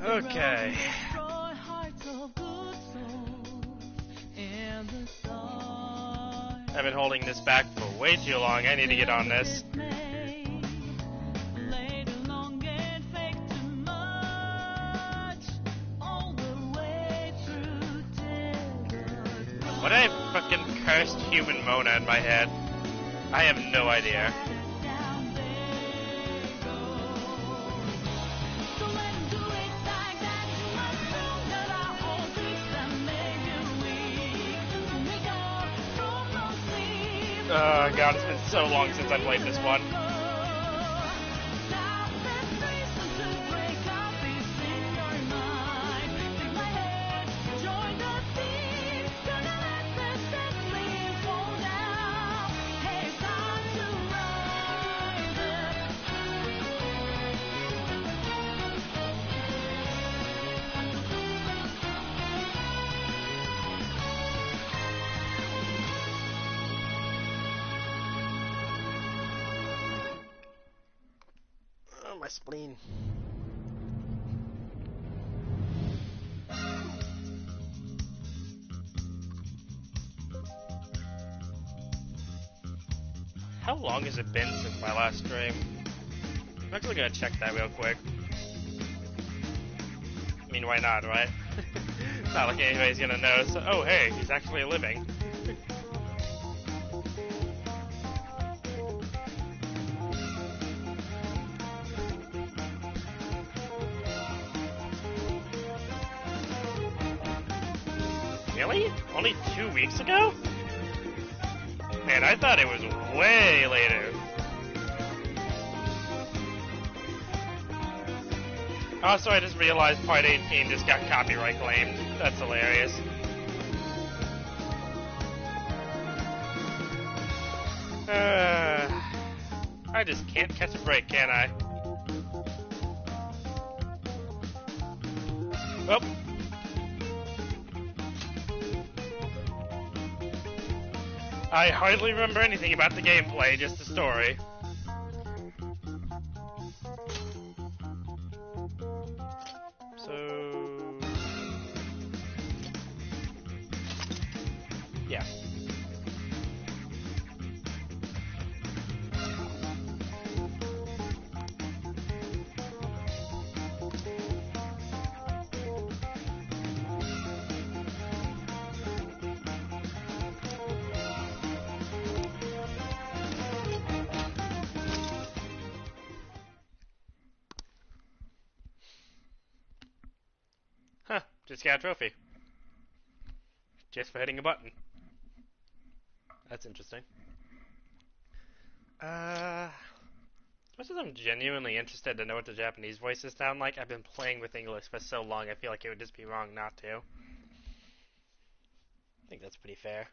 Okay. I've been holding this back for way too long. I need to get on this. What did I fucking cursed human Mona in my head? I have no idea. Oh god, it's been so long since I played this one. My spleen. How long has it been since my last stream? I'm actually gonna check that real quick. I mean, why not, right? It's not like anybody's gonna know. So, oh, hey, he's actually living. Really? Only 2 weeks ago? Man, I thought it was way later. Also, I just realized Part 18 just got copyright claimed. That's hilarious. I just can't catch a break, can I? Oh. I hardly remember anything about the gameplay, just the story. So... yeah. Huh, just got a trophy. Just for hitting a button. That's interesting. As much as I'm genuinely interested to know what the Japanese voices sound like, I've been playing with English for so long I feel like it would just be wrong not to. I think that's pretty fair.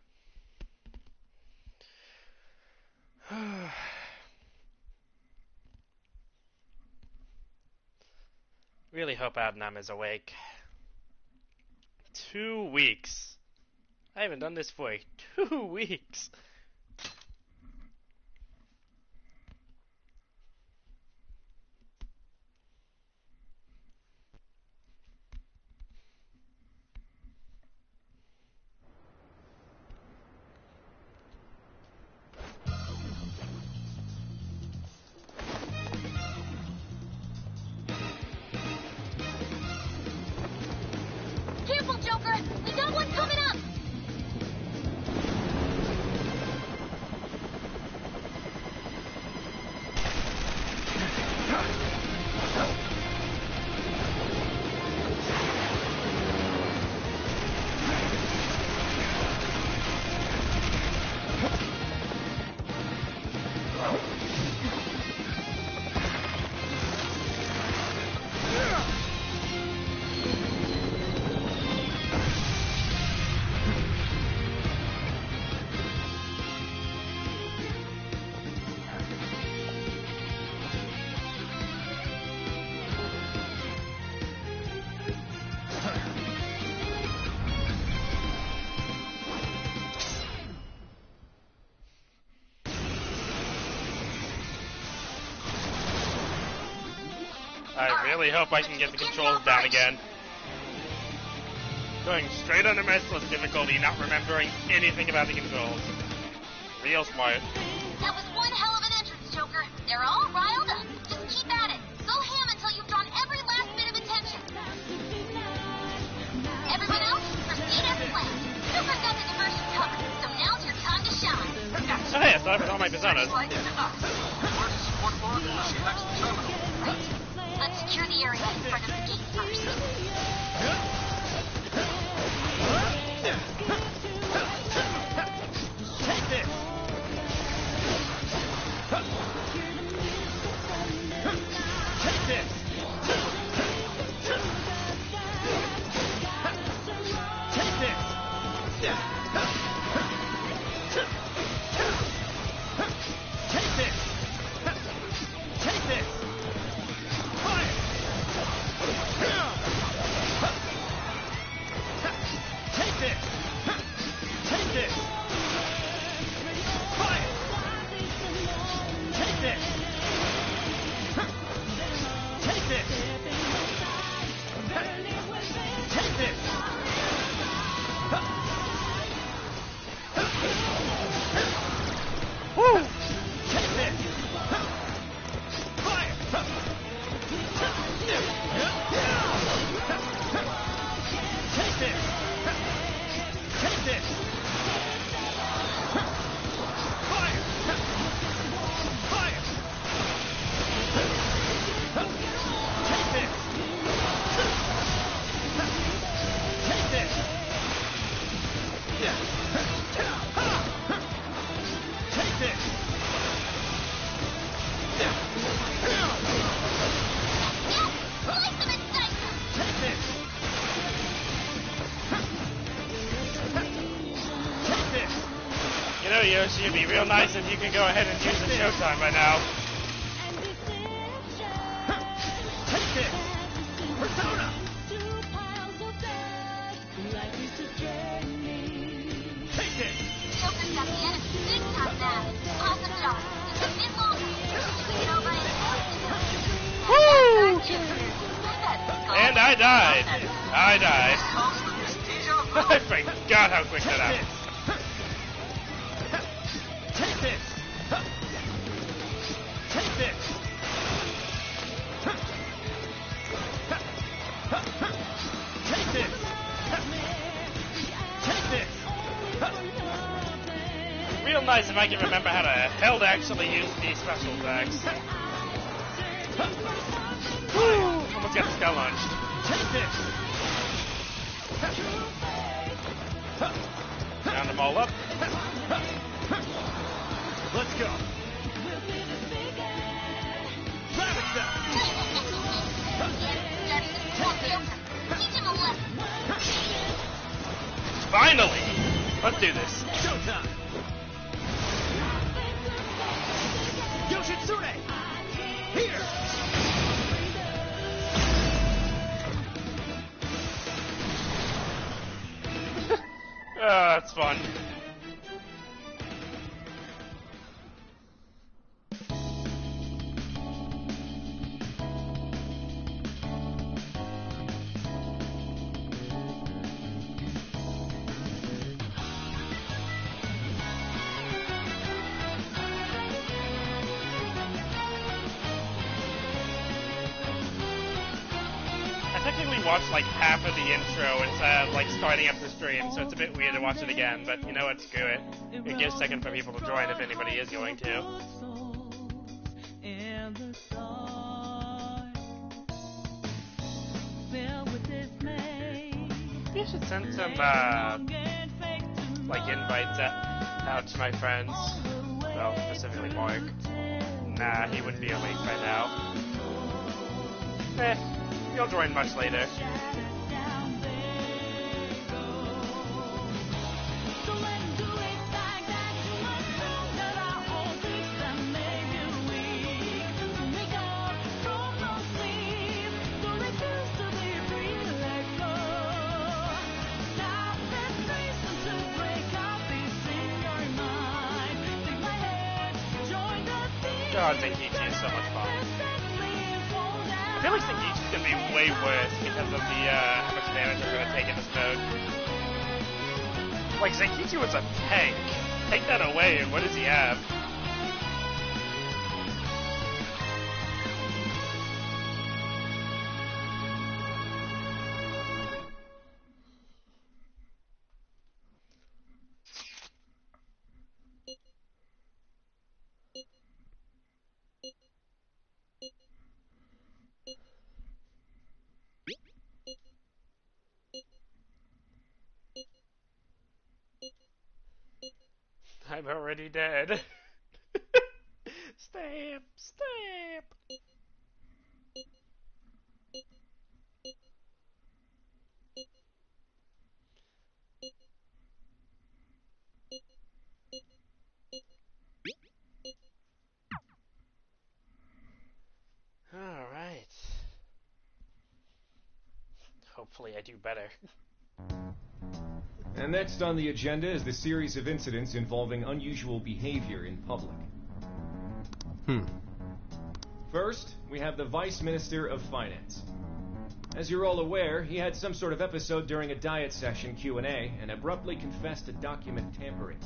Really hope Adnam is awake. 2 weeks. I haven't done this for 2 weeks. Careful, Joker! We got one coming up! I really hope I can get the controls down again. Going straight on the merciless difficulty, not remembering anything about the controls. Real smart. That was one hell of an entrance, Joker. They're all riled up. Just keep at it. Go ham until you've drawn every last bit of attention. Everyone else, proceed as planned. Joker's got the diversion covered, so now's your time to shine. Oh hey, I started with all my personas. Let's secure the area in front of the gate first. Take this! Take this! Take this! Take this! Take this! Fire! Take this! Take this! Fire! Take this! Take this! Take this! Woo! Take this! Fire! Take this! Take this! Fire! Fire! Take this! Take this! Take this! Slice them and dice them! Take this! Take this! You know, Yoshi, it'd be real nice if you could go ahead and use the Showtime by now. Take this! Persona! Take this! Joker's got the enemy big time now. Awesome job. It's a bit longer. Should we get over it? Woo! And And I died. I died. I forgot how quick that happened. Take this! Take this! Take this! Take this! Real nice if I can remember how the hell to actually use these special attacks. Woo! Almost got the skull launched. Take this! Round them all up. Let's go! Rabbit stuff! Teach him a lesson. Finally! Let's do this. Showtime! Yoshitsune! Here! Oh, that's fun. I technically watched like half of the intro instead of like starting up the stream, so it's a bit weird to watch it again, but you know what, screw it. It gives a second for people to join if anybody is going to. You should send some like invites out to my friends. Well, specifically Mark. Nah, he wouldn't be awake by now. He'll join much later. God, Zenkichi is so much fun. I feel like Senkichi's gonna be way worse because of the how much damage we're gonna take in this mode. Like, Senkichi was a tank. Take that away, and what does he have? I'm already dead. Stamp, stamp. All right. Hopefully I do better. And next on the agenda is the series of incidents involving unusual behavior in public. First, we have the Vice Minister of Finance. As you're all aware, he had some sort of episode during a diet session Q&A and abruptly confessed to document tampering.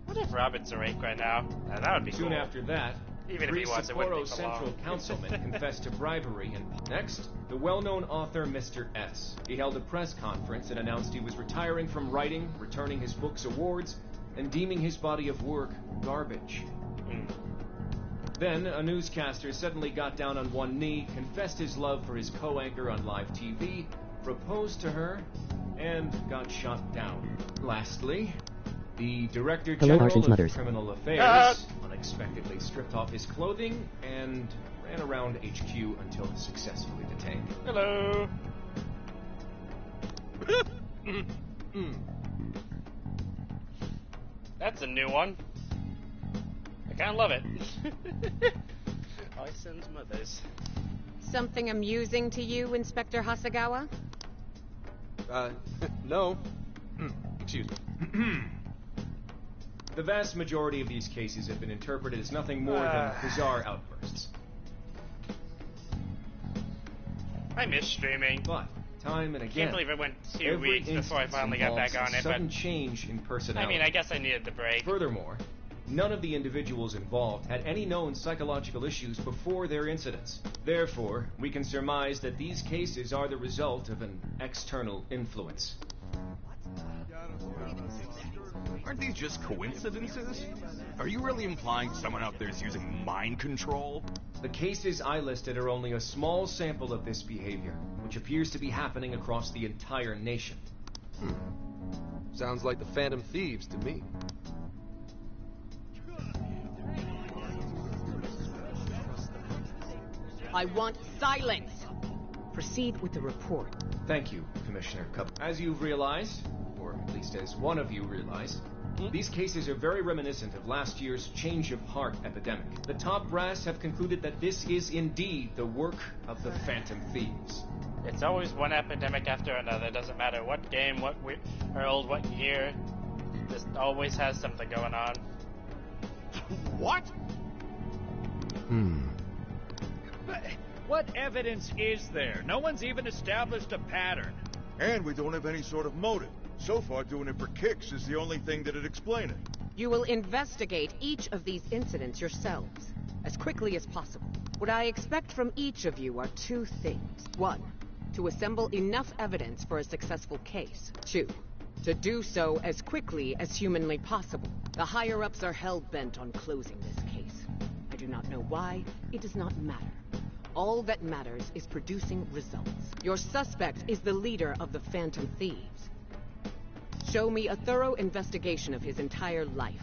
What if Robin's awake right now? That would be Soon cool. after that, Even if he three was, it wouldn't Sapporo take for Central long. Councilmen confessed to bribery and... Next, the well-known author Mr. S. He held a press conference and announced he was retiring from writing, returning his books awards, and deeming his body of work garbage. Then, a newscaster suddenly got down on one knee, confessed his love for his co-anchor on live TV, proposed to her, and got shot down. Lastly, the Director General of Criminal Affairs unexpectedly stripped off his clothing and ran around HQ until successfully detained. Hello. That's a new one. I kind of love it. Licensed mothers. Something amusing to you, Inspector Hasagawa? No. Excuse me. The vast majority of these cases have been interpreted as nothing more than bizarre outbursts. I miss streaming. But, time and I again, can't believe it went 2 every weeks before I instance finally got back involves on a it, sudden but change in personality. I mean, I guess I needed the break. Furthermore, none of the individuals involved had any known psychological issues before their incidents. Therefore, we can surmise that these cases are the result of an external influence. Aren't these just coincidences? Are you really implying someone out there is using mind control? The cases I listed are only a small sample of this behavior, which appears to be happening across the entire nation. Sounds like the Phantom Thieves to me. I want silence! Proceed with the report. Thank you, Commissioner Cup. As you've realized, or at least as one of you realized, these cases are very reminiscent of last year's change of heart epidemic. The top brass have concluded that this is indeed the work of the Phantom Thieves. It's always one epidemic after another. Doesn't matter what game, what world, what year. Just always has something going on. What? What evidence is there? No one's even established a pattern. And we don't have any sort of motive. So far, doing it for kicks is the only thing that'd explain it. You will investigate each of these incidents yourselves, as quickly as possible. What I expect from each of you are two things. 1, to assemble enough evidence for a successful case. 2, to do so as quickly as humanly possible. The higher-ups are hell-bent on closing this case. I do not know why. It does not matter. All that matters is producing results. Your suspect is the leader of the Phantom Thieves. Show me a thorough investigation of his entire life.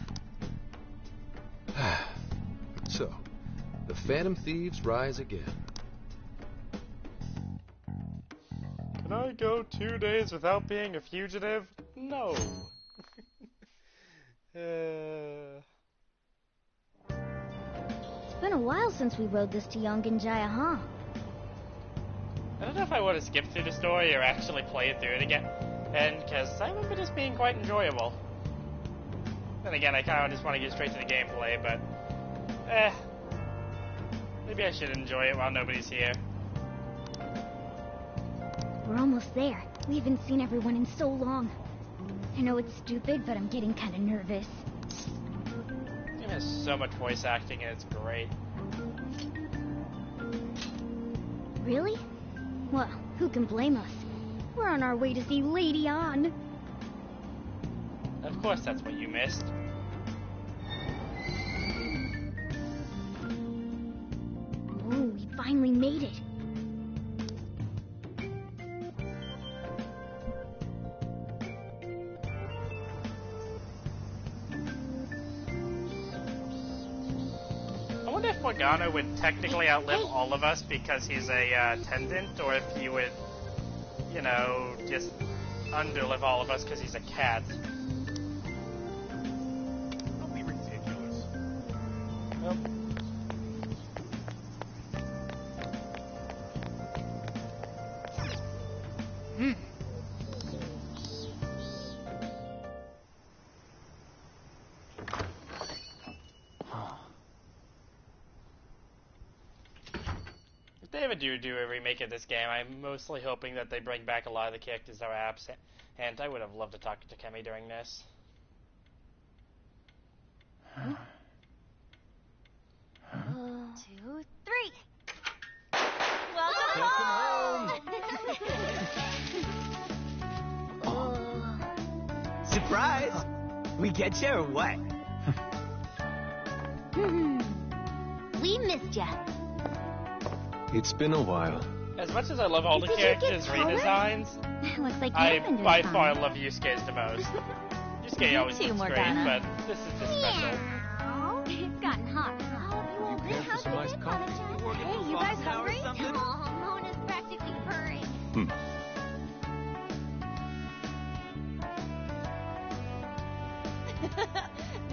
So, the Phantom Thieves rise again. Can I go 2 days without being a fugitive? No. It's been a while since we rode this to Yongenjaya, huh? I don't know if I want to skip through the story or actually play it through it again. And because I remember this being quite enjoyable. Then again, I kind of just want to get straight to the gameplay, but Maybe I should enjoy it while nobody's here. We're almost there. We haven't seen everyone in so long. I know it's stupid, but I'm getting kind of nervous. It has so much voice acting and it's great. Really? Well, who can blame us? We're on our way to see Lady On. Of course that's what you missed. Oh, we finally made it. I wonder if Morgana would technically outlive all of us because he's a attendant, or if he would, you know, just underlive all of us because he's a cat. Don't be ridiculous. Well, if they ever do a remake of this game, I'm mostly hoping that they bring back a lot of the characters that were absent. And I would have loved to talk to Kemi during this. 2, 3. Welcome home! Surprise! We get you or what? We missed ya. It's been a while. As much as I love all the Did you get characters' redesigns, Looks like I you've been doing by fine. far love Yusuke's the most. Yusuke always too, looks great, Morgana. but this is just special. Meow. It's gotten hot. You care for some iced coffee? Hey, you guys hungry? Oh, Mona's practically purring.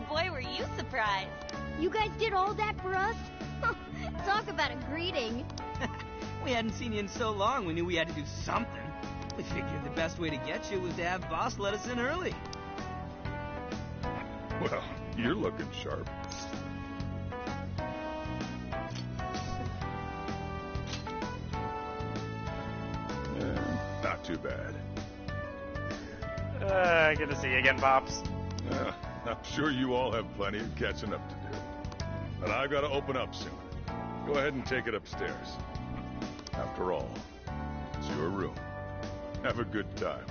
Boy, were you surprised. You guys did all that for us? Talk about a greeting. We hadn't seen you in so long, we knew we had to do something. We figured the best way to get you was to have Boss let us in early. Well, you're looking sharp. Not too bad. Good to see you again, Pops. I'm sure you all have plenty of catching up to do. But I've got to open up soon. Go ahead and take it upstairs. After all, it's your room. Have a good time.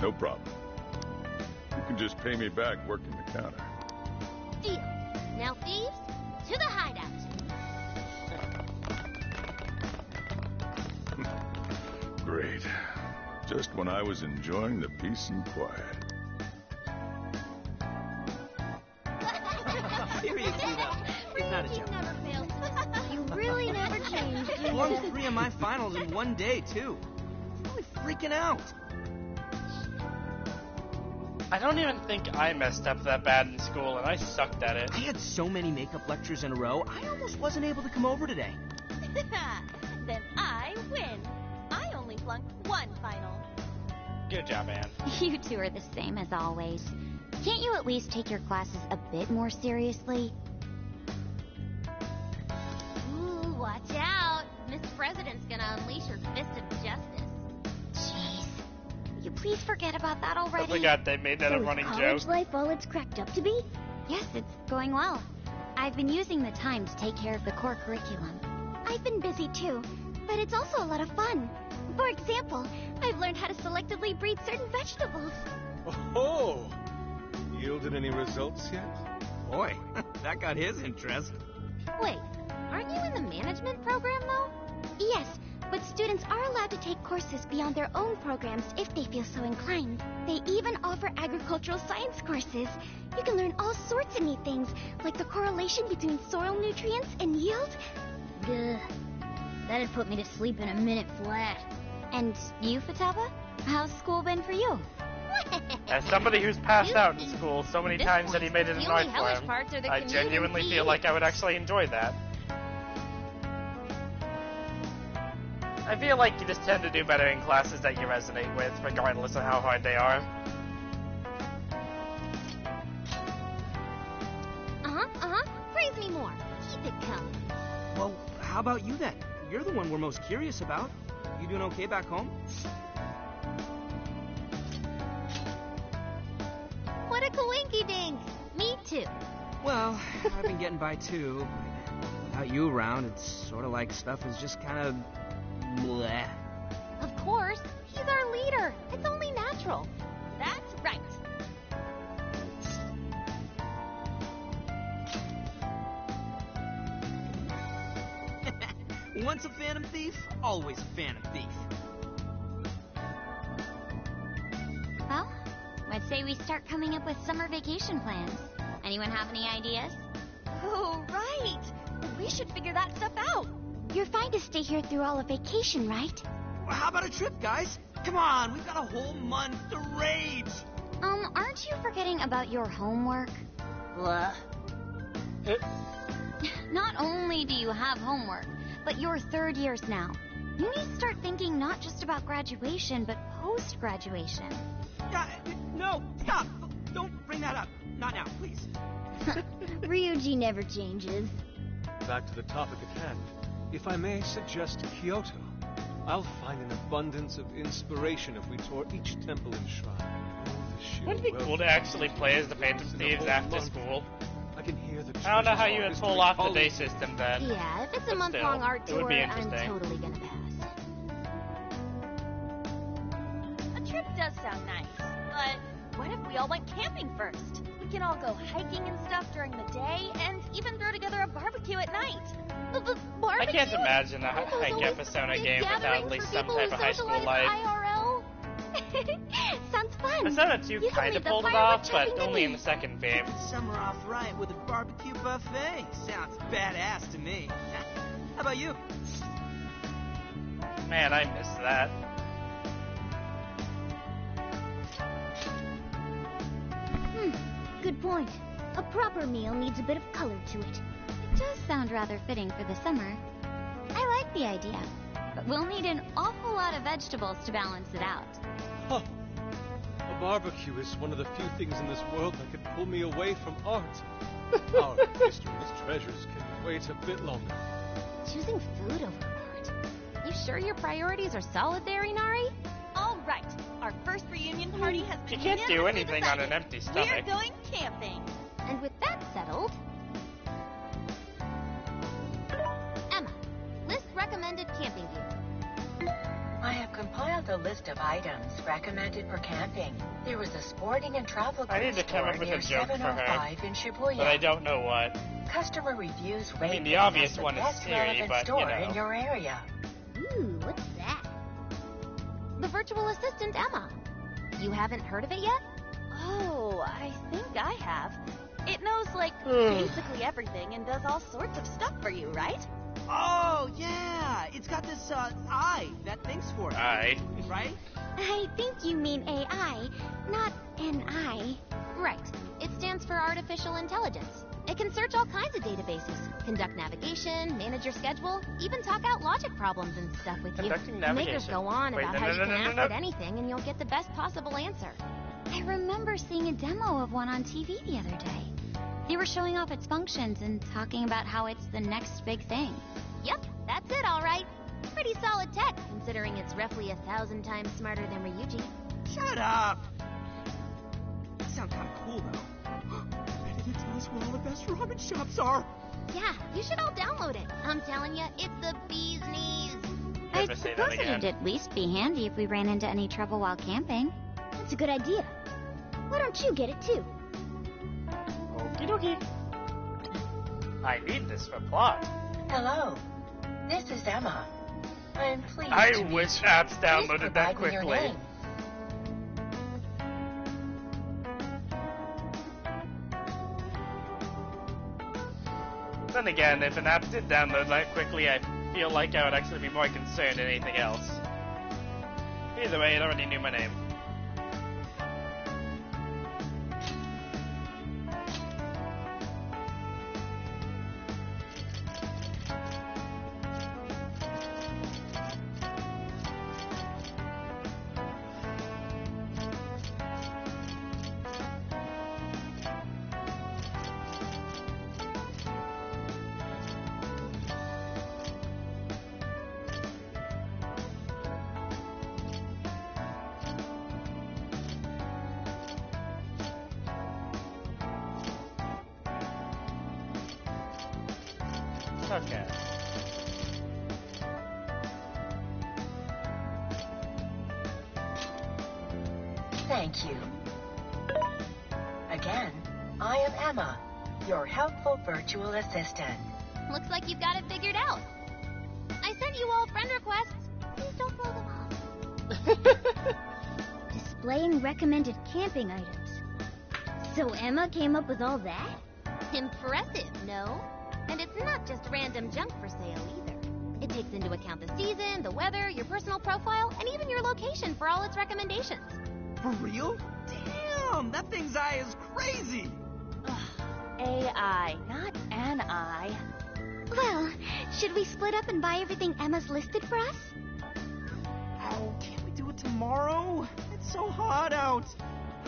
No problem. You can just pay me back working the counter. Deal. Now, thieves, to the hideout. Great. Just when I was enjoying the peace and quiet. Seriously, though. It's not a joke. Never fails. You really never changed. I won 3 of my finals in one day, too. I'm really freaking out. I don't even think I messed up that bad in school, and I sucked at it. I had so many makeup lectures in a row, I almost wasn't able to come over today. Then I win. I only flunked 1 final. Good job, Anne. You two are the same as always. Can't you at least take your classes a bit more seriously? Ooh, watch out. Miss President's gonna unleash her fist of justice. Jeez. Will you please forget about that I already? forgot they made that So a is running college joke. life all it's cracked up to be? Yes, it's going well. I've been using the time to take care of the core curriculum. I've been busy too, but it's also a lot of fun. For example, I've learned how to selectively breed certain vegetables. Oh! Yielded any results yet? Boy, that got his interest. Wait, aren't you in the management program, though? Yes, but students are allowed to take courses beyond their own programs if they feel so inclined. They even offer agricultural science courses. You can learn all sorts of neat things, like the correlation between soil nutrients and yield. Ugh, that'd put me to sleep in a minute flat. And you, Futaba? How's school been for you? As somebody who's passed out in school so many This times that he point, made it the annoying only for hellish him, parts are the I commute and genuinely feed. feel like I would actually enjoy that. I feel like you just tend to do better in classes that you resonate with, regardless of how hard they are. Praise me more. Keep it coming. Well, how about you then? You're the one we're most curious about. You doing okay back home? What a coinky-dink. Me too. Well, I've been getting by too. Without you around, it's sort of like stuff is just kind of bleh. Of course. He's our leader. It's only natural. That's right. Once a Phantom Thief, always a Phantom Thief. Well, I'd say we start coming up with summer vacation plans. Anyone have any ideas? Oh, right. We should figure that stuff out. You're fine to stay here through all of vacation, right? Well, how about a trip, guys? Come on, we've got a whole month to rage! Aren't you forgetting about your homework? What? Not only do you have homework, but you're third years now. You need to start thinking not just about graduation, but post-graduation. No, stop! Don't bring that up. Not now, please. Ryuji never changes. Back to the topic at hand. If I may suggest Kyoto, I'll find an abundance of inspiration if we tour each temple and shrine. Wouldn't it be cool to actually play as the Phantom Thieves after school? I can hear the I don't know how you would pull off the day system then. Yeah, if it's a But month-long still, art it would tour, be I'm interesting. totally gonna pass. A trip does sound nice, but what if we all went camping first? We can all go hiking and stuff during the day, and even throw together a barbecue at night. I can't imagine a high Persona game without at least some type of high school life. IRL? Sounds fun. Persona 2 You can kind lead of the pulled it firework off, but chopping only in mini. the second game. Summer off right with a barbecue buffet. Sounds badass to me. How about you? Man, I missed that. Good point. A proper meal needs a bit of color to it. It does sound rather fitting for the summer. I like the idea, but we'll need an awful lot of vegetables to balance it out. Huh. A barbecue is one of the few things in this world that could pull me away from art. Our history's treasures can wait a bit longer. Choosing food over art. You sure your priorities are solid there, Inari? All right, our first reunion party has You been can't do unanimously anything on decided. an empty We're stomach. going camping. And with that settled, Emma, list recommended camping gear. I have compiled a list of items recommended for camping. There is a sporting and travel I need goods to come store up with near a joke for her, 705 in Shibuya. but I don't know what. Customer reviews rate mean, the this as obvious the one is best Siri, relevant but, you store know. in your area. Ooh, what's that? The virtual assistant, Emma. You haven't heard of it yet? Oh, I think I have. It knows, like, basically everything and does all sorts of stuff for you, right? Oh, yeah! It's got this, eye that thinks for it. Eye. Right? I think you mean AI, not NI. Right. It stands for Artificial Intelligence. It can search all kinds of databases, conduct navigation, manage your schedule, even talk out logic problems and stuff with you. Conducting Makers navigation. go on Wait, about no, how no, you no, can no, ask no. it anything and you'll get the best possible answer. I remember seeing a demo of one on TV the other day. They were showing off its functions and talking about how it's the next big thing. Yep, that's it, all right. Pretty solid tech, considering it's roughly 1,000 times smarter than Ryuji. Shut up! That sounds kind of cool, though. Ready to tell us where all the best ramen shops are? Yeah, you should all download it. I'm telling you, it's the bee's knees. I Never say that suppose again. it'd at least be handy if we ran into any trouble while camping. That's a good idea. Why don't you get it too? Okie dokie. I need this for plot. Hello, this is Emma. I am pleased I to meet wish you. apps Please downloaded that provide me your quickly. name. Then again, if an app did download that quickly, I feel like I would actually be more concerned than anything else. Either way, it already knew my name. Okay. Thank you. Again, I am Emma, your helpful virtual assistant. Looks like you've got it figured out. I sent you all friend requests. Please don't blow them off. Displaying recommended camping items. So Emma came up with all that? Impressive, no? And it's not just random junk for sale either. It takes into account the season, the weather, your personal profile, and even your location for all its recommendations. For real? Damn, that thing's eye is crazy. AI, not an eye. Well, should we split up and buy everything Emma's listed for us? Oh, can't we do it tomorrow? It's so hot out.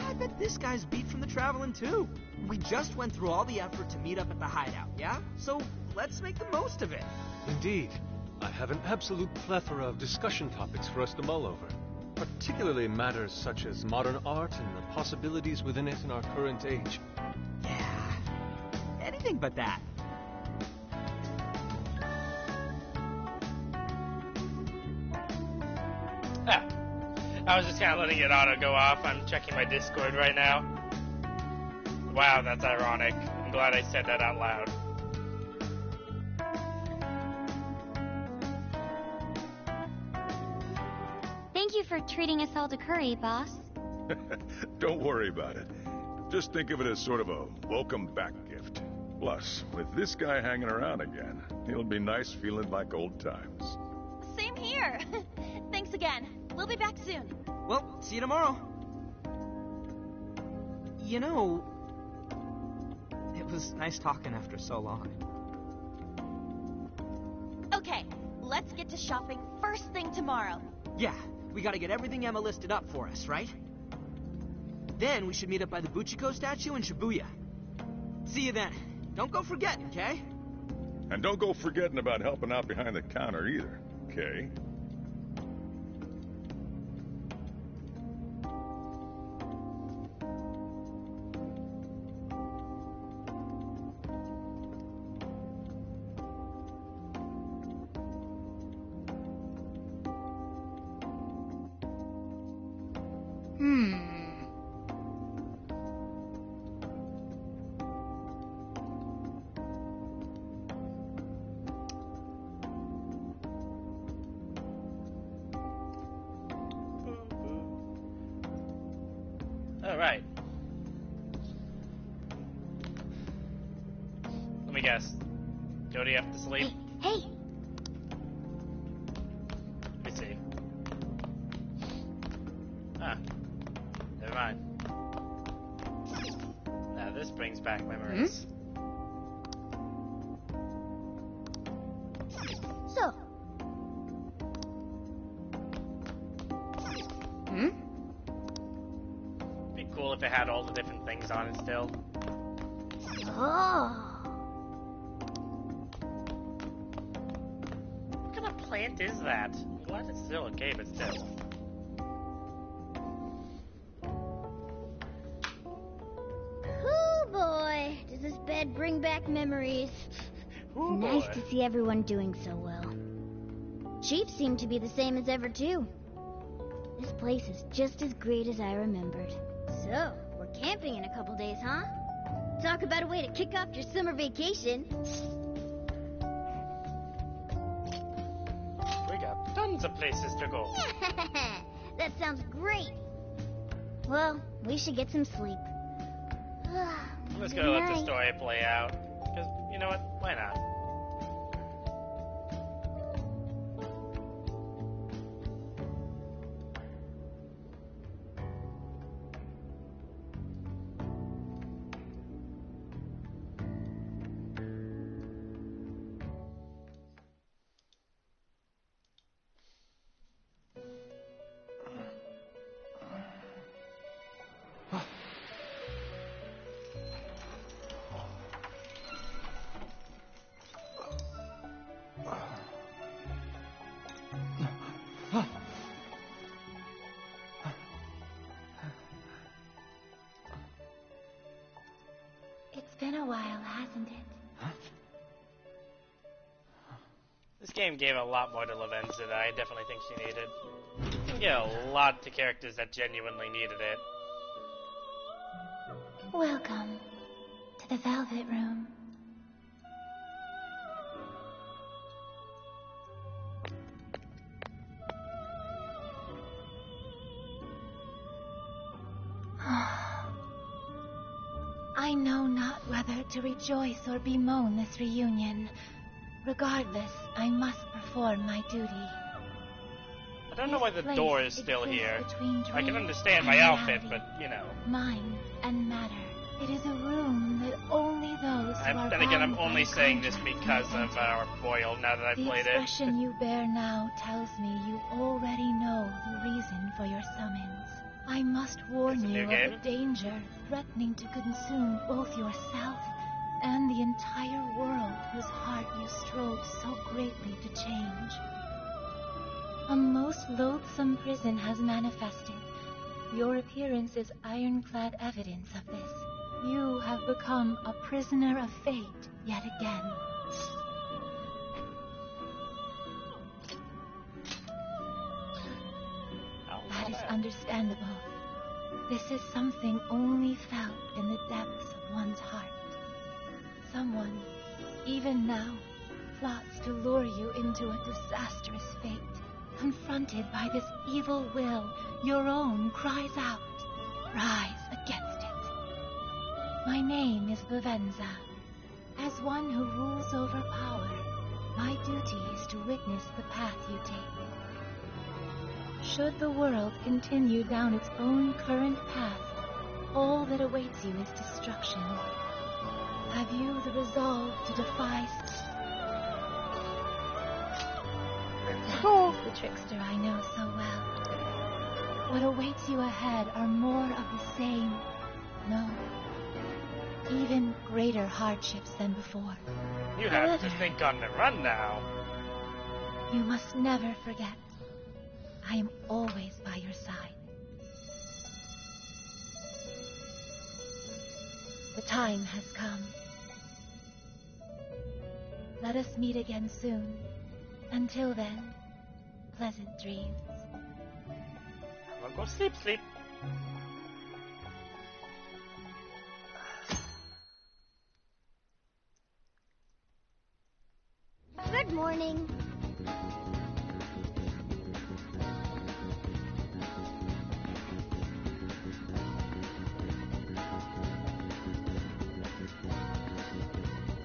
I bet this guy's beat from the traveling too. We just went through all the effort to meet up at the hideout, yeah? So let's make the most of it. Indeed. I have an absolute plethora of discussion topics for us to mull over. Particularly matters such as modern art and the possibilities within it in our current age. Yeah, anything but that. Ah, I was just kind of letting it auto go off. I'm checking my Discord right now. Wow, that's ironic. I'm glad I said that out loud. Thank you for treating us all to curry, boss. Don't worry about it. Just think of it as sort of a welcome back gift. Plus, with this guy hanging around again, it'll be nice feeling like old times. Same here. Thanks again. We'll be back soon. Well, see you tomorrow. You know, it was nice talking after so long. Okay, let's get to shopping first thing tomorrow. Yeah, we gotta get everything Emma listed up for us, right? Then we should meet up by the Buchiko statue in Shibuya. See you then. Don't go forgetting, okay? And don't go forgetting about helping out behind the counter either, okay? Alright. Let me guess. Jody have to sleep? Hey! Let me see. Ah. Never mind. Now this brings back memories. So. Be cool if it had all the different things on it still. Oh. What kind of plant is that? I'm glad it's still okay, but still. Oh boy, does this bed bring back memories. Ooh, Nice boy. to see everyone doing so well. Chief seemed to be the same as ever too. This place is just as great as I remembered. So, we're camping in a couple days, huh? Talk about a way to kick off your summer vacation. We got tons of places to go. That sounds great. Well, we should get some sleep. I'm just gonna let the story play out. Because, you know what? Why not? It's been a while, hasn't it? This game gave a lot more to Lavenza that I definitely think she needed. You can get a lot to characters that genuinely needed it. Welcome to the Velvet Room. I know not whether to rejoice or bemoan this reunion. Regardless, I must perform my duty. I don't know why the door is still here. I can understand my outfit, but, you know. Mind and matter. It is a room that only those who are then again, I'm bound only by saying this contract because may of enter. our Boyle, now that I've played The it. expression you bear now tells me you already know the reason for your summons. I must warn you of the danger threatening to consume both yourself and the entire world whose heart you strove so greatly to change. A most loathsome prison has manifested. Your appearance is ironclad evidence of this. You have become a prisoner of fate yet again. That is understandable. This is something only felt in the depths of one's heart. Someone, even now, plots to lure you into a disastrous fate. Confronted by this evil will, your own cries out. Rise against it. My name is Lavenza. As one who rules over power, my duty is to witness the path you take. Should the world continue down its own current path, all that awaits you is destruction. Have you the resolve to defy? That is the trickster I know so well. What awaits you ahead are more of the same. No, even greater hardships than before. You have to think on the run now. You must never forget. I am always by your side. The time has come. Let us meet again soon. Until then, pleasant dreams. Well, go sleep. Good morning.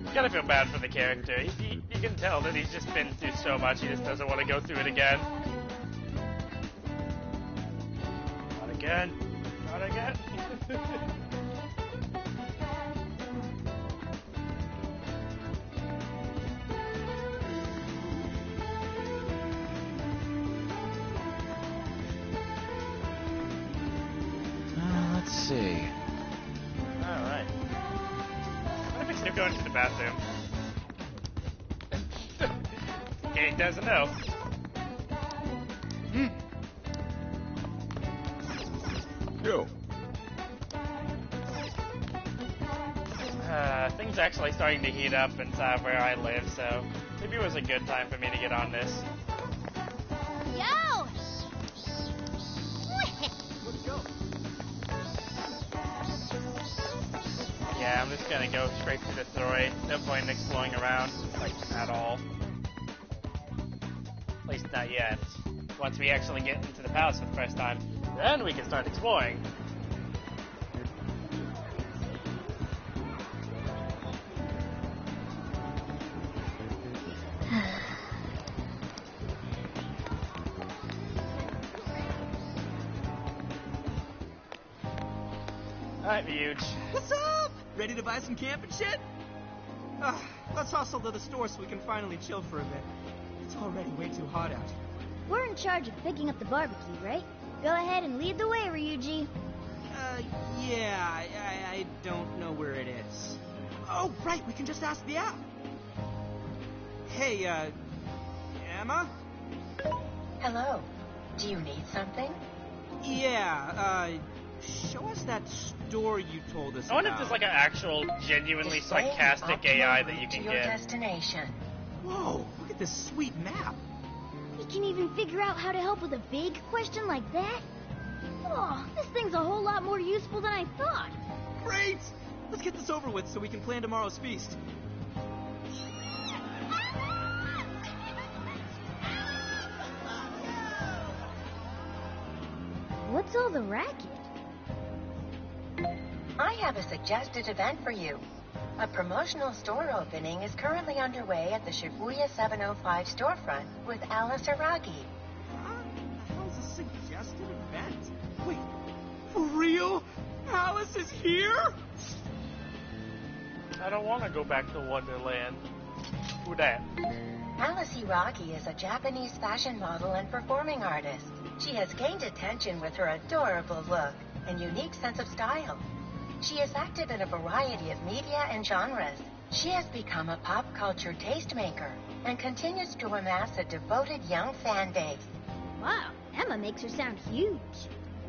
You gotta feel bad for the character. You can tell that he's just been through so much, he just doesn't want to go through it again. Not again. Not again. Let's see. Alright. What if it's still going to the bathroom? Game doesn't know. Yo. Things actually starting to heat up inside where I live, so maybe it was a good time for me to get on this. Yo! Let's go. Yeah, I'm just gonna go straight to the droid. No point in exploring around, like, at all. At least not yet. Once we actually get into the palace for the first time, then we can start exploring. Alright, Vuge. What's up? Ready to buy some camping shit? Let's hustle to the store so we can finally chill for a bit. It's already way too hot out. We're in charge of picking up the barbecue, right? Go ahead and lead the way, Ryuji. Yeah, I don't know where it is. Oh, right, we can just ask the app. Hey, Emma? Hello. Do you need something? Yeah, show us that store you told us I wonder about. if there's like an actual, genuinely Display sarcastic optimal AI that route you can to your get. destination. Whoa, look at this sweet map. You can even figure out how to help with a big question like that? Oh, this thing's a whole lot more useful than I thought. Great! Let's get this over with so we can plan tomorrow's feast. What's all the racket? I have a suggested event for you. A promotional store opening is currently underway at the Shibuya 705 storefront with Alice Hiragi. Huh? The hell's a suggested event? Wait, for real? Alice is here? I don't want to go back to Wonderland. Who that? Alice Hiragi is a Japanese fashion model and performing artist. She has gained attention with her adorable look and unique sense of style. She is active in a variety of media and genres. She has become a pop culture tastemaker and continues to amass a devoted young fan base. Wow, Emma makes her sound huge.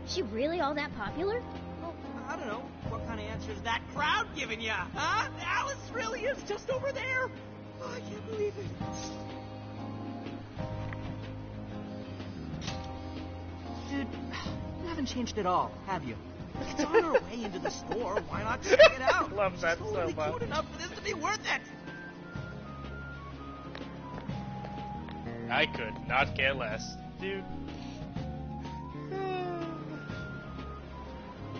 Is she really all that popular? Well, I don't know. What kind of answer is that crowd giving ya? Huh? Alice really is just over there. Oh, I can't believe it. Dude, you haven't changed at all, have you? It's on our way into the store. Why not check it out? Love that She's so totally much. cute enough for this to be worth it. I could not care less. Dude.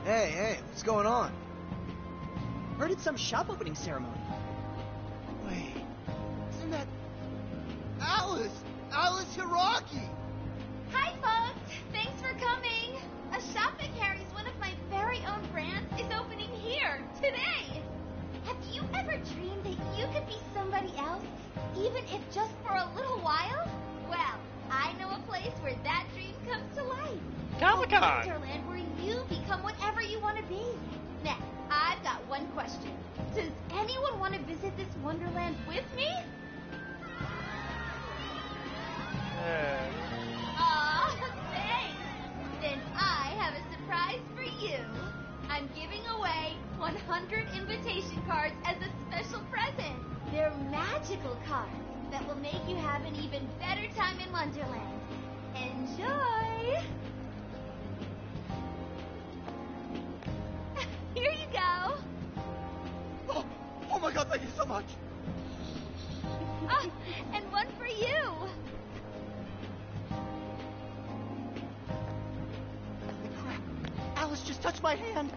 Hey, what's going on? Heard it's some shop opening ceremony. Wait, isn't that Alice Hiragi? Hi, folks! Thanks for coming! A shop that carries one of my very own brands is opening here, today! Have you ever dreamed that you could be somebody else, even if just for a little while? Well, I know a place where that dream comes to life. Comic-Con! A Wonderland where you become whatever you want to be. Now, I've got one question. Does anyone want to visit this Wonderland with me? Aw, thanks! Then I have a surprise for you. I'm giving away 100 invitation cards as a special present. They're magical cards that will make you have an even better time in Wonderland. Enjoy! Here you go. Oh my god, thank you so much. Ah, and one for you. Crap, Alice just touched my hand.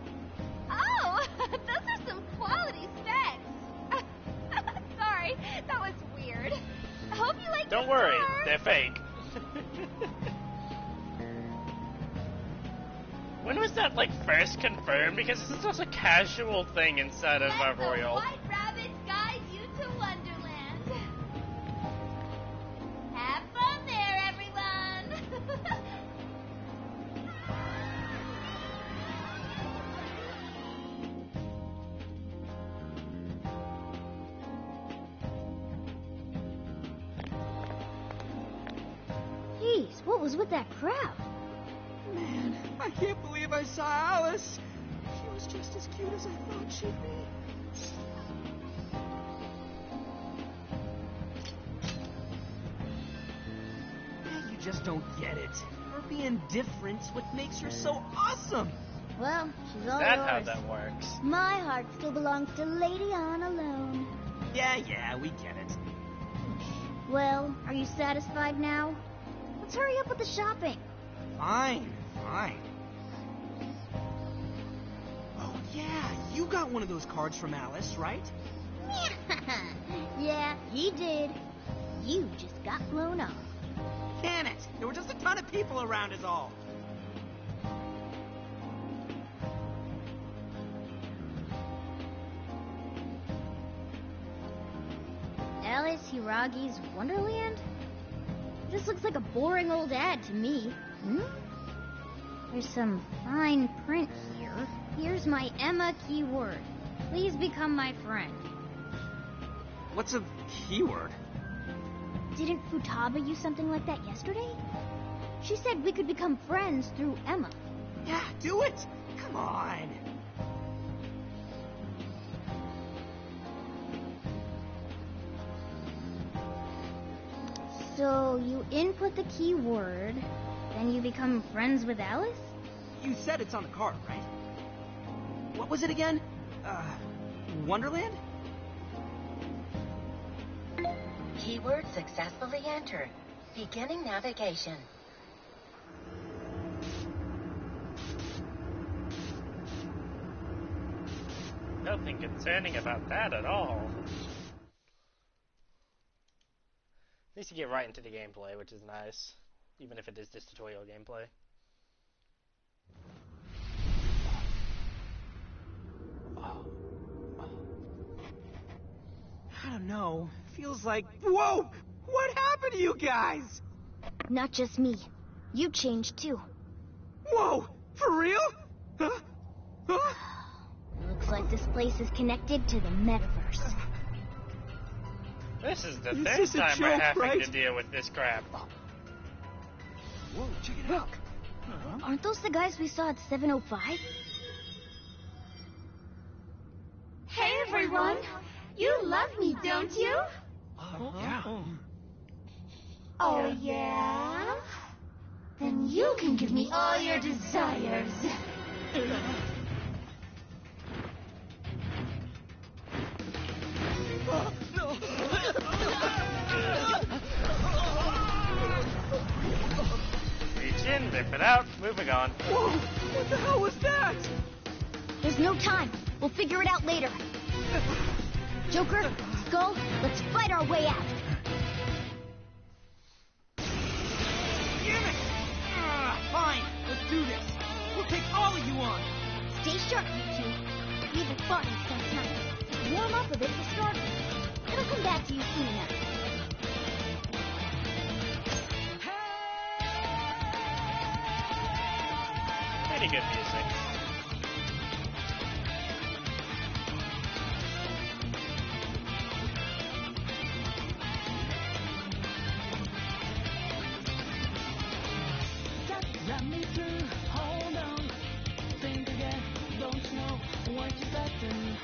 Oh, those are some quality specs. Sorry, that was weird. I hope you like Don't the worry, store. they're fake. When was that, like, first confirmed? Because this is just a casual thing inside of Let the Royal. White Rabbits guide you to Wonderland. Have fun there, everyone. Jeez, what was with that crowd? Man, I can't believe I saw Alice. She was just as cute as I thought she'd be. Man, you just don't get it. Her being different's what makes her so awesome. Well, she's all That's yours. how that works. My heart still belongs to Lady Anna alone. Yeah, we get it. Well, are you satisfied now? Let's hurry up with the shopping. Fine. Oh, yeah, you got one of those cards from Alice, right? Yeah, he did. You just got blown off. Can it? There were just a ton of people around is all. Alice Hiragi's Wonderland? This looks like a boring old ad to me. There's some fine print here. Here's my Emma keyword. Please become my friend. What's a keyword? Didn't Futaba use something like that yesterday? She said we could become friends through Emma. Yeah, do it! Come on! So you input the keyword, then you become friends with Alice? You said it's on the card, right? What was it again? Wonderland? Keyword successfully entered. Beginning navigation. Nothing concerning about that at all. At least you get right into the gameplay, which is nice, even if it is just tutorial gameplay. I don't know. Feels like... Whoa! What happened to you guys? Not just me. You changed too. Whoa! For real? Huh? Huh? Looks like this place is connected to the metaverse. This is the This third is a time we're joke, having right? to deal with this crap. Whoa, check it Look. Aren't those the guys we saw at 705? Hey, everyone! You love me, don't you? Yeah. Oh, yeah? Then you can give me all your desires. Reach in, rip it out, moving on. Whoa! What the hell was that? There's no time. We'll figure it out later. Joker, Skull, let's fight our way out. Damn it! Fine, let's do this. We'll take all of you on. Stay sharp, you two. Leave a fun sometime. Warm up a bit to start with. It'll come back to you soon enough. Pretty good music. Let me through, hold on, think again, don't know what you're expecting,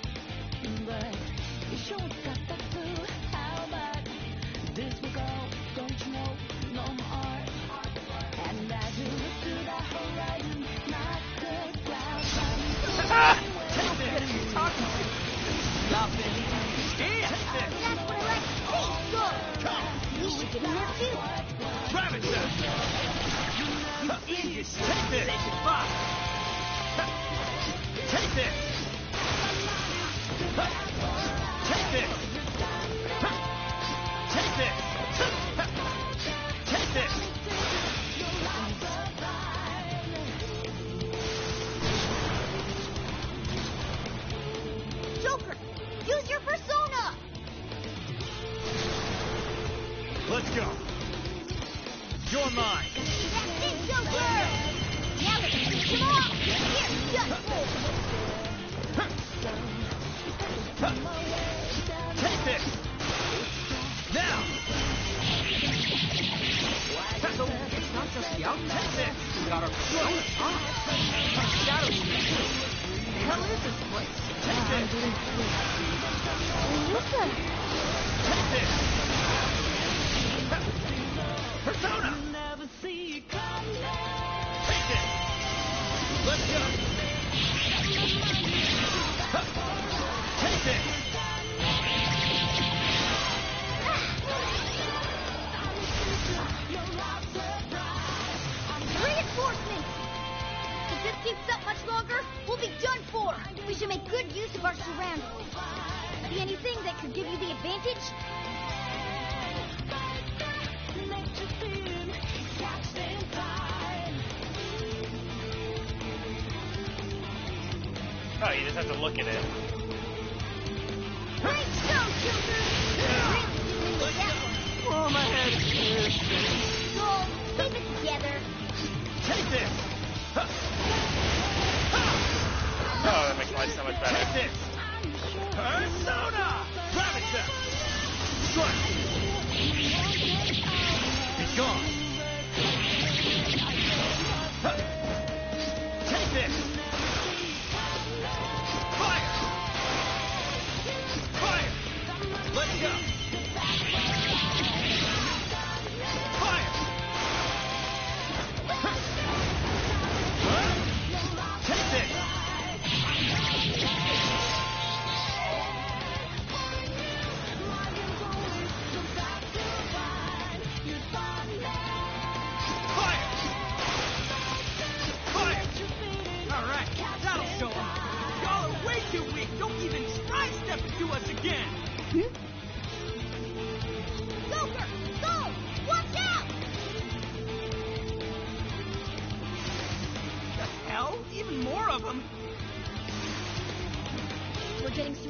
but you sure got that clue, how bad this will go, don't you know, no more, and as you look to the horizon, not the clouds, Nothing. Stand! That's what I like to see. Good. We should get in there too. Rabbit You idiot! Take this! Bye! Take this! Take this! Take this! Take this! Joker, use your persona. Let's go. You're mine. That's it, Joker. Now let's finish him off. Here, just Take this. Now. So it's not just the outfit. Take this. We got our persona. Shadow. What the hell is this place? Take this. Take this. Persona. never see it coming. Take this. Let's go. Take this. reinforcements. If this keeps up much longer, we'll be done for. We should make good use of our surroundings. See anything that could give you the advantage? Oh, you just have to look at it. Great show, Joker! Really with that one. Oh, my head. Skull, keep it together. Take this. Oh, that makes life so much better. Take this. Persona. Rabbit Cell. Strike. He's gone. Take this. Fire. Fire. Let's go.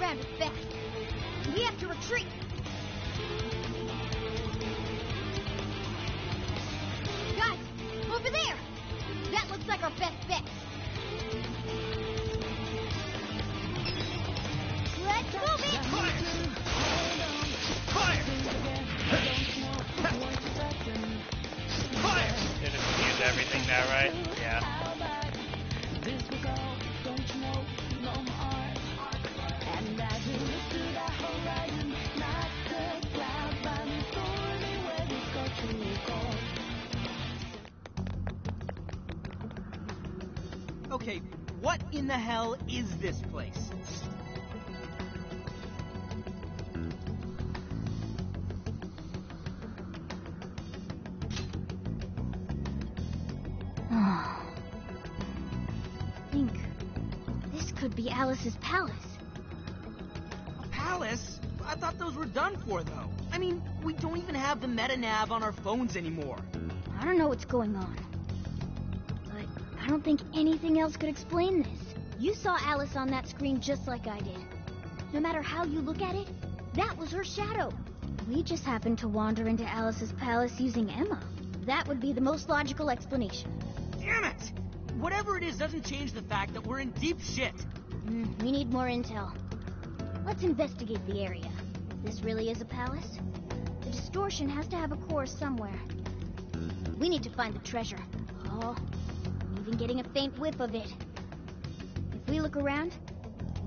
around us fast. We have to retreat. Guys, over there! That looks like our best bet. Let's move it! They just use everything now, right? Yeah. Okay, what in the hell is this place? I think this could be Alice's palace. A palace? I thought those were done for, though. I mean, we don't even have the meta-nav on our phones anymore. I don't know what's going on, but I don't think anything else could explain this. You saw Alice on that screen just like I did. No matter how you look at it, that was her shadow. We just happened to wander into Alice's palace using Emma. That would be the most logical explanation. Damn it! Whatever it is doesn't change the fact that we're in deep shit. We need more intel. Let's investigate the area. If this really is a palace, the distortion has to have a core somewhere. We need to find the treasure. Oh, I'm even getting a faint whiff of it. If we look around,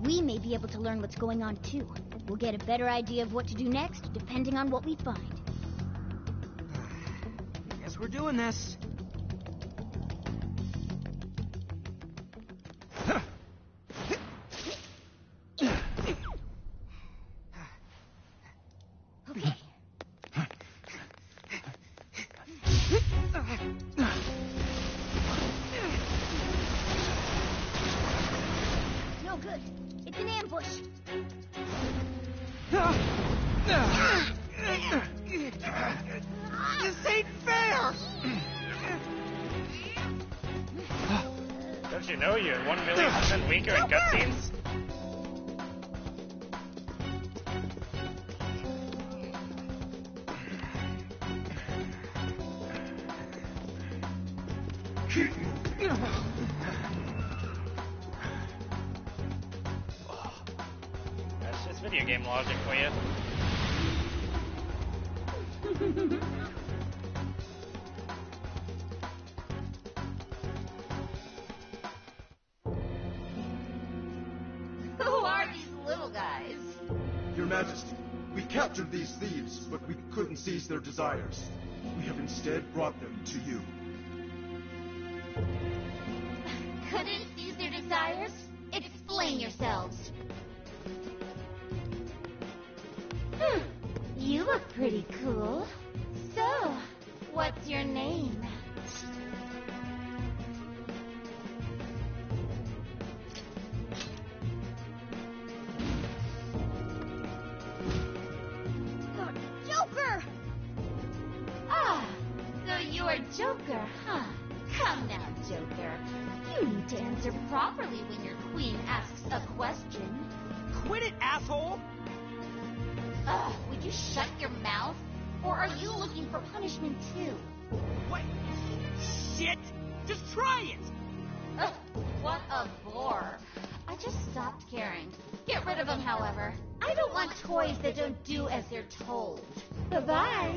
we may be able to learn what's going on too. We'll get a better idea of what to do next, depending on what we find. Guess we're doing this. No good. It's an ambush. This ain't fair! Don't you know you're 1,000,000% weaker in cutscenes? That's just video game logic for you. Who are these little guys? Your Majesty, we captured these thieves, but we couldn't seize their desires. We have instead brought them to you. Couldn't seize their desires? Explain yourselves. You look pretty cool. So, what's your name? Joker! Ah, so you're Joker, huh? Come now, Joker. You need to answer properly when your queen asks a question. Quit it, asshole! Ugh, would you shut your mouth? Or are you looking for punishment too? What? Shit! Just try it! Ugh, what a bore. I just stopped caring. Get rid of them, however. I don't want toys that don't do as they're told. Bye-bye.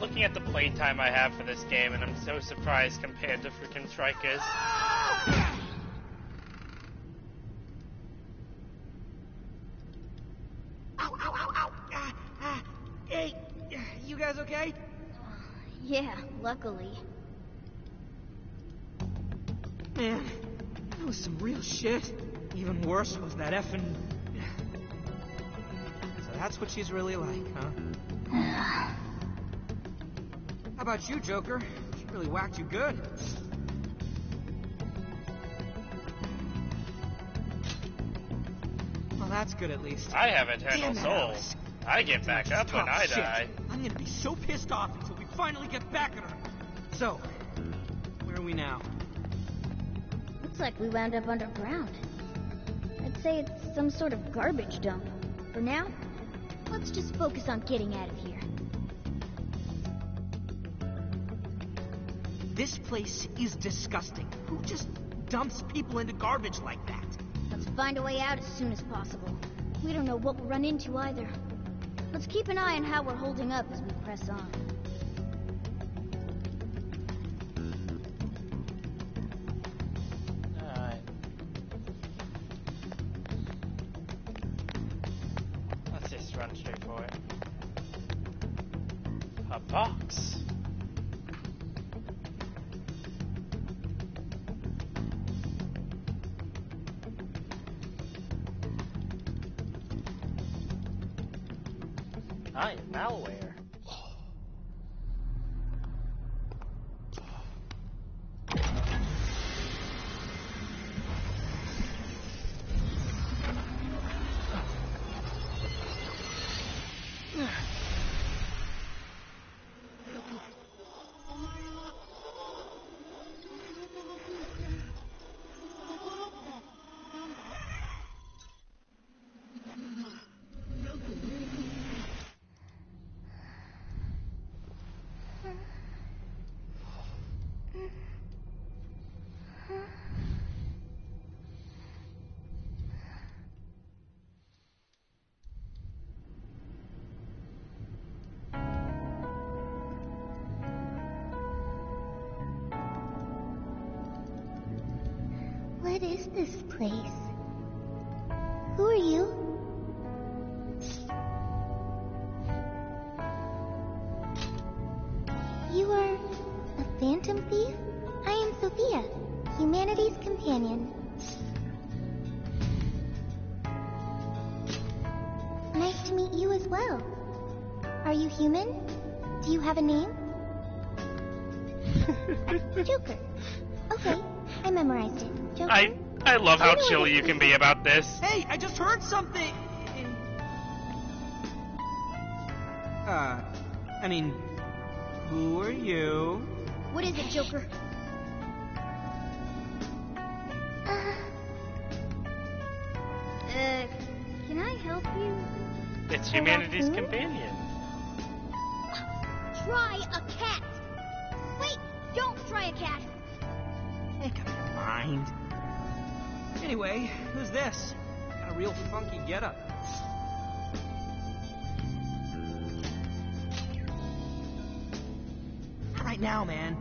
looking at the playtime I have for this game, and I'm so surprised compared to freaking Strikers. Ow, ow, ow, ow! Hey, you guys okay? Yeah, luckily. Man, that was some real shit. Even worse was that effing... So that's what she's really like, huh? How about you, Joker? She really whacked you good. Well, that's good at least. I have eternal soul. Alice. I get back up when I die. I'm gonna be so pissed off until we finally get back at her. So, where are we now? Looks like we wound up underground. I'd say it's some sort of garbage dump. For now, let's just focus on getting out of here. This place is disgusting. Who just dumps people into garbage like that? Let's find a way out as soon as possible. We don't know what we'll run into either. Let's keep an eye on how we're holding up as we press on. Alright. Let's just run straight for it. A box. I am malware. What is this place? Who are you? You are a phantom thief? I am Sophia, humanity's companion. Nice to meet you as well. Are you human? Do you have a name? Joker. Okay, I memorized it. Joker? I love how chill you can be about this. Hey, I just heard something! I mean, who are you? What is it, Joker? Can I help you? It's humanity's companion. Try a cat! Wait, don't try a cat! Make up your mind. Anyway, who's this? Got a real funky getup. Not right now, man.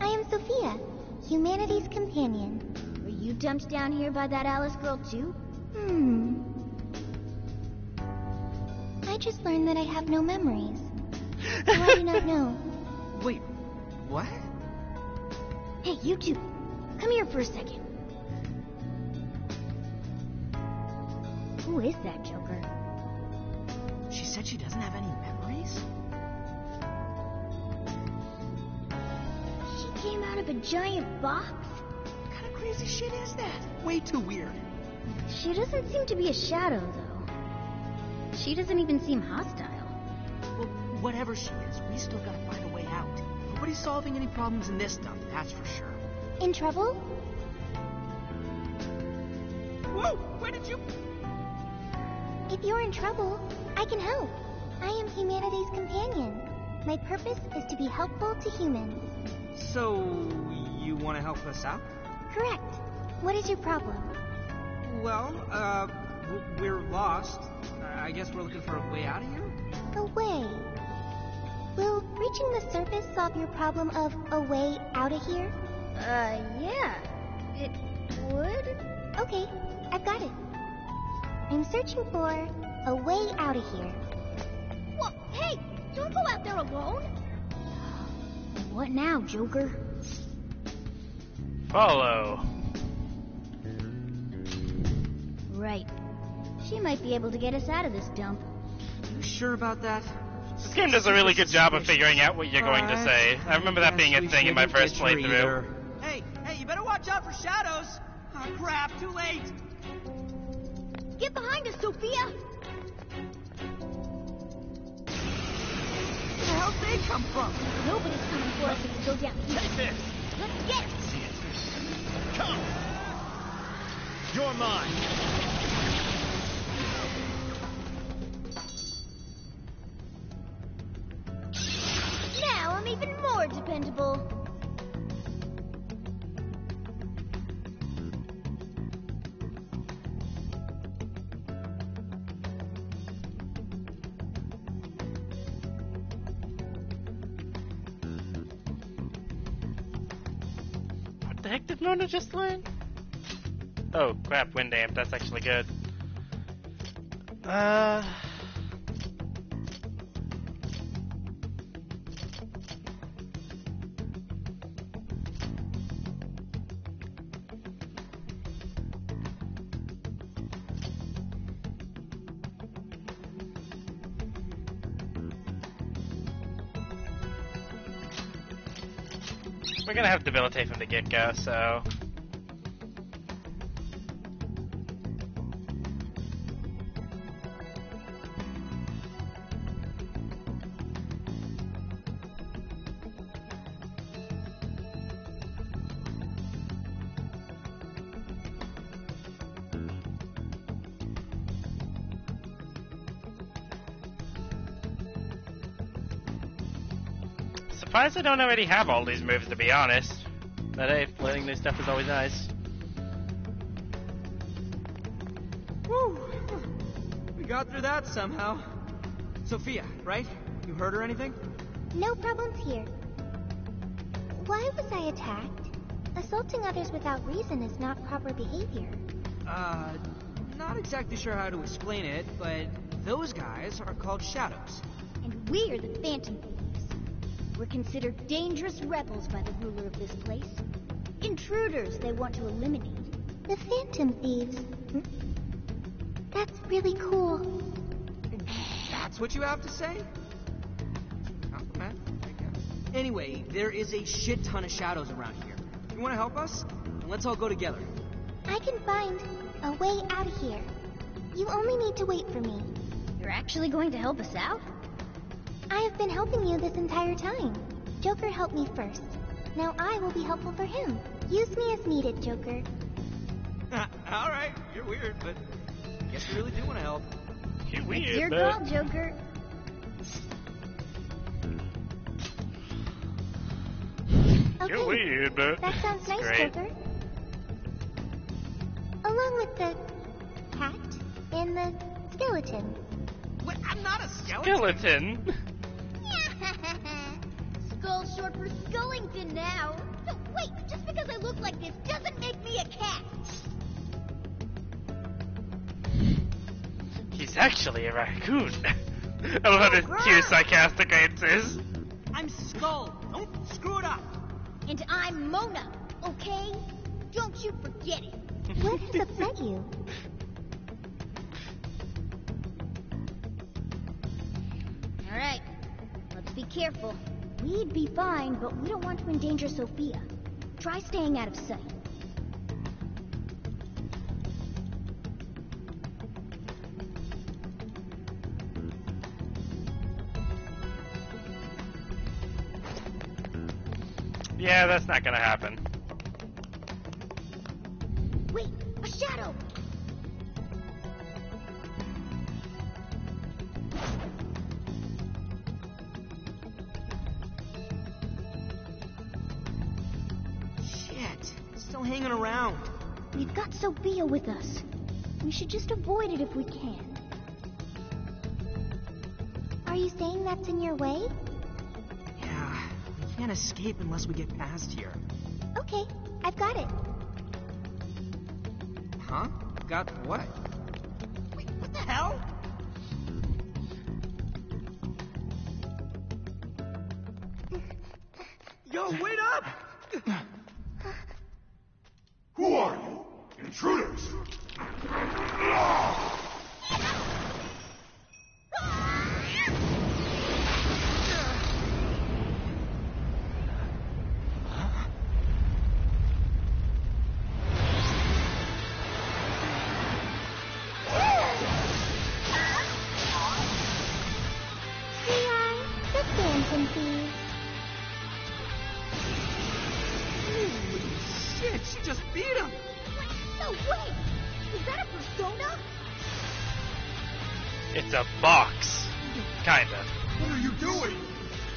I am Sophia, humanity's companion. Were you dumped down here by that Alice girl too? I just learned that I have no memories. So I do not know. Wait, what? Hey, you two. Come here for a second. Who is that, Joker? She said she doesn't have any memories? She came out of a giant box? What kind of crazy shit is that? Way too weird. She doesn't seem to be a shadow, though. She doesn't even seem hostile. Well, whatever she is, we still gotta find a way out. Nobody's solving any problems in this dump, that's for sure. In trouble? Whoa! Where did you... If you're in trouble, I can help. I am humanity's companion. My purpose is to be helpful to humans. So, you want to help us out? Correct. What is your problem? Well, we're lost. I guess we're looking for a way out of here? A way? Will reaching the surface solve your problem of a way out of here? Yeah. It would? Okay, I've got it. I'm searching for a way out of here. What? Hey, don't go out there alone. What now, Joker? Follow. Right. She might be able to get us out of this dump. You sure about that? This game does a really good job of figuring out what you're going to say. I remember that being a thing in my first playthrough. Hey, you better watch out for shadows. Oh, crap, too late. Get behind us, Sophia. Where the hell did they come from? Nobody's coming for us if we go down here. Take this. Let's get it. Come. You're mine. Now I'm even more dependable. What the heck did Nona just learn? Oh crap, wind amp, that's actually good. We're gonna have debilitate from the get-go, so... Surprised I don't already have all these moves, to be honest. But hey, learning new stuff is always nice. Woo! We got through that somehow. Sophia, right? You hurt or anything? No problems here. Why was I attacked? Assaulting others without reason is not proper behavior. Not exactly sure how to explain it, but those guys are called Shadows. And we're the Phantom Thieves. We're considered dangerous rebels by the ruler of this place. Intruders they want to eliminate. The Phantom Thieves. That's really cool. That's what you have to say? Compliment, I guess. Anyway, there is a shit ton of shadows around here. You want to help us? Then let's all go together. I can find a way out of here. You only need to wait for me. You're actually going to help us out? I have been helping you this entire time. Joker helped me first. Now I will be helpful for him. Use me as needed, Joker. Alright, you're weird, but I guess you really do want to help. You're weird, it's your call, Joker. Okay. You're weird, but that sounds nice, great. Joker. Along with the cat and the skeleton. What? I'm not a skeleton. Skeleton? Skull short for Skullington now. No, wait, just because I look like this doesn't make me a cat. He's actually a raccoon. I love his two sarcastic answers. I'm Skull. Don't screw it up. And I'm Mona, okay? Don't you forget it. What has upset you? Alright, let's be careful. We'd be fine, but we don't want to endanger Sophia. Try staying out of sight. Yeah, that's not gonna happen. Wait, a shadow! Shit, it's still hanging around. We've got Sophia with us. We should just avoid it if we can. Are you saying that's in your way? can't escape unless we get past here. Okay, I've got it. Huh? Got what? Wait, what the hell? Yo, wait up! Who are you? Intruders! The Phantom Thieves. Holy shit, she just beat him! No way! Is that a persona? It's a box. Kinda. What are you doing?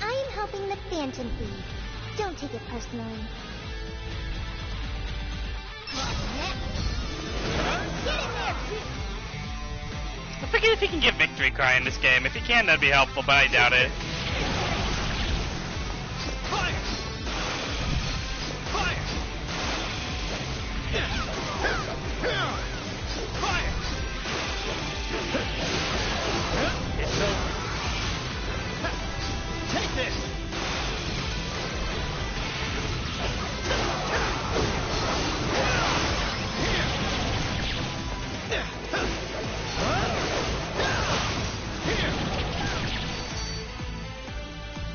I am helping the Phantom Thieves. Don't take it personally. Get in there! I forget if he can get victory cry in this game. If he can, that'd be helpful, but I doubt it. Fire! Fire! Fire! It's over. Take this!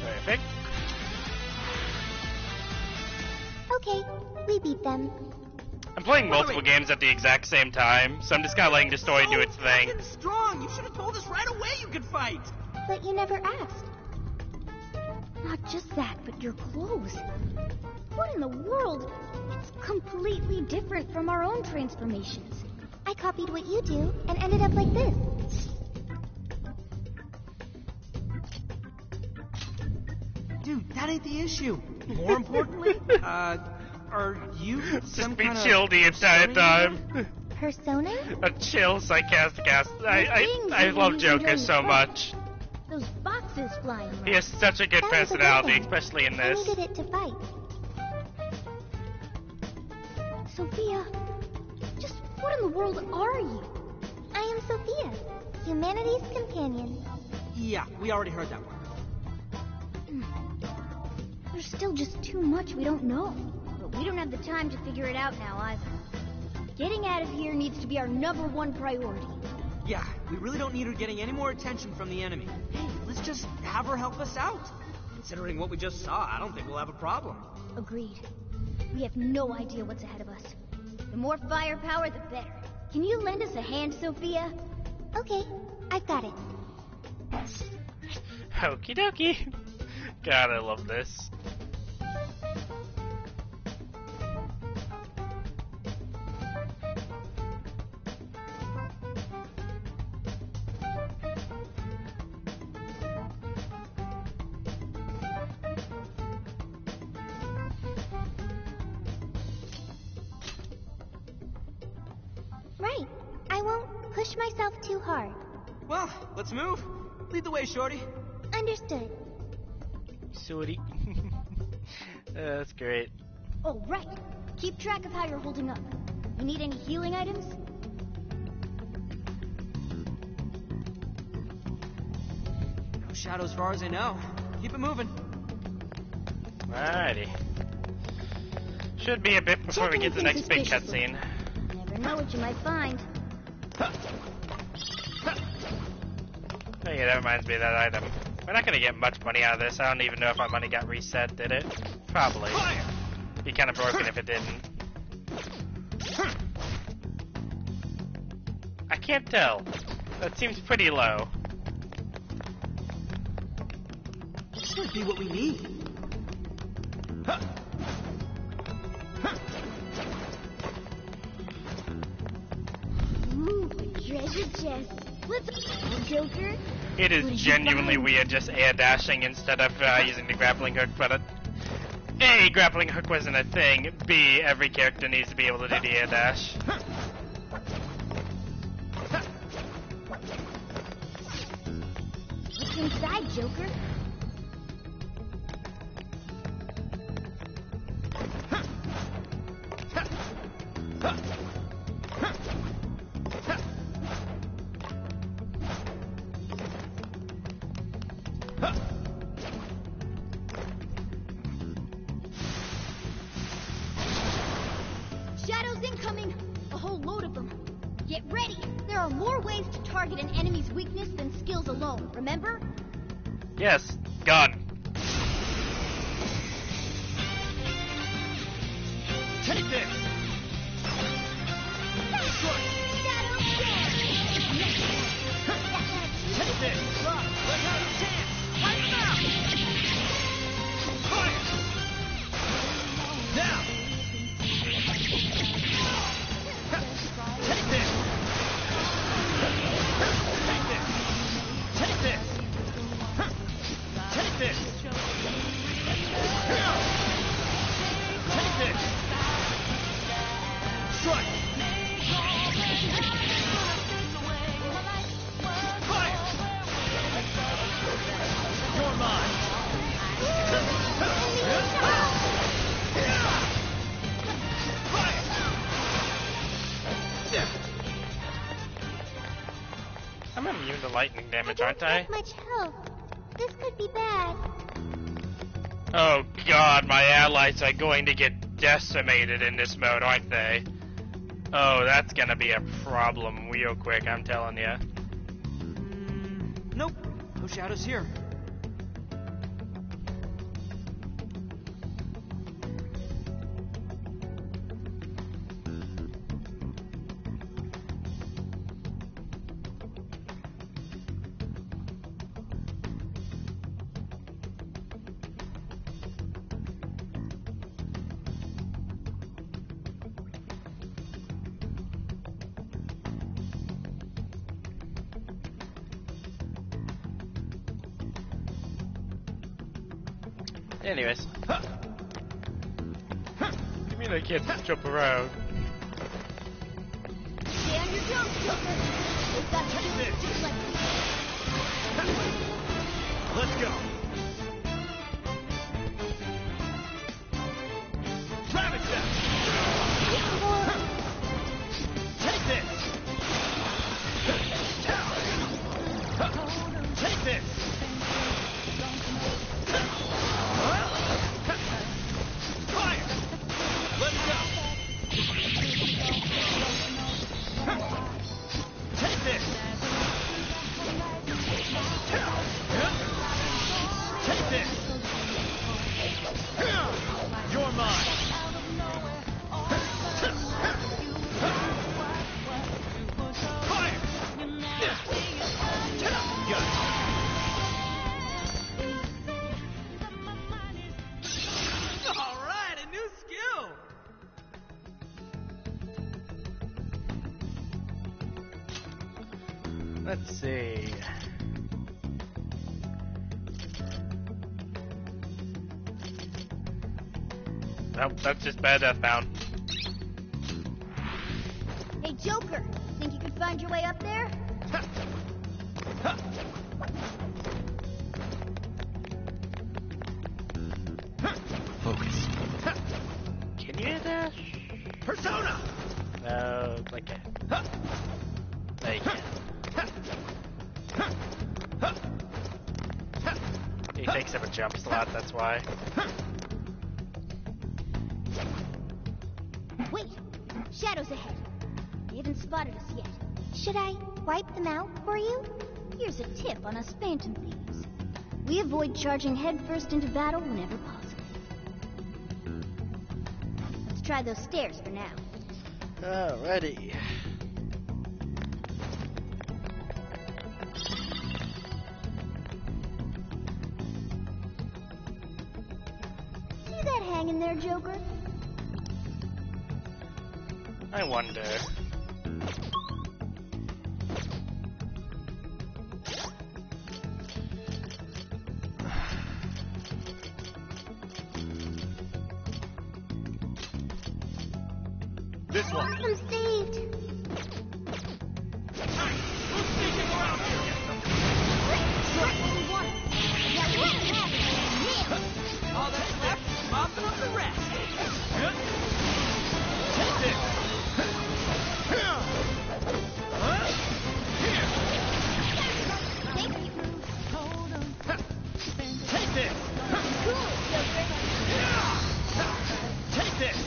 Perfect. Okay, we beat them. I'm playing multiple games at the exact same time, so I'm just kind of letting the story do its thing. Fucking strong! You should have told us right away you could fight! But you never asked. Not just that, but your clothes. What in the world? It's completely different from our own transformations. I copied what you do and ended up like this. Dude, that ain't the issue. More importantly, are you some Just be kind chill the entire time. Persona? A chill, sarcastic ass. I love Joker so much. Those boxes flying around. He has such a good That was a personality, weapon. especially in I this. needed it to fight. Sophia, just what in the world are you? I am Sophia, humanity's companion. Yeah, we already heard that one. There's still just too much we don't know. But we don't have the time to figure it out now either. Getting out of here needs to be our #1 priority. Yeah, we really don't need her getting any more attention from the enemy. Hey, let's just have her help us out. Considering what we just saw, I don't think we'll have a problem. Agreed. We have no idea what's ahead of us. The more firepower, the better. Can you lend us a hand, Sophia? Okay, I've got it. Okie dokie. God, I love this. Right. I won't push myself too hard. Well, let's move. Lead the way, Shorty. Understood. Sorry. That's great. Oh, right. Keep track of how you're holding up. You need any healing items? No shadow as far as I know. Keep it moving. Alrighty. Should be a bit before we get to the next big cutscene. Never know what you might find. Oh yeah, that reminds me of that item. We're not gonna get much money out of this. I don't even know if my money got reset, did it? Probably. Be kind of broken if it didn't. I can't tell. That seems pretty low. This might be what we need. Ooh, a treasure chest. Let's go, Joker. It is genuinely weird just air dashing instead of using the grappling hook, but A, grappling hook wasn't a thing. B, every character needs to be able to do the air dash. What's inside, Joker? target an enemy's weakness than skills alone, remember? Yes, gun. Take this! Take this! Rock, let out a chance! Wipe him out! Fire! Now! Take this! Take this! Take this! Take this! Take this! Strike! Fire! You're mine! Fire! I'm immune to lightning damage, aren't I? Much help. This could be bad. Oh god, my allies are going to get decimated in this mode, aren't they? Oh, that's gonna be a problem real quick, I'm telling ya. Nope. No shadows here. Anyways. You mean I can't just jump around? Stay on your jump, Joker. They've got to do it just like Let's go! Travis Step! Take this! Take this! Fire! Let's go! Take this! Take this! You're mine! Fire! Got it. Alright, a new skill! Let's see. Nope, that's just bad Earthbound. Hey, Joker, think you could find your way up there? Focus. Can you dash? Persona! No, like a... There you can. He takes up a jump slot, that's why. Wait, shadows ahead. They haven't spotted us yet. Should I wipe them out for you? Here's a tip on us Phantom Thieves. We avoid charging headfirst into battle whenever possible. Let's try those stairs for now. Alrighty. See that hanging there, Joker? I wonder. This one. I'm saved. Who's sneaking around here? All that's left is mopping up the rest. Take this! Take this! Take this!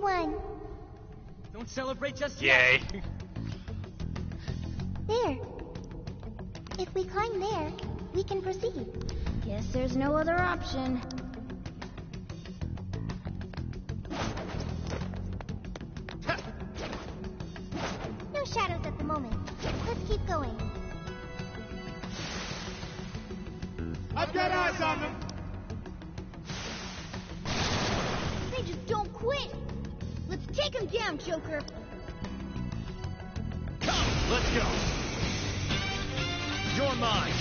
won. Don't celebrate just Yay. yet. There. If we climb there, we can proceed. Guess there's no other option. No shadows at the moment. Let's keep going. I've got eyes on them. They just don't quit. Let's take them down, Joker. Come, let's go. You're mine.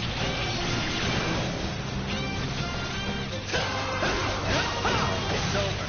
It's over.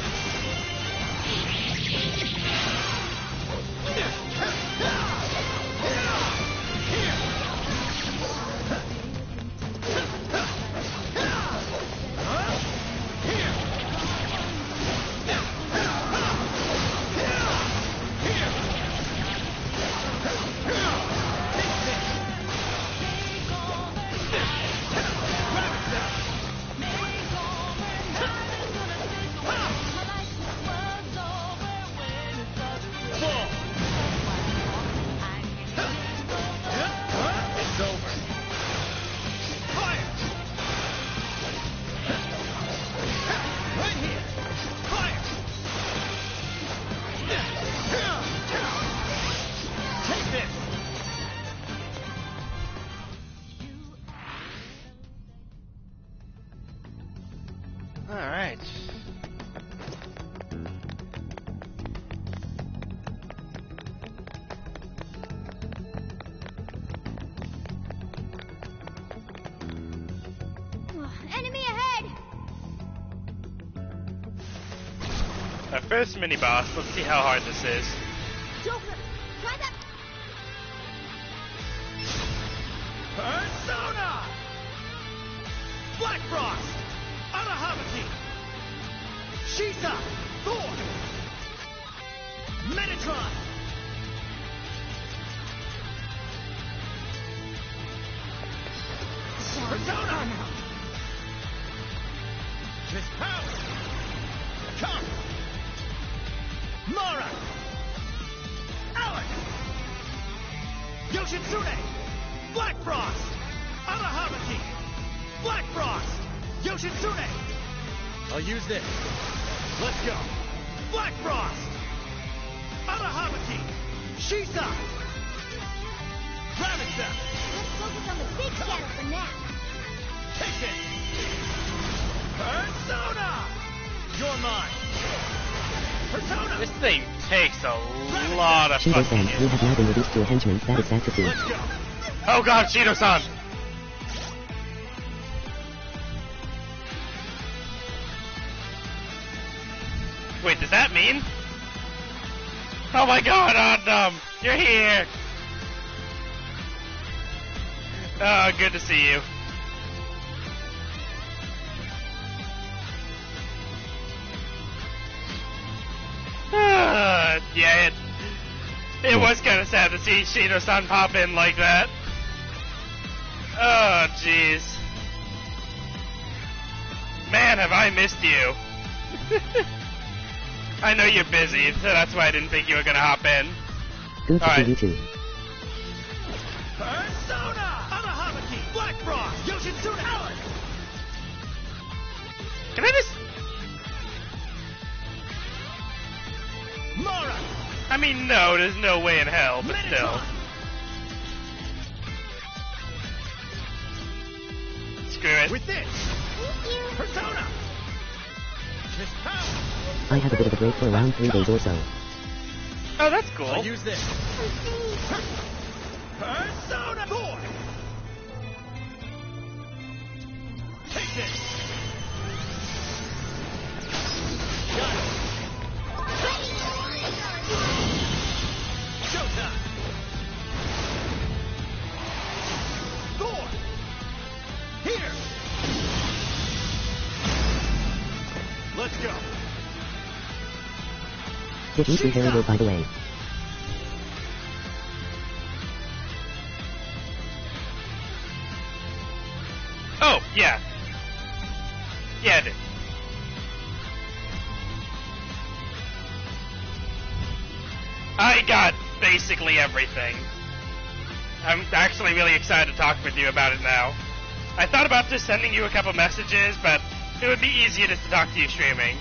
Alright. Enemy ahead! Our first mini-boss, let's see how hard this is. Joker, try that! Persona! Black Frost! Arahavati! Shisa! Thor! Metatron! Persona! Miss Power! Come! Mara! Alex! Yoshitsune! Black Frost! Arahavati! Black Frost! Yoshitsune! I'll use this. Let's go. Black Frost! Arahavati! Shisa! Ramisa! Let's focus on the big shadow for now. Take it! Persona! You're mine! Persona! This thing takes a lot of Shido-san, fucking you have now been reduced to a henchman. That is sad to see. Let's go! Oh god, Shido-san! Wait, does that mean? Oh my god, Adnam! You're here! Oh, good to see you. Yeah, it was kind of sad to see Shido-san pop in like that. Oh, jeez. Man, have I missed you. I know you're busy, so that's why I didn't think you were gonna hop in. Good to see you too. Persona! Arahavati! Black Frost! Yoshitsune! Alex! Can I just... Mara! I mean, no, there's no way in hell, but still. Screw it. With this! Persona! Miss Power! I have a bit of a break for around 3 days or so. Oh, that's cool. I'll use this. Persona! Thor! Take this! Got it! Showtime! Thor! Here! Let's go! Did you see very good, by the way? Oh, yeah. Yeah, I did. I got basically everything. I'm actually really excited to talk with you about it now. I thought about just sending you a couple messages, but it would be easier just to talk to you streaming.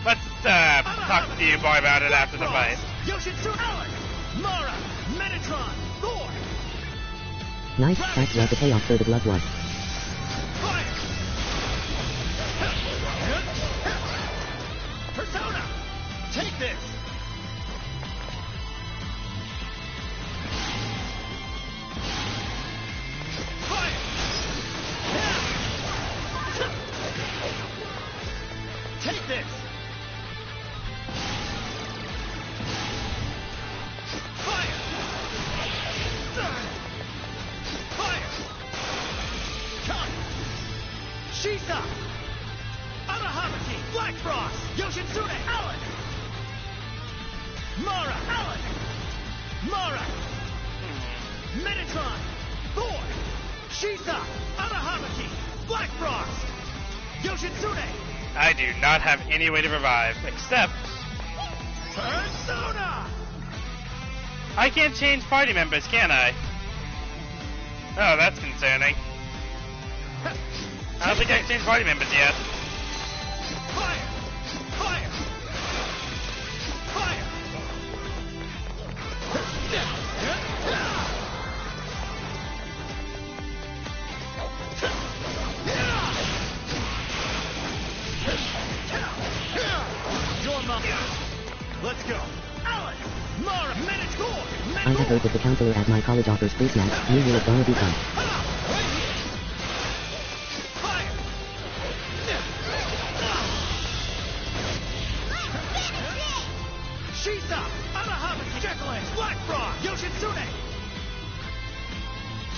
Let's talk to you more about it after the fight. Yoshitsu, Alex, Mara, Metatron, Thor. Nice, that's what the payoff for the glove was. Persona, take this. Fire. Take this. Fire. Fire. Come. Shisa. Amahamaki. Black Frost. Yoshitsune. Alex. Mara. Alex. Mara. Metatron. Thor. Shisa. Amahamaki. Black Frost. Yoshitsune. I do not have any way to revive, except... Persona! I can't change party members, can I? Oh, that's concerning. I don't think I can change party members yet. Fire! Fire! Fire! Let's go. Alex! Mara! Minotaur! I have heard that the counselor at my college offers free snacks. New year is gonna be fun. Shisa! Amahamaki! Jekyll! Black Frog! Yoshitsune!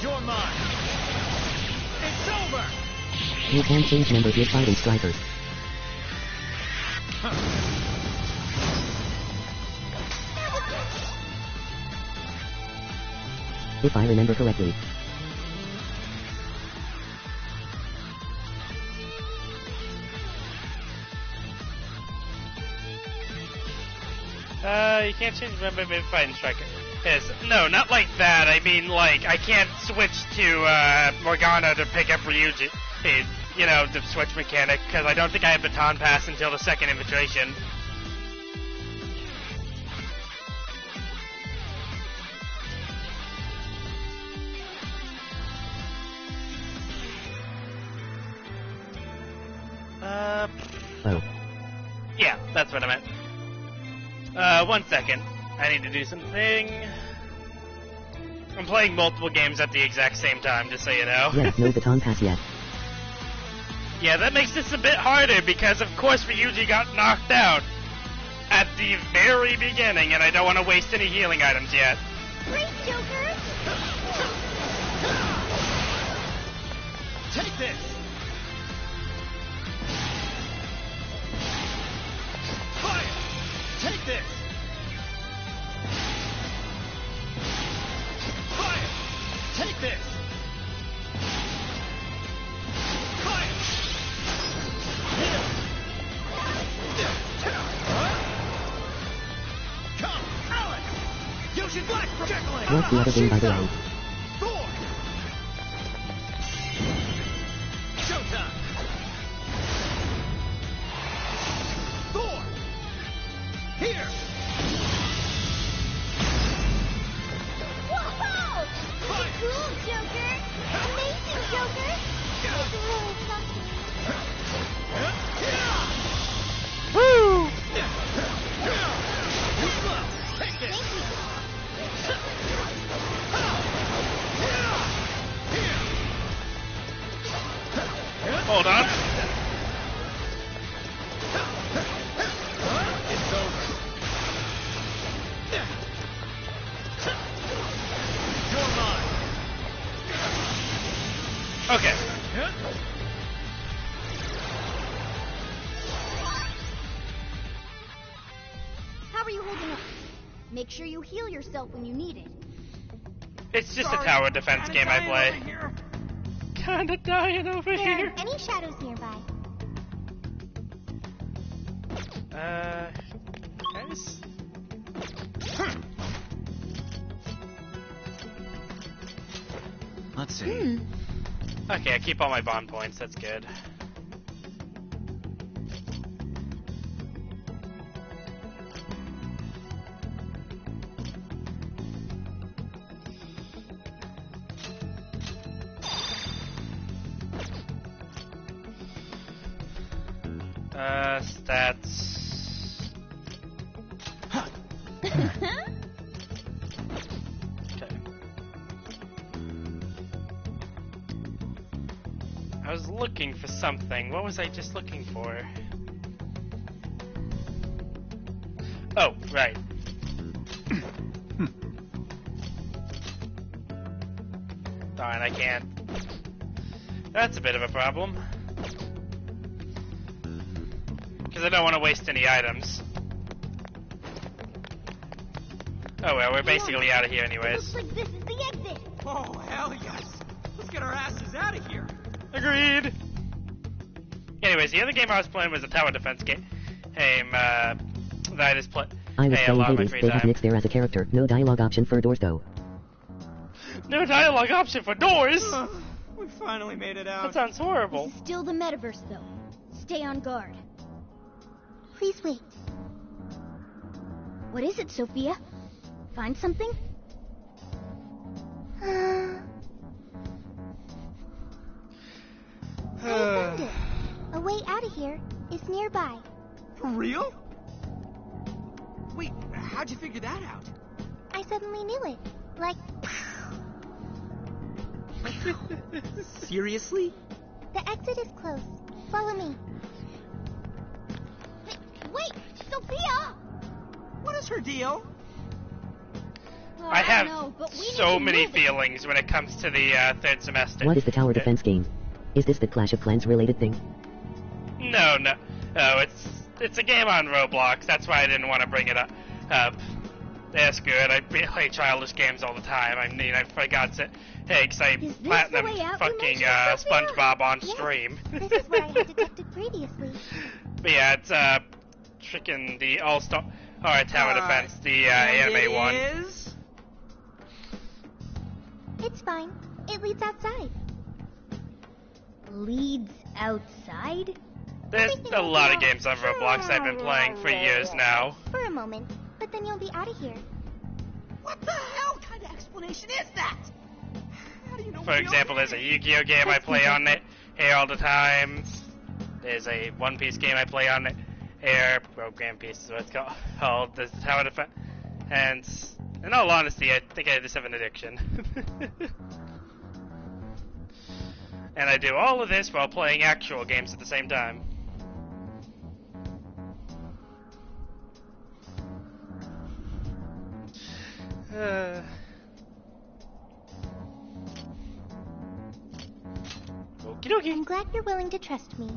You're mine! It's over! You can change members with fighting strikers. If I remember correctly. You can't change member with fighting striker. Yes, no, not like that. I mean, like, I can't switch to, Morgana to pick up Ryuji. You know, the switch mechanic, because I don't think I have Baton Pass until the second invitation. Oh. Yeah, that's what I meant. 1 second. I need to do something. I'm playing multiple games at the exact same time, just so you know. Yeah, no Baton Pass yet. Yeah, that makes this a bit harder because, of course, Ryuji got knocked out at the very beginning, and I don't want to waste any healing items yet. Great, Joker! Take this! Fire! Take this! Fire! Take this! Fire! Come, Alex! Yoshi Black projectile! What's the other thing, by the way? Thor! Showtime! Thor! Here! Whoa! Pretty cool, Joker! Amazing, Joker! It's really something. Woo! Take this! Hold on. It's over. You're mine. Okay. How are you holding up? Make sure you heal yourself when you need it. It's just a tower defense game I play. Kinda dying over There here. aren't any shadows nearby. Guys? Let's see. Okay, I keep all my bond points. That's good. Stats. Okay. I was looking for something. What was I just looking for? Oh, right. Darn, I can't. That's a bit of a problem. Because I don't want to waste any items. Oh well, we're basically out of here anyways. Looks like this is the exit. Oh, hell yes. Let's get our asses out of here. Agreed. Anyways, the other game I was playing was a tower defense game. That I just play. I was a playing lot of my Hades. free They have time. Nyx there as a character. No dialogue option for doors though. No dialogue option for doors. We finally made it out. That sounds horrible. This is still the metaverse, though. Stay on guard. Please wait. What is it, Sophia? Find something? I found it. A way out of here is nearby. For real? Wait, how'd you figure that out? I suddenly knew it. Like, Seriously? the exit is close. Follow me. Wait, Sophia! What is her deal? Well, I have don't know, but we need so to many move it. feelings when it comes to the third semester. What is the tower defense game? Is this the Clash of Clans related thing? No, it's a game on Roblox. That's why I didn't want to bring it up. That's good. I play childish games all the time. I mean, for God's sake, I Is this platinum the way out you fucking mentioned, Sophia? SpongeBob on Yes, stream. This is what I had detected previously. But yeah, it's freaking the All-Star Tower Defense, the anime one. Is? It's fine. It leads outside. Leads outside? There's a lot of games on Roblox I've been playing for years now. For a moment, but then you'll be out of here. What the hell kind of explanation is that? How do you know For example, there's a Yu-Gi-Oh game I play on it here all the time. There's a One Piece game I play on it here. Program Piece is what it's called. There's the Tower Defense. And in all honesty, I think I just have an addiction. And I do all of this while playing actual games at the same time. Okie dokie. I'm glad you're willing to trust me.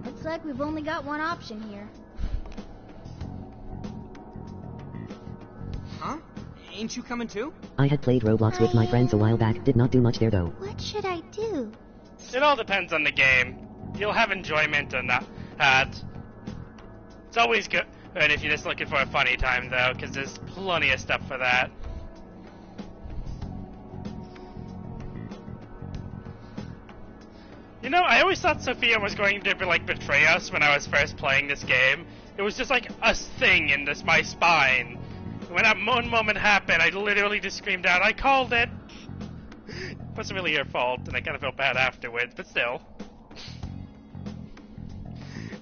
Looks like we've only got one option here. Huh? Ain't you coming too? I had played Roblox with my friends a while back. Did not do much there though. What should I do? It all depends on the game. You'll have enjoyment or not. It's always good if you're just looking for a funny time, though, because there's plenty of stuff for that. You know, I always thought Sophia was going to betray us when I was first playing this game. It was just like a thing in my spine. When that one moment happened, I literally just screamed out, "I called it!" It wasn't really your fault, and I kind of felt bad afterwards, but still.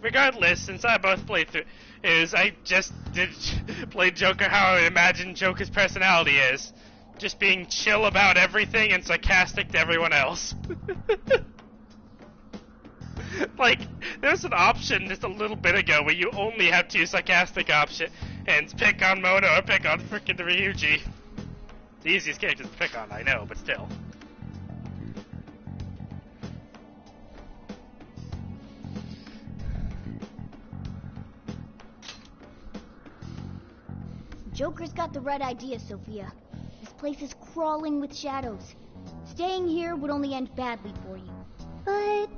Regardless, since I both played through, I just played Joker how I imagine Joker's personality is. Just being chill about everything and sarcastic to everyone else. There's an option just a little bit ago where you only have two sarcastic options, and pick on Mono or pick on frickin' Ryuji. The easiest characters to pick on, I know, but still. Joker's got the right idea, Sophia. This place is crawling with shadows. Staying here would only end badly for you. But...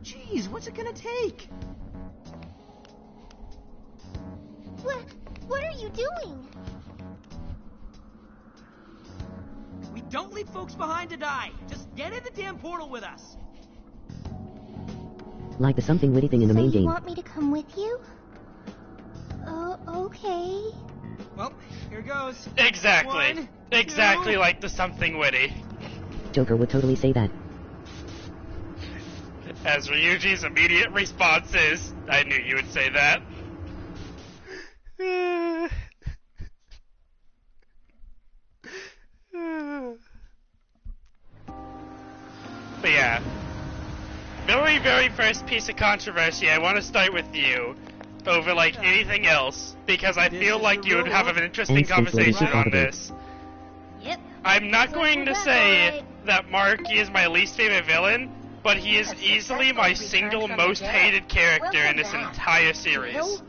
Jeez, what's it gonna take? What are you doing? don't leave folks behind to die. Just get in the damn portal with us. Like the something witty thing in the main You game. want me to come with you? Oh, okay. Well, here goes. Exactly. 1, Exactly 2. like the something witty. Joker would totally say that. As Ryuji's immediate response is, I knew you would say that. But yeah. Very, very first piece of controversy, I want to start with you over like anything else, because I feel like you would have an interesting conversation on this. Yep. I'm not going to say that Maruki is my least favorite villain, but he is easily my single most hated character in this entire series.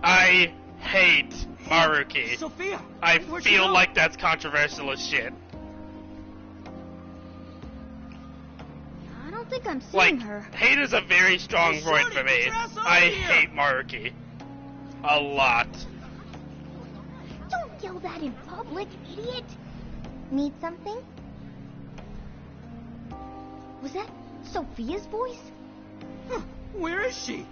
I hate Maruki. Sophia, I where'd she feel go? like that's controversial as shit. I don't think I'm seeing Like, her. hate is a very strong word for me. I hate Maruki. A lot. Don't yell that in public, idiot. Need something? Was that Sophia's voice? Where is she?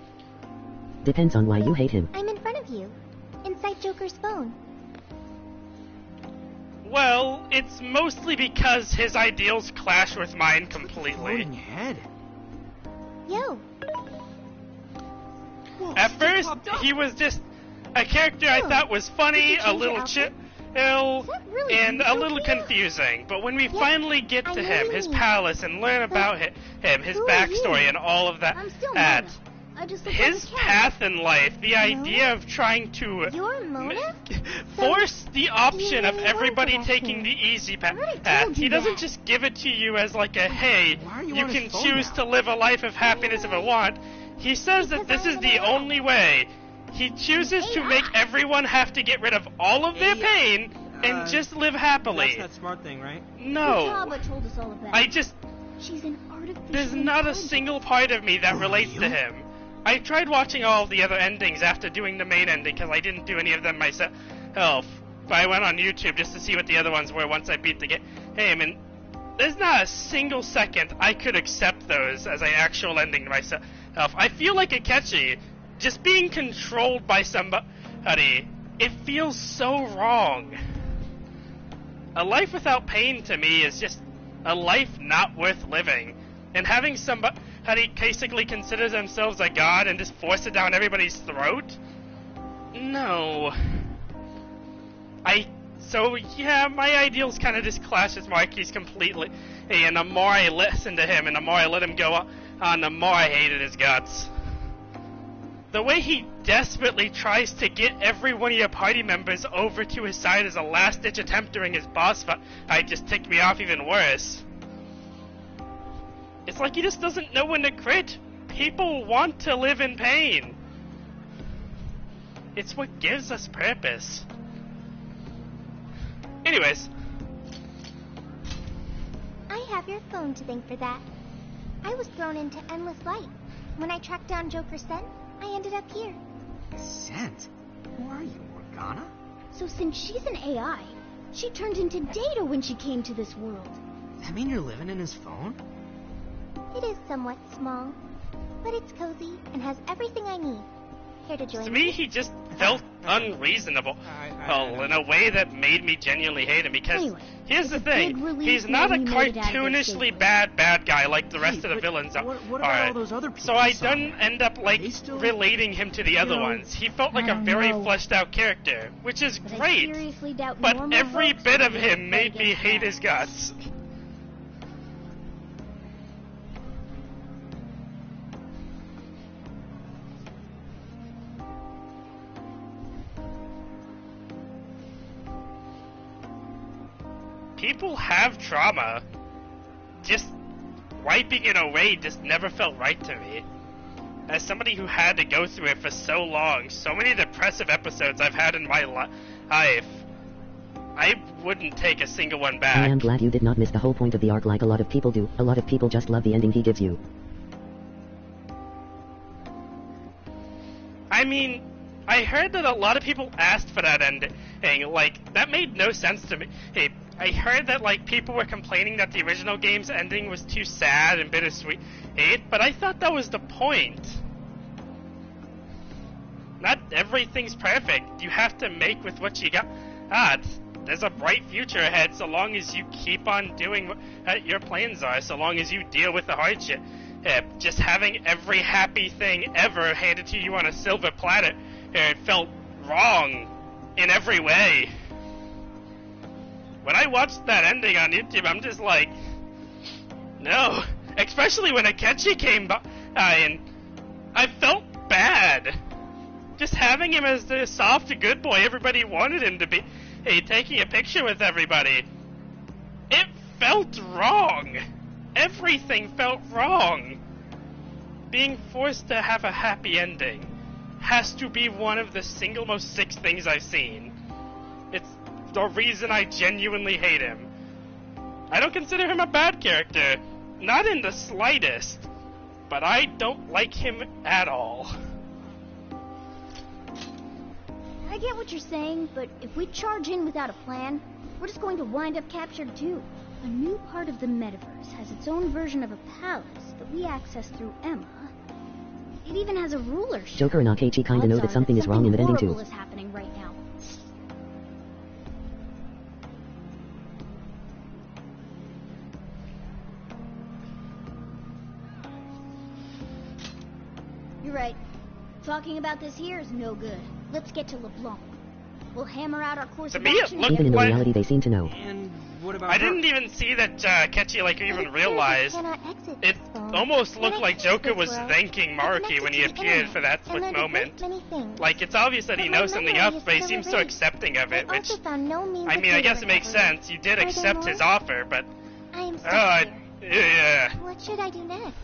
Depends on why you hate him. I'm in front of you. Inside Joker's phone. Well, it's mostly because his ideals clash with mine completely. Floating head. Yo. At first, he was just a character I thought was funny, a little chill, and a little confusing. But when we finally get to him, his palace, and learn about him, his backstory, and all of that, his path in life, the idea of trying to force the option of everybody taking the easy path. He doesn't just give it to you as like a, hey, you can choose to live a life of happiness if you want. He says that this is the only way. He chooses to make everyone have to get rid of all of their pain and just live happily. That's that smart thing, right? No. Futaba told us all about I it. just... She's an artificial There's not a single part of me that relates to him. I tried watching all of the other endings after doing the main ending because I didn't do any of them myself. But I went on YouTube just to see what the other ones were once I beat the game. And there's not a single second I could accept those as an actual ending to myself. I feel like Akechi, just being controlled by somebody, it feels so wrong. A life without pain to me is just a life not worth living. And having somebody basically considers themselves a god and just force it down everybody's throat? No. So yeah, my ideals kind of just clash with Marky's completely. And the more I listened to him and the more I let him go on, the more I hated his guts. The way he desperately tries to get every one of your party members over to his side as a last-ditch attempt during his boss fight just ticked me off even worse. It's like he just doesn't know when to quit. People want to live in pain. It's what gives us purpose. Anyways. I have your phone to thank for that. I was thrown into endless light. When I tracked down Joker Sen, I ended up here. Scent? Who are you, Morgana? So since she's an AI, she turned into Data when she came to this world. That mean you're living in his phone? It is somewhat small, but it's cozy and has everything I need. Here to join To me, he just felt unreasonable in a way that made me genuinely hate him, because here's the thing, he's not a cartoonishly bad guy like the rest of the villains are. What about all those other people? So I don't end up like relating him to the other ones. He felt like a very fleshed out character, which is great, but every bit of him made me hate his guts. People have trauma. Just wiping it away just never felt right to me. As somebody who had to go through it for so long, so many depressive episodes I've had in my life, I wouldn't take a single one back. I am glad you did not miss the whole point of the arc like a lot of people do. A lot of people just love the ending he gives you. I mean, I heard that a lot of people asked for that ending. Like, that made no sense to me. Hey, I heard that like people were complaining that the original game's ending was too sad and bittersweet, but I thought that was the point. Not everything's perfect. You have to make with what you got. There's a bright future ahead so long as you keep on doing what your plans are, so long as you deal with the hardship. Just having every happy thing ever handed to you on a silver platter, it felt wrong in every way. When I watched that ending on YouTube, I'm just like, no. Especially when Akechi came by, and I felt bad. Just having him as the soft, good boy everybody wanted him to be, taking a picture with everybody. It felt wrong. Everything felt wrong. Being forced to have a happy ending has to be one of the single most sick things I've seen. It's the reason I genuinely hate him. I don't consider him a bad character. Not in the slightest. But I don't like him at all. I get what you're saying, but if we charge in without a plan, we're just going to wind up captured too. A new part of the metaverse has its own version of a palace that we access through Emma. It even has a ruler. Joker and Akechi kinda know that something is wrong in that ending too. Horrible is happening right now. You're right. Talking about this here is no good. Let's get to LeBlanc. We'll hammer out our course of action. Even in the reality they seem to know. And what about I didn't even see that Akechi even realized. It almost looked like Joker was thanking Maruki when he appeared for that split moment. Like, it's obvious that he knows something up, but he seems so accepting of it, which, I mean, I guess it makes sense. You did accept his offer, but... I am stuck here. Yeah. What should I do next?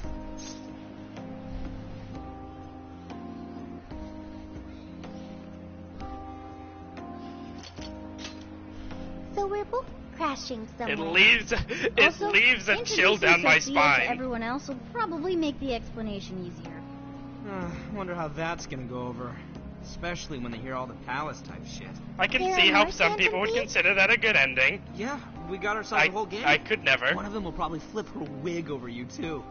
So we're both crashing somewhere. It leaves a chill down my spine. Everyone else will probably make the explanation easier. Wonder how that's gonna go over. Especially when they hear all the palace type shit. I can see how some people would consider that a good ending. Yeah, we got ourselves a whole game. I could never. One of them will probably flip her wig over you too.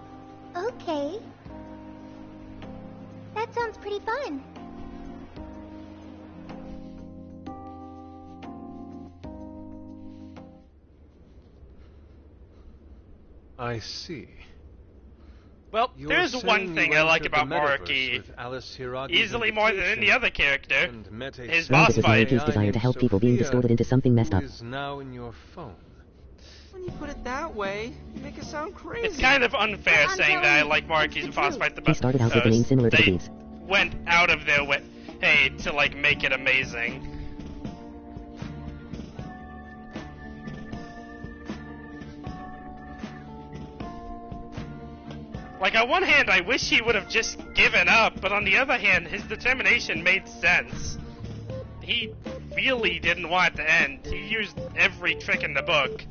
Okay. That sounds pretty fun. I see. Well, there's one thing I like about Maruki, easily more than any other character, his boss fight. Maruki's desire to help people being distorted into something messed up. Is now in your phone. When you put it that way, you make it sound crazy. It's kind of unfair saying that I like Maruki's boss fight the best. He started out with a name similar to the Thieves. Went out of their way, to like make it amazing. Like, on one hand, I wish he would have just given up, but on the other hand, his determination made sense. He really didn't want it to end. He used every trick in the book.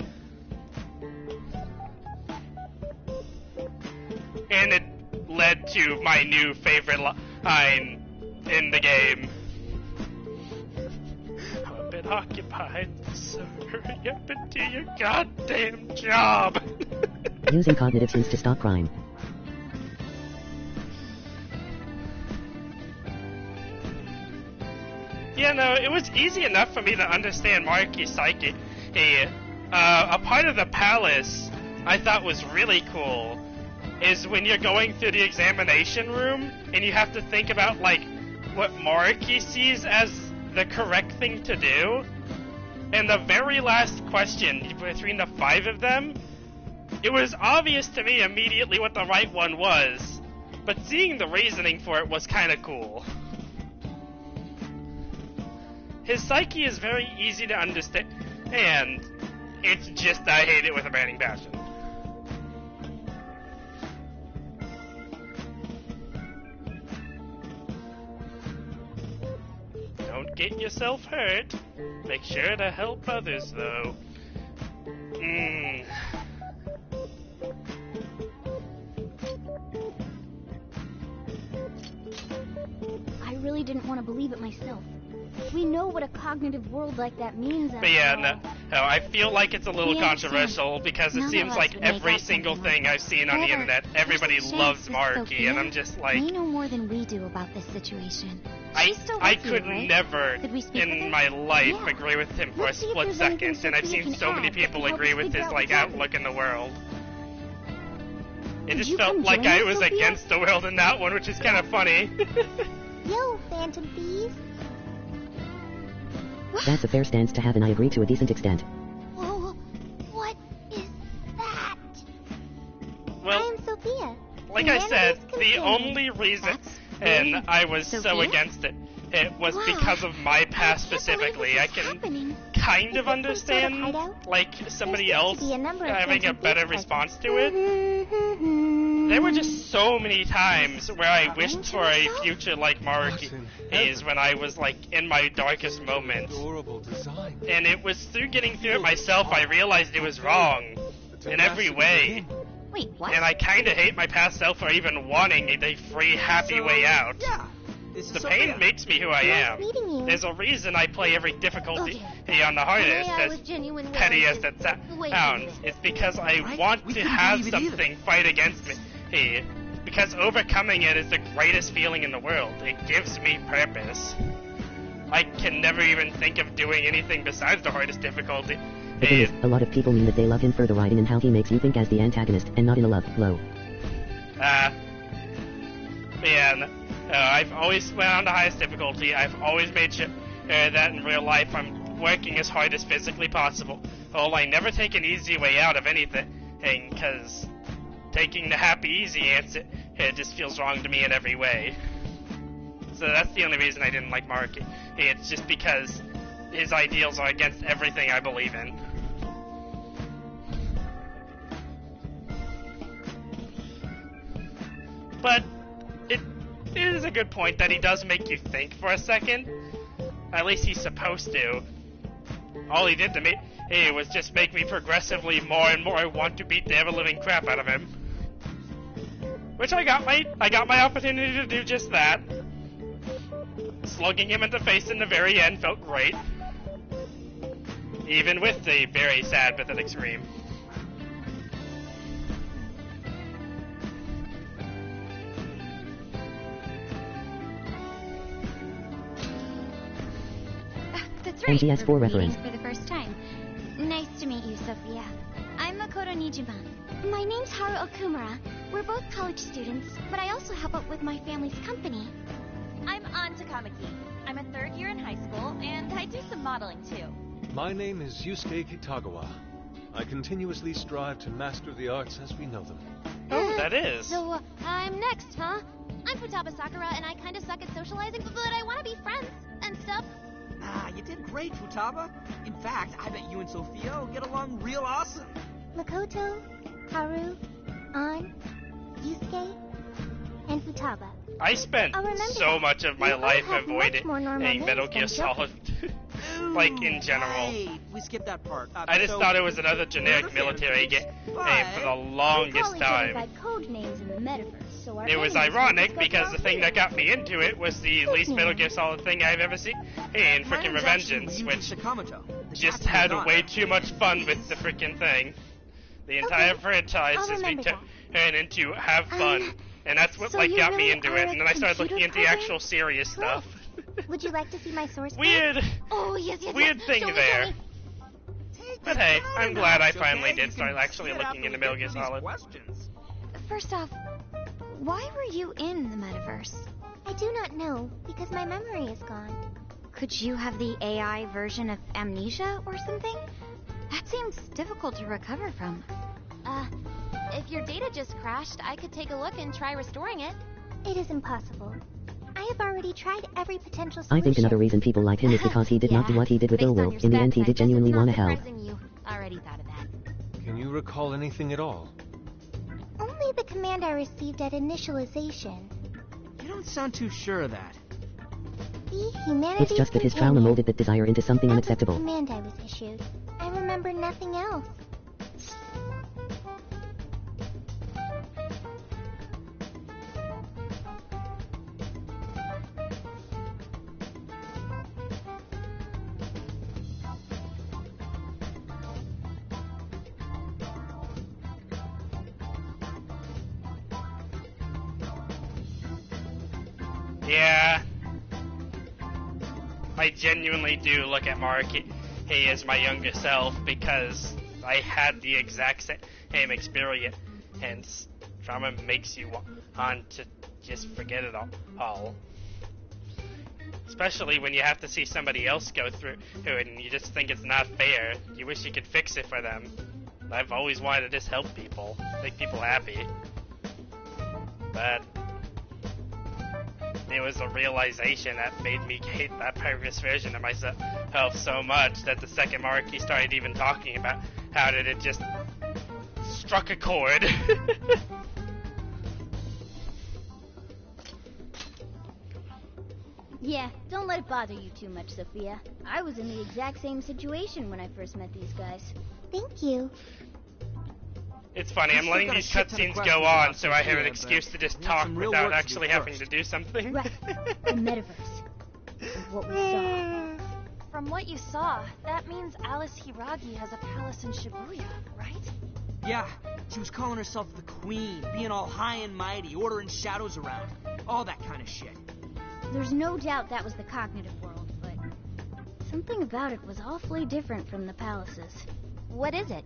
And it led to my new favorite line in the game. I'm a bit occupied, so hurry up and do your goddamn job. Using cognitive hints to stop crime. Yeah, no, it was easy enough for me to understand Maruki's psyche. A part of the palace I thought was really cool is when you're going through the examination room and you have to think about, like, what Maruki sees as the correct thing to do. And the very last question between the 5 of them, it was obvious to me immediately what the right one was, but seeing the reasoning for it was kind of cool. His psyche is very easy to understand, and it's just I hate it with a burning passion. Don't get yourself hurt. Make sure to help others, though. I really didn't want to believe it myself. We know what a cognitive world like that means. But yeah, no, I feel like it's a little We understand. controversial because it None seems of us like would make every out single something thing like I've seen on the However, internet, there's everybody a chance loves that Marky, Sophia and I'm just like, may know more than we do about this situation. I She's still I with you, could right? never Could we speak with in her? my life Yeah. agree with him for a Let's see if split there's anything second, and I've Sophia seen can so many add that people can help agree us with figure his out like what's happening. outlook in the world. It Could just you felt come like join I us, was Sophia? against the world in that one, which is kind of funny. Yo, Phantom Thieves. That's a fair stance to have, and I agree to a decent extent. Whoa, what is that? Well, I am Sophia. like I said, Humanity's the companion. only reason, really and I was so Sophia? against it was Wow. because of my past I can't believe specifically. this I is can happening. kind Is of this some sort of understand, hideout? like, somebody There seems else to be a number of having a Phantom better Thieves response to it. There were just so many times where I wished for a future like Marky is when I was, like, in my darkest moments. Adorable design. And it was through getting through it myself I realized it was wrong in every way. Wait, what? And I kinda hate my past self for even wanting a free, happy way out. Yeah. This is The Sophia. pain makes me who I Nice am. meeting you. There's a reason I play every difficulty Okay. on the hardest, I as was genuine petty as willing that to wait a sounds. minute. It's because I Right? want We to couldn't have believe it either. something fight against me. Hey, because overcoming it is the greatest feeling in the world. It gives me purpose. I can never even think of doing anything besides the hardest difficulty. The thing is, a lot of people mean that they love him for the writing and how he makes you think as the antagonist, and not in a love blow. Man, I've always went on the highest difficulty. I've always made sure that in real life I'm working as hard as physically possible. Well, I never take an easy way out of anything, because taking the happy, easy answer just feels wrong to me in every way. So that's the only reason I didn't like Marky. It's just because his ideals are against everything I believe in. But it is a good point that he does make you think for a second. At least he's supposed to. All he did to me was just make me progressively more and more want to beat the ever-living crap out of him. Which I got my opportunity to do just that. Slugging him in the face in the very end felt great. Even with the very sad, pathetic scream. That's right. MGS4 we're reference. meeting for the first time. Nice to meet you, Sophia. I'm Makoto Nijima. My name's Haru Okumura. We're both college students, but I also help out with my family's company. I'm An Takamaki. I'm a third year in high school, and I do some modeling too. My name is Yusuke Kitagawa. I continuously strive to master the arts as we know them. Oh, that is. So, I'm next, huh? I'm Futaba Sakura, and I kinda suck at socializing, but I wanna be friends and stuff. Ah, you did great, Futaba. In fact, I bet you and Sophia will get along real awesome. Makoto, Haru, An, Yusuke, and Futaba. I spent I'll remember so that. much of my We all life have avoiding much more normal names Metal Gear than Solid. Like, in general. Right. We skipped that part. I just So, thought it was another generic we're the military Phantom game Thieves, for the We call longest each other time. by code names in the metaverse, so our It was enemies ironic can because the discover thing our that got me into it was the least Metal Gear Solid thing I've ever seen. In My frickin' name's actually Revengeance, Ryuji which Sakamoto, the just Japanese had god. way too much fun with the frickin' thing. The entire franchise I'll has been remember turned into have fun. And that's what so like you got me really into are it, a and then I started looking computer into the program? actual serious stuff. Would you like to see my source code? Weird, Oh, yes, yes, weird yes. thing Show me, there. show me. But hey, I'm glad I finally Okay, did you start can actually sit looking after into we Metal get Gear through these Solid. questions. First off, why were you in the metaverse? I do not know, because my memory is gone. Could you have the AI version of amnesia or something? That seems difficult to recover from. If your data just crashed, I could take a look and try restoring it. It is impossible. I have already tried every potential I solution. think another reason people like him is because he did not do what he did with Based on Illwill. your In the end, he stats, did genuinely want to help. surprising you already thought of that. Can you recall anything at all? Only the command I received at initialization. You don't sound too sure of that. The humanity. It's just that his trauma molded that desire into something That was the unacceptable. command I was issued. I remember nothing else. Yeah. I genuinely do look at Marky as my younger self because I had the exact same experience. Hence, trauma makes you want to just forget it all. Especially when you have to see somebody else go through it and you just think it's not fair. You wish you could fix it for them. I've always wanted to just help people, make people happy. But it was a realization that made me hate that previous version of myself so much that the second Marky started even talking about how did it just struck a chord. Yeah, don't let it bother you too much, Sophia. I was in the exact same situation when I first met these guys. Thank you. It's funny, I'm letting these cutscenes go on so I have an excuse to just talk without actually having to do something. Right, the metaverse. And what we saw. From what you saw, that means Alice Hiragi has a palace in Shibuya, right? Yeah, she was calling herself the Queen, being all high and mighty, ordering shadows around. All that kind of shit. There's no doubt that was the cognitive world, but something about it was awfully different from the palaces. What is it?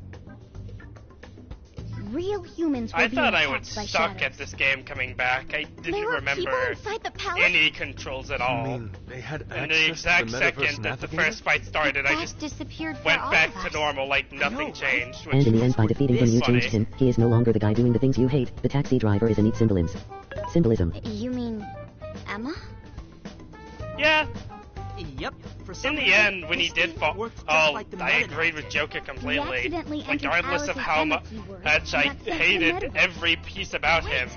Real humans were I being thought I attacked would by suck shadows. at this game coming back. I There didn't were remember people inside the palace? any controls at all. You mean they had And the access exact to the Metaverse second that the Navigator? first fight started, I just disappeared went back to normal like nothing changed. Which And in the end, by defeating him, you funny. changed him. He is no longer the guy doing the things you hate. The taxi driver is a neat symbolism. You mean Emma? Yeah. Yep. For In some the reason, end, when he this did thing fall, worked just oh, like the I meta agreed with Joker completely. accidentally entered Regardless of Alice's how Emma much keyword, I and got sent to the hated metaverse. every piece about him,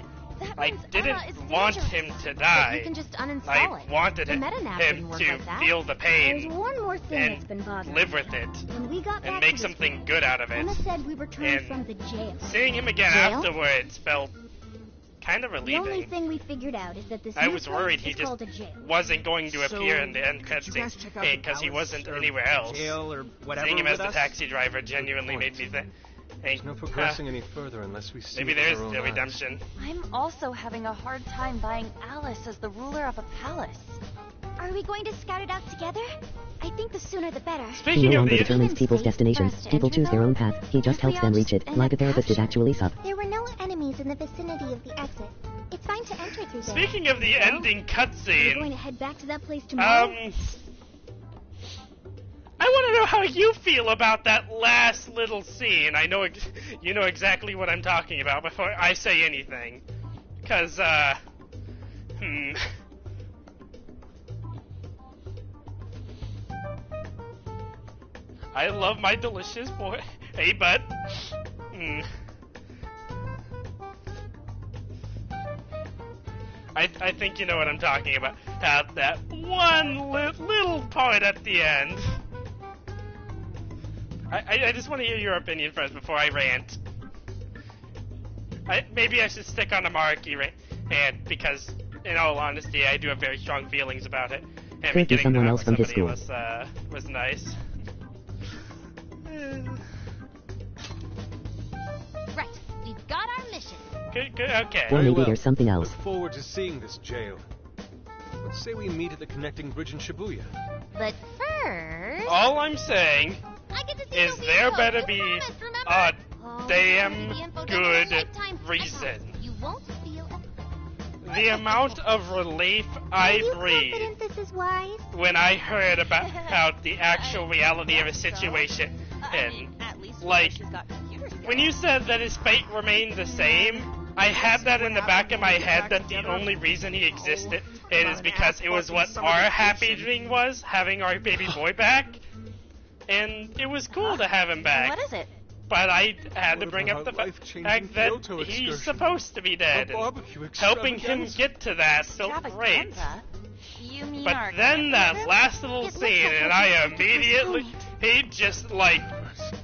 I means didn't Emma is want dangerous, him to but die. you can just uninstall I it. wanted The him MetaNav didn't work to like that. feel the pain There's one more thing and that's been bothering live me. with it When we got and back make to this something world, good out of it. Emma said we returned And from the jail. Seeing him again Jail? afterwards felt kind of The only relieving. thing we figured out is that this I new was place worried is he just called a jail. wasn't going to So, appear in the end could you guys check out cutscene the because he palace wasn't or anywhere else. jail or whatever Seeing him as with the us? taxi driver genuinely made me think. There's no progressing any further unless we see Maybe it with there's our own the eyes. redemption. I'm also having a hard time buying Alice as the ruler of a palace. Are we going to scout it out together? I think the sooner the better. He no longer determines people's destinations. People choose their own path. He just helps them reach it, like a therapist is actually sub. There were no enemies in the vicinity of the exit. It's fine to enter through there. Speaking of the ending We're cutscene, going to head back to that place tomorrow. I want to know how you feel about that last little scene. I know you know exactly what I'm talking about before I say anything. Because, I love my delicious boy. Hey, bud. I think you know what I'm talking about. That one little part at the end. I just want to hear your opinion first before I rant. Maybe I should stick on the Marky rant because, in all honesty, I do have very strong feelings about it. And Could be getting someone that else with from his somebody school. was nice. Right, we've got our mission. Good, okay. Or maybe well. there's something else. Look forward to seeing this jail. Let's say we meet at the connecting bridge in Shibuya. But first, All I'm saying I get to see is the there info. better We be promised, remember? a Oh, damn the info doesn't good take time. I reason. promise you won't feel The amount of relief I Are you breathed confident this is wise? when I heard about the actual reality of a situation. And, like, when you said that his fate remained the same, I had that in the back of my head that the only reason he existed is because it was what our happy dream was, having our baby boy back. And it was cool to have him back. What is it? But I had to bring up the life-changing fact that Kyoto excursion. he's supposed to be dead. A barbecue And helping him extravaganza. get to that felt great. Extravaganza? You mean But our then that camping last little trip? scene, and I immediately, he just like,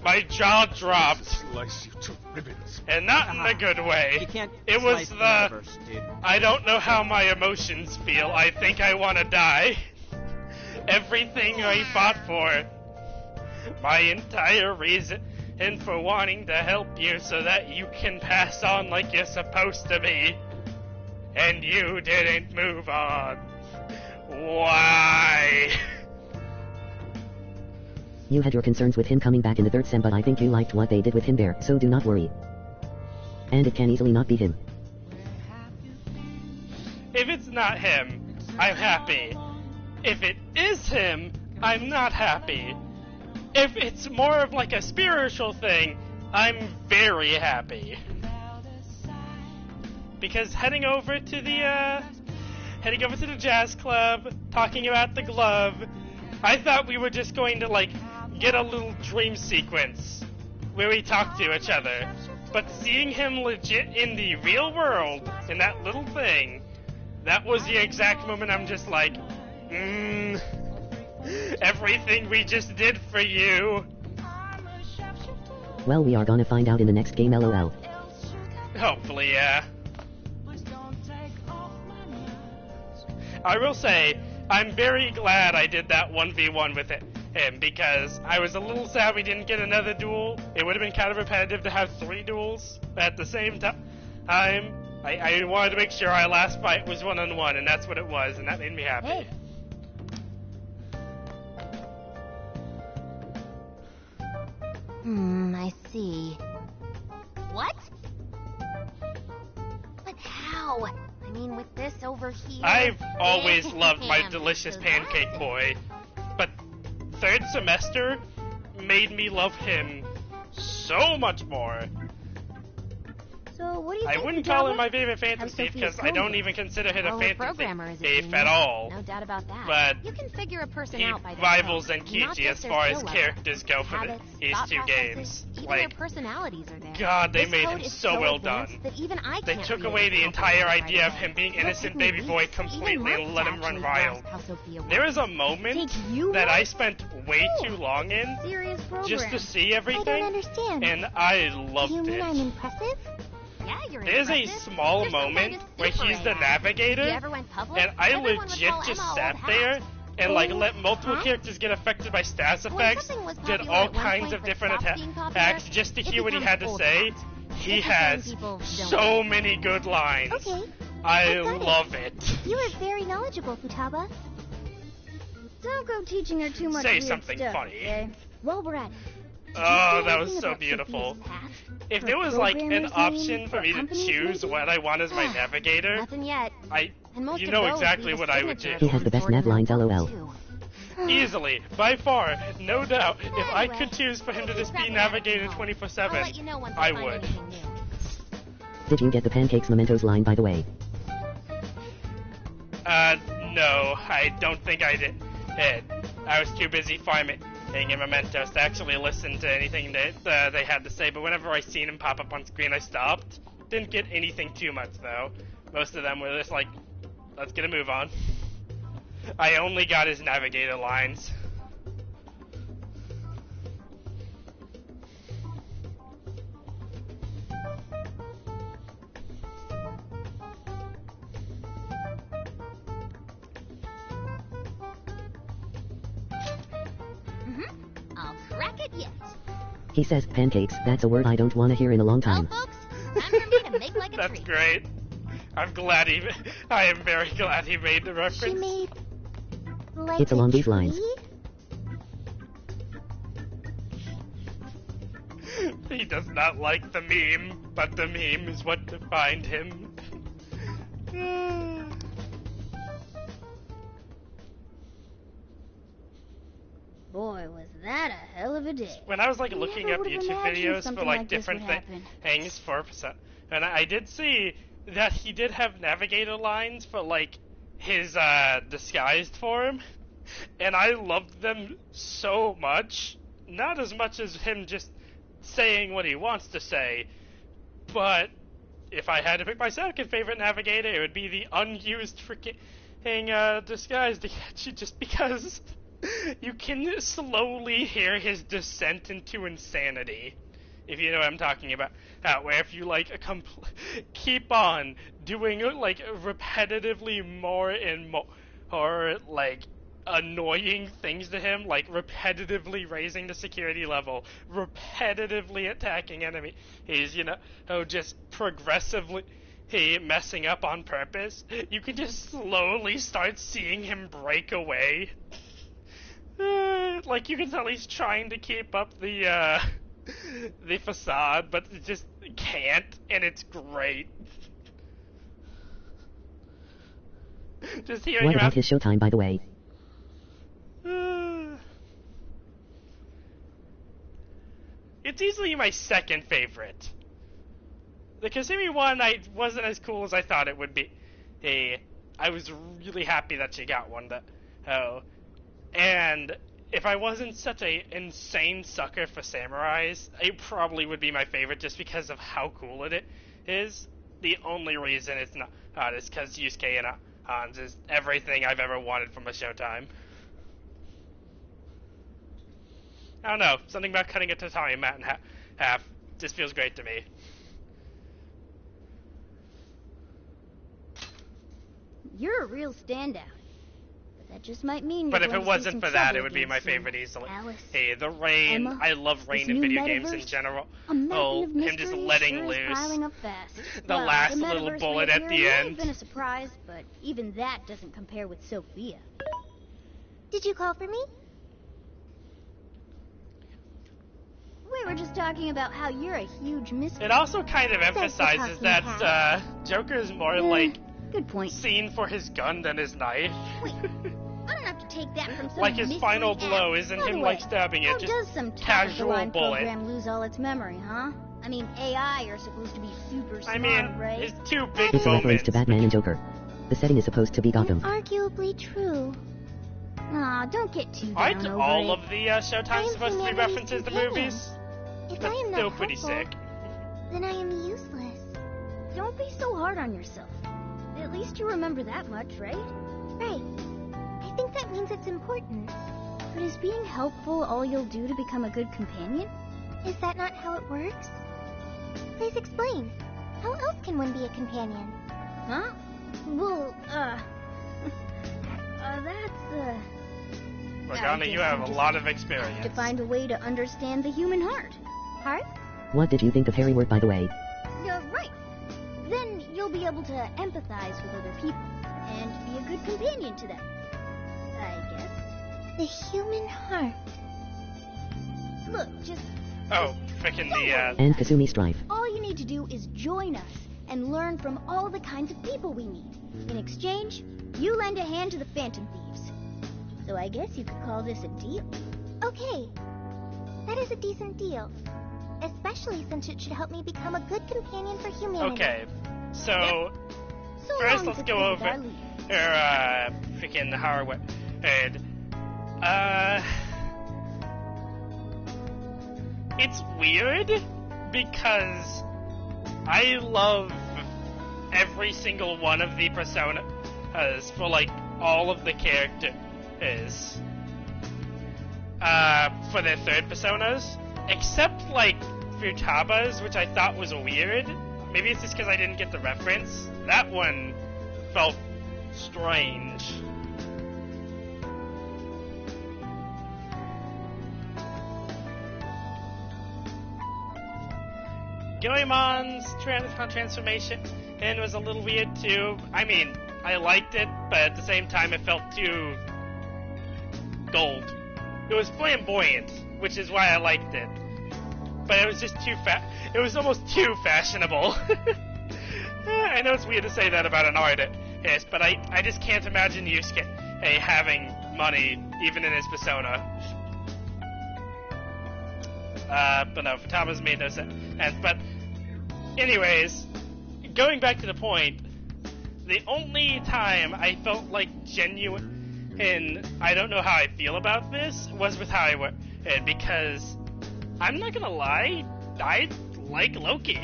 my jaw dropped. Slice you to ribbons. And not in a good way. It was slice the the, metaverse, dude. I don't know how my emotions feel. I think I want to die. Everything I fought for. My entire reason and for wanting to help you so that you can pass on like you're supposed to be. and you didn't move on. Why? You had your concerns with him coming back in the 3rd sem, but I think you liked what they did with him there, so do not worry. And it can easily not be him. If it's not him, I'm happy. If it is him, I'm not happy. If it's more of like a spiritual thing, I'm very happy. Because heading over to the jazz club, talking about the glove, I thought we were just going to like get a little dream sequence where we talk to each other. But seeing him legit in the real world, in that little thing, that was the exact moment I'm just like, everything we just did for you. Well, we are gonna find out in the next game, LOL. Hopefully, yeah. I will say, I'm very glad I did that 1v1 with him, because I was a little sad we didn't get another duel. It would have been kind of repetitive to have 3 duels at the same time. I wanted to make sure our last fight was 1-on-1, and that's what it was, and that made me happy. Hey. I see. What? But how? I mean, with this over here... I've always loved my delicious pancake boy, but 3rd semester made me love him so much more. So, what do you think? I wouldn't call him my favorite fantasy because I don't even consider him a fantasy thief at all. No doubt about that. But you can figure a person he out by their rivals tone, Enkichi not as just far their as skill characters go for habits, these thought 2 processes, games. Even Like, their personalities are there. God, they This made code him is so well advanced done. That even I They can't took read away it the entire right idea of away. him being It'll innocent take me baby boy weeks, even completely and months let to him run actually wild. grasp how Sophia There works. is a moment Take you that I months? spent way too long in Serious program. just to see everything, I don't understand. and I loved You mean it. I'm impressive? Yeah, you're There's a impressive. small You're some moment kind of where super he's the AI. navigator, If you ever went public, and I everyone would legit call just Emma sat old there hat. and like let multiple characters get affected by stats effects, something was did popular all at one kinds point of but different stopped being popular, attacks just to it hear what he becomes had to old say. hat. He This is has when people don't so many good lines. Okay. I got it. love it. You are very knowledgeable, Futaba. Don't go teaching her too much Say weird something stuff, funny. okay? While we're at it, Oh, that was anything so about beautiful. Sophia's past? If Her there was like an programmer's option name, for her me to company's choose maybe? what I want as my navigator, Nothing yet. And most you of know those exactly leave a what I would signature do. He has the best nav lines, LOL. Easily, by far, no doubt. If I Anyway, could choose for him to just be grab me navigator out. 24/7, I'll let you know once I find would. anything new. Did you get the pancakes mementos line, by the way? No, I don't think I did. I was too busy farming in Mementos to actually listen to anything that they had to say, but whenever I seen him pop up on screen, I stopped. Didn't get anything too much, though. Most of them were just like, let's get a move on. I only got his navigator lines. I'll crack it yet. He says pancakes, that's a word I don't want to hear in a long time. Well, folks, time for me to make like a That's tree. great. I'm glad he. I am very glad he made the reference. She made like It's along these lines. He does not like the meme, but the meme is what defined him. Boy, was that a hell of a day. When I was like looking up would've YouTube imagined videos for something like like this different would happen. things for and I did see that he did have navigator lines for like his disguised form, and I loved them so much. Not as much as him just saying what he wants to say, but if I had to pick my second favorite navigator, it would be the unused freaking disguise to catch you, just because you can slowly hear his descent into insanity, if you know what I'm talking about. Where if you like keep on doing like repetitively more and more like annoying things to him, like repetitively raising the security level, repetitively attacking enemies, just progressively he messing up on purpose, you can just slowly start seeing him break away. Like, you can tell he's trying to keep up the facade, but it just can't, and it's great. Just hearing What him about his showtime, by the way? It's easily my second favorite. The Kasumi one wasn't as cool as I thought it would be. I was really happy that she got one. And if I wasn't such a insane sucker for samurais, it probably would be my favorite just because of how cool it is. The only reason it's not is because Yusuke and Hans is everything I've ever wanted from a Showtime. I don't know, something about cutting a tatami mat in half just feels great to me. You're a real standout. But that just might mean you're But if going it to see wasn't some for that, trouble it would be my again soon. favorite easily. Alice, Hey, the rain. Emma, I love rain this in new video games in metaverse, general. a mountain Oh, of him just mystery letting sure is loose. piling up fast. The Well, last the little metaverse bullet at reappearing the may end. have been a surprise, but even that doesn't compare with Sophia. Did you call for me? We were just talking about how you're a huge mystery. It also kind of emphasizes that Joker's more like good point. seen for his gun than his knife. I don't have to take that from some Like his mystery final act. blow isn't By the him way, like stabbing how it, just does some casual top-of-the-line bullet. program lose all its memory, huh? I mean, AI are supposed to be super smart, I mean, right? it's two big It's a reference moments. to Batman and Joker. The setting is supposed to be Gotham. Arguably true. Aw, don't get too down Aren't over all it. of the Showtime supposed to be references to movies? If That's I am still not pretty helpful, sick. then I am useless. Don't be so hard on yourself. At least you remember that much, right? Right. I think that means it's important. But is being helpful all you'll do to become a good companion? Is that not how it works? Please explain. How else can one be a companion? Huh? Well, that's, Morgana, you have a lot of experience. to find a way to understand the human heart. Heart? What did you think of Harry Ward, by the way? Right. Then you'll be able to empathize with other people and be a good companion to them. I guess. The human heart. Look, just Oh, frickin' the, And Kasumi Strife. all you need to do is join us and learn from all the kinds of people we meet. In exchange, you lend a hand to the Phantom Thieves. So I guess you could call this a deal. Okay. That is a decent deal. Especially since it should help me become a good companion for humanity. Okay, so So first long, let's good go friend, over darling. her freaking Harwood. It's weird because I love every single one of the personas for like all of the characters for their third personas, except like Futaba's, which I thought was weird. Maybe it's just because I didn't get the reference. That one felt strange. Goemon's transformation and was a little weird too. I mean, I liked it, but at the same time it felt too gold. It was flamboyant, which is why I liked it. But it was just too it was almost too fashionable. I know it's weird to say that about an artist, but I just can't imagine Yusuke having money even in his persona. But no, Futaba's made no sense. But anyways, going back to the point, the only time I felt like genuine, and I don't know how I feel about this, was with Harwood, because I'm not gonna lie, I like Loki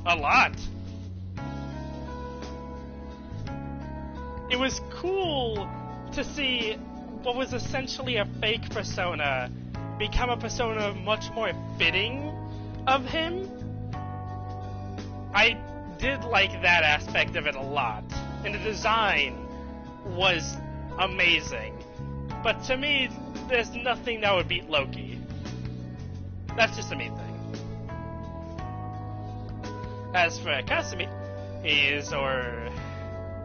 a lot. It was cool to see what was essentially a fake persona become a persona much more fitting of him. I did like that aspect of it a lot, and the design was amazing. But to me, there's nothing that would beat Loki. That's just a me thing. As for Kasumi, is, or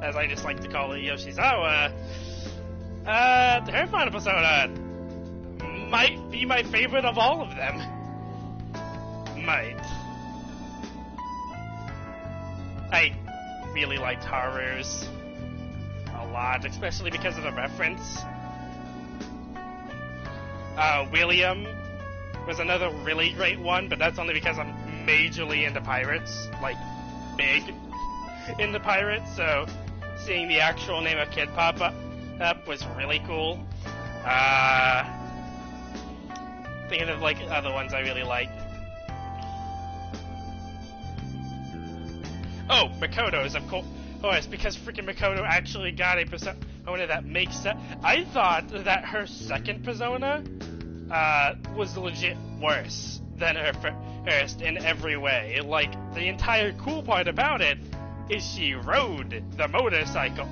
as I just like to call it, Yoshizawa, her final persona might be my favorite of all of them. Might. I really liked Haru's a lot, especially because of the reference. William was another really great one, but that's only because I'm majorly into pirates, like, big into pirates, so seeing the actual name of Kid pop up was really cool. Thinking of, like, other ones I really liked. Oh, Makoto's, of course, because freaking Makoto actually got a persona that makes sense. I thought that her second persona was legit worse than her first in every way. Like, the entire cool part about it is she rode the motorcycle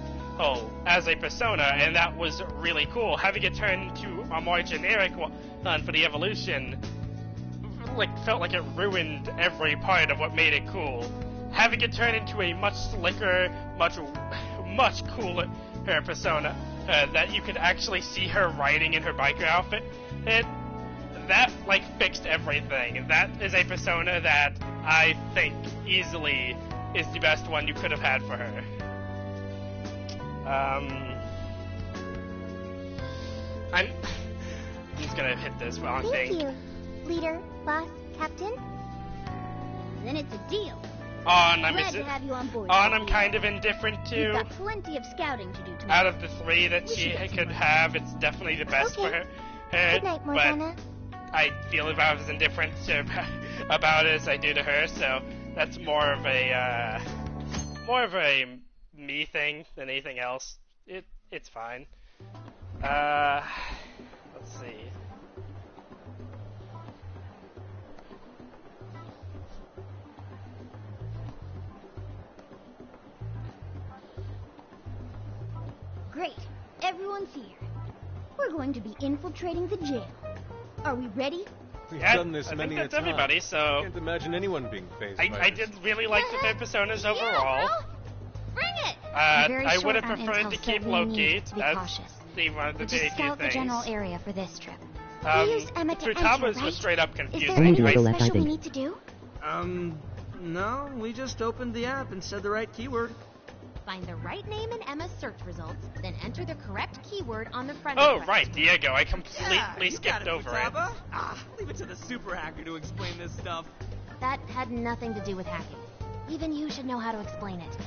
as a persona, and that was really cool. Having it turn into a more generic one for the evolution, like, felt like it ruined every part of what made it cool. Having it turn into a much slicker, much cooler persona that you could actually see her riding in her biker outfit, that, like, fixed everything. That is a persona that I think easily is the best one you could have had for her. I'm just gonna hit this wrong thing. Thank you, leader, boss, captain. Then it's a deal. Glad to have you on board. I'm kind of indifferent to. We've got plenty of scouting to do tomorrow. Out of the three that she could have, it's definitely the best for her. Good night, Morgana. But I feel if I was indifferent about it as I do to her, so that's more of a me thing than anything else. It's fine. Let's see. Great. Everyone's here. We're going to be infiltrating the jail. Are we ready? We've done this I many think that's a time. everybody, so... I can't imagine anyone being phased by I did really like the third personas overall. Bring it! I would have preferred to keep Loki as the one of the big Scout the things. general area for this trip. Futama's was straight up confusing. Is there anything special we need to do? No, we just opened the app and said the right keyword. Find the right name in Emma's search results, then enter the correct keyword on the friend Oh, request. right, Diego. I completely skipped over it. Leave it to the super hacker to explain this stuff. That had nothing to do with hacking. Even you should know how to explain it.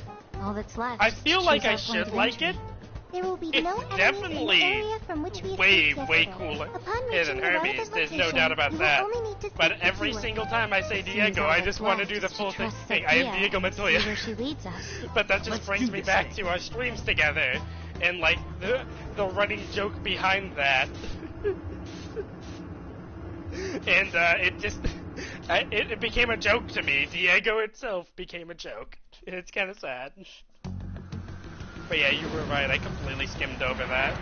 All that's left. I feel like I choose our point should of like entry. it. There will be It's no enemies in the definitely area from which we way escaped cooler Upon than reaching the Hermes. relevant There's no location, doubt about you will that. only need to But speak the every keyword. single time I say Diego, all I that's just want to left do the is to full thing. trust I am Sophia Diego and see Montoya. where she leads us. But that just brings me back to our streams together, and like the running joke behind that. And it became a joke to me. Diego itself became a joke. It's kind of sad. But yeah, you were right. I completely skimmed over that.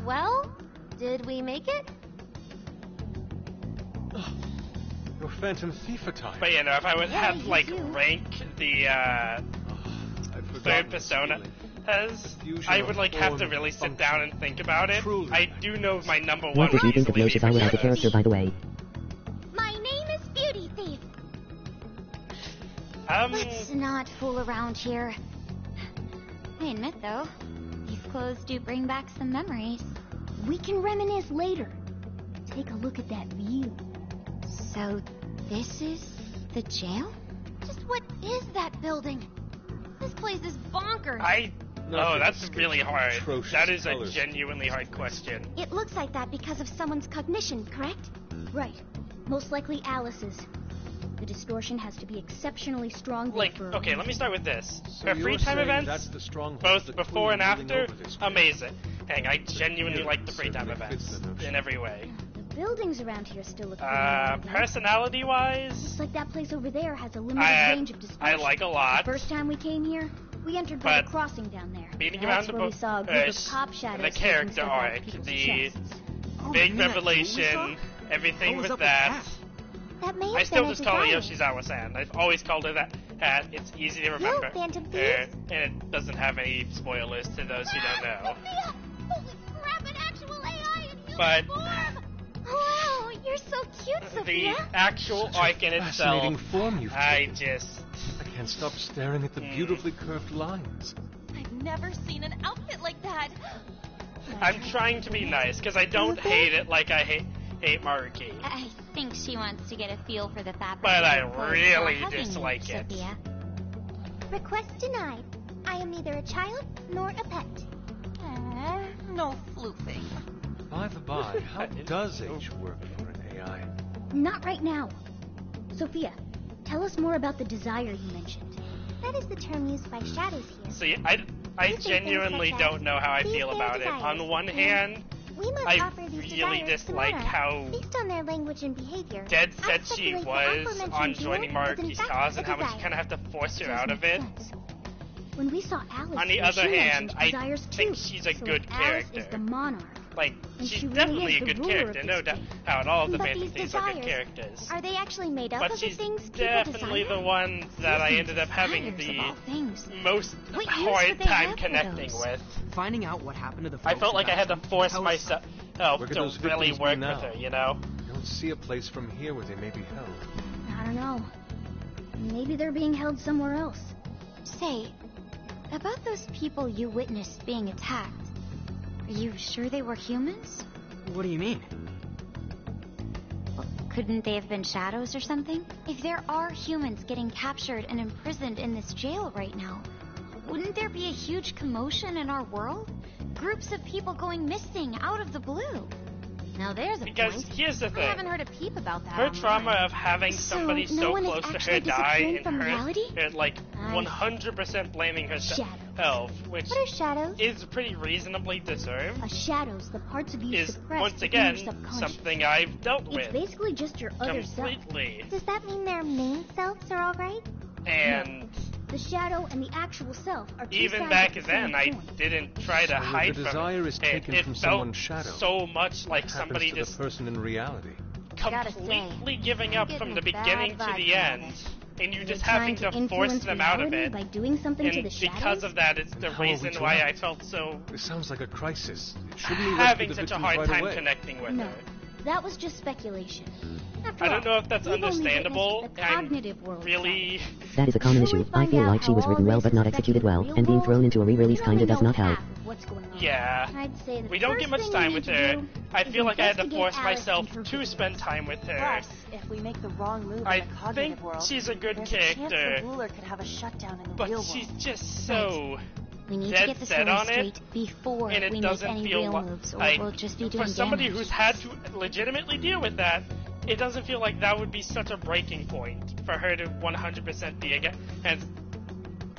Well, did we make it? Your Phantom Thief attire. But you know, if I would have to like rank the third persona as, I would like have to really sit down and think about it. I do know my number one. What did you think of Yoshizawa as a character, by the way? My name is Beauty Thief. Let's not fool around here. I admit, though, these clothes do bring back some memories. We can reminisce later. Take a look at that view. So, this is the jail? Just what is that building? This place is bonkers. Oh, that's really hard. Atrocious That is a colors. genuinely hard question. It looks like that because of someone's cognition, correct? Right. Most likely Alice's. The distortion has to be exceptionally strong. Like, okay, let me start with this. So For you're free time saying events, that's the stronghold both the before Queen and ruling after, over this place. amazing. Hang, I genuinely Yeah, like the free time certainly fits events the notion. in every way. The buildings around here still look pretty normal, though. Personality-wise, Looks like that place over there has a limited range of distortion. I like a lot. The first time we came here, we entered by But the crossing down there. beating That's around the where we saw a group of cop and shadows the taking character stuff out of arc, people's the chests. big you mean that revelation, everything What was with up with that. That may have I still been a just call her desire. Yoshizawa-san. I've always called her that. It's easy to remember. Phantom and Thieves. it doesn't have any spoilers to those who don't know. Holy crap, an actual AI in human But form! Wow, you're so cute, the Sophia. actual arc in itself, Fascinating form you've I taken. just... I can't stop staring at the beautifully curved lines. I've never seen an outfit like that. I'm trying to be nice, because I don't hate it like I hate Maruki. I think she wants to get a feel for the fabric. But of I her clothes really while hugging dislike you, it. Sophia. Request denied. I am neither a child nor a pet. No floofing. By the by, how does H work for an AI? Not right now. Sophia, tell us more about the desire you mentioned. That is the term used by shadows here. See, I genuinely don't know how I feel about it. On one hand, We must I offer these really desires to dislike Monarch. how Based on their language and behavior, dead I set she speculate the was aforementioned on duel joining is in Maruki's fact cause a and how much you desire. kind of have to force her Does out of make it. sense. When we saw Alice, On the here, other she hand, mentioned I desires think too. she's a So good if Alice character. is the monarch. Like, And she's she really definitely is a the good ruler of character, no this doubt. thing. Out all of the But Phantom these Thieves are good desires, characters. Are they actually made up But of the she's things people definitely desire? the one that I These ended up having desires of the all things. most What use hard would they time have for connecting those? with. Finding out what happened to the I folks felt like I had to about force how- myself Where could to those really victims be work now? with her, you know? I don't see a place from here where they may be held. I don't know. Maybe they're being held somewhere else. Say, about those people you witnessed being attacked, are you sure they were humans? What do you mean? Couldn't they have been shadows or something? If there are humans getting captured and imprisoned in this jail right now, wouldn't there be a huge commotion in our world? Groups of people going missing out of the blue. Now there's a Because point. here's the I thing. haven't heard a peep about that. Her online. trauma of having So, somebody no so one is close to her actually die disappearing and from her, reality? like I 100% blaming herself, which What are shadows? is pretty reasonably deserved, A shadow's the parts of you is suppressed once within again your subconscious. something I've dealt It's with basically just your other self. completely. Does that mean their main selves are all right? And The shadow and the actual self are two even sides back of the then, same I coin. didn't try to So hide the from desire is it. taken It from felt someone's shadow. so much like What somebody happens to just the person in reality? Gotta say, completely giving up I'm from the getting a beginning bad to vibe the from end, this. and you You're just trying having to to force influence them out of reality it. by doing something to And the shadows? because of that, it's the How are we reason to why know? I felt so This sounds like a crisis. Shouldn't we having rescue the such a victims hard right time away? connecting with No, her. that was just speculation. After I don't all, know if that's we've only understandable. witnessed the I'm cognitive world really That is a common issue. I feel like she was written well but not executed well, and being thrown into a re-release kinda does not help. what's going on. Yeah. I'd say the We don't first get much thing time we with need to her. do I is feel like I had to investigate force Alice myself and her to spend time with her. Plus, if we make the wrong move I in the cognitive think world, she's a good there's a chance character, the ruler could have a shutdown in the but real she's world. just so We need to dead get the set story on it, straight before and it we make doesn't any feel real moves, or like we'll just be for doing somebody damage. who's had to legitimately deal with that. It doesn't feel like that would be such a breaking point for her to 100% be against,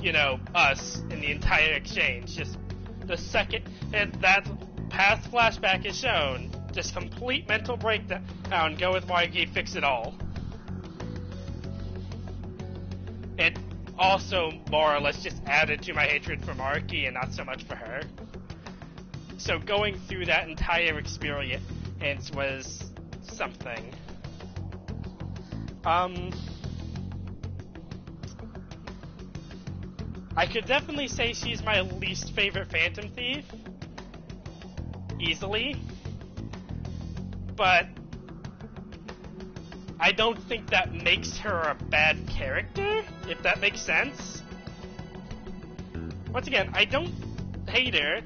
you know, us in the entire exchange. Just the second and that past flashback is shown, just complete mental breakdown. Go with Margie, fix it all. It also more or less just added to my hatred for Margie and not so much for her. So going through that entire experience was something. I could definitely say she's my least favorite Phantom Thief. Easily. But I don't think that makes her a bad character, if that makes sense. Once again, I don't hate her,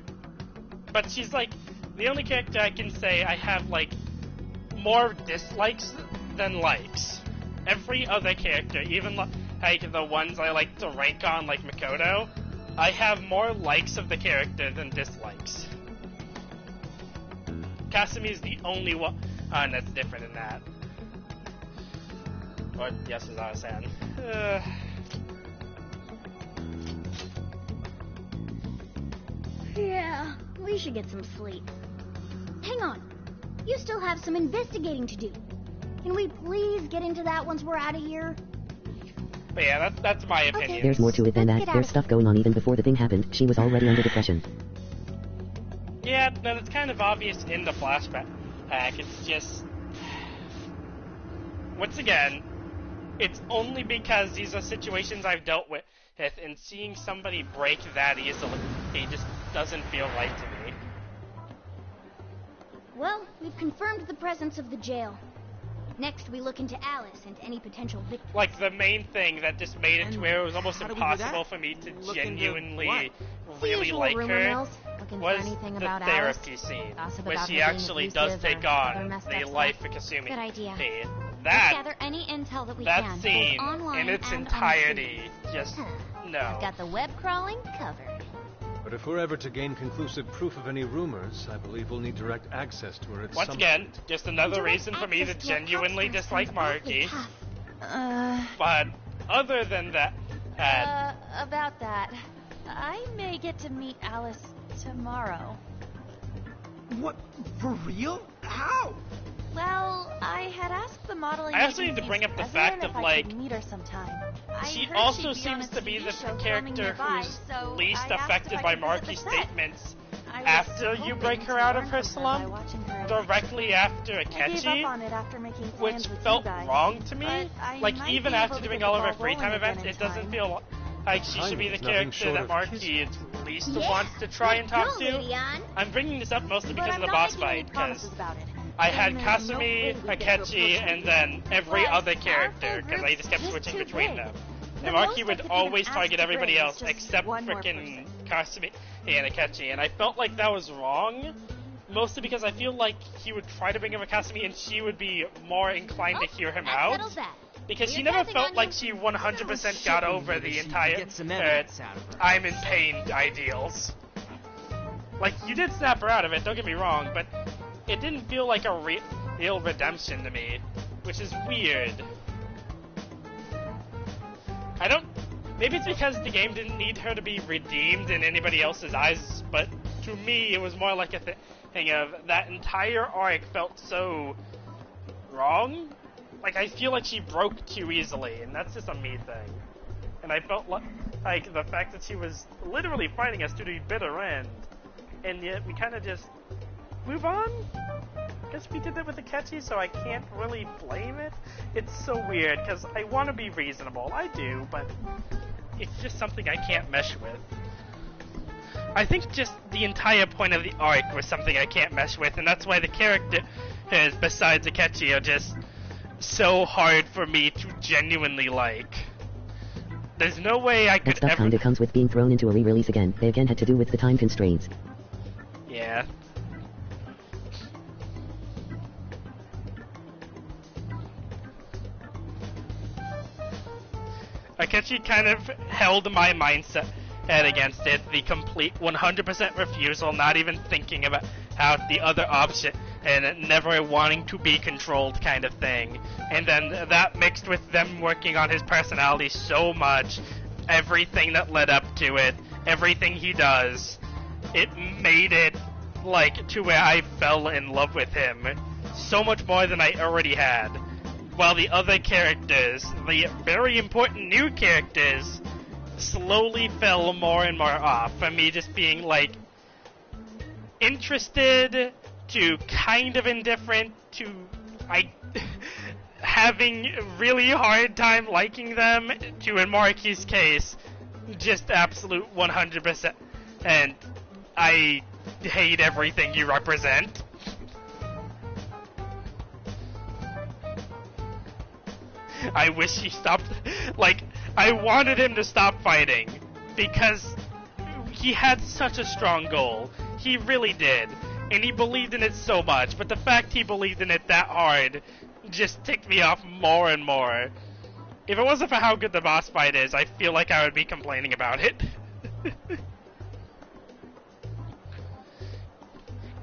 but she's like the only character I can say I have like more dislikes than likes. Every other character, even like the ones I like to rank on, like Makoto, I have more likes of the character than dislikes. Kasumi is the only one that's different in that. Or Yasuzawa-san. Yeah, we should get some sleep. Hang on. You still have some investigating to do. Can we please get into that once we're out of here? But yeah, that's my opinion. There's more to it than that. There's stuff going on even before the thing happened. She was already under depression. Yeah, no, that's kind of obvious in the flashback. It's just once again, it's only because these are situations I've dealt with, and seeing somebody break that easily, it just doesn't feel right to me. Well, we've confirmed the presence of the jail. Next, we look into Alice and any potential victims. Like, the main thing that just made it to where it was almost how do we do impossible that? for me to Look into genuinely what? really Usual like rumor her mills, looking for was anything the about therapy Alice, scene, gossip where about she her being actually does abusive take or other on messed the up life stuff. of Kasumi. Good idea. Hey, Let's that gather any intel that we that can, scene both online in its and entirety, on just I've no. got the web crawling covered. But if we're ever to gain conclusive proof of any rumors, I believe we'll need direct access to her at Once some again, point. just another Direct reason for me to access to a genuinely counselor dislike sounds awfully Marky. tough. But other than that, About that, I may get to meet Alice tomorrow. What? For real? How? Well, I had asked the modeling I also need to agency's bring up the president fact if of, I like, could meet her sometime. I she heard also she'd be on seems a to be TV the show filming character nearby, who's so least I asked affected if by I could visit Marky's the set. statements I was after you hoping break to her out of learn her from her by slump, watching her in directly after I gave up Akechi, on it after making which plans with felt you guys, wrong to me. but I Like, might even be after able to doing get all the of her ball free time rolling again events, in it doesn't time. feel like she should be the Timing is character nothing short that of Marky at least Yeah, wants to try and talk go, to. Leon. I'm bringing this up mostly But because I'm of the not boss making any fight, because promises about it. I had And there's no Kasumi, way we get to Akechi, approach and then every Plus, other our character, full because I just kept group's switching too between big. them. The And most Marky I would could always even target ask to everybody bring else is just except one more frickin' Kasumi and Akechi, and I felt like that was wrong. Mostly because I feel like he would try to bring up Kasumi and she would be more inclined to hear him That out. settles that. Because We're she never counting felt on like you. she 100% Shit, got over maybe the she could entire get some evidence out of her. I'm in pain ideals. Like, you did snap her out of it, don't get me wrong, but it didn't feel like a real redemption to me, which is weird. I don't... Maybe it's because the game didn't need her to be redeemed in anybody else's eyes, but to me it was more like a thing of that entire arc felt so wrong. Like, I feel like she broke too easily, and that's just a me thing. And I felt like the fact that she was literally fighting us to the bitter end, and yet we kind of just move on? Guess we did that with Akechi, so I can't really blame it. It's so weird, because I want to be reasonable. I do, but it's just something I can't mesh with. I think just the entire point of the arc was something I can't mesh with, and that's why the characters besides Akechi are just so hard for me to genuinely like. There's no way I That could stuff ever... kinda comes with being thrown into a re-release again. They again had to do with the time constraints. Yeah. Akechi kind of held my mindset against it, the complete 100% refusal, not even thinking about how the other option, and never wanting to be controlled kind of thing. And then that mixed with them working on his personality so much, everything that led up to it, everything he does, it made it like to where I fell in love with him so much more than I already had. While the other characters, the very important new characters, slowly fell more and more off from me just being like interested to kind of indifferent to having really hard time liking them to, in Marky's case, just absolute 100%. And I hate everything you represent. I wish he stopped. Like, I wanted him to stop fighting because he had such a strong goal. He really did. And he believed in it so much, but the fact he believed in it that hard just ticked me off more and more. If it wasn't for how good the boss fight is, I feel like I would be complaining about it.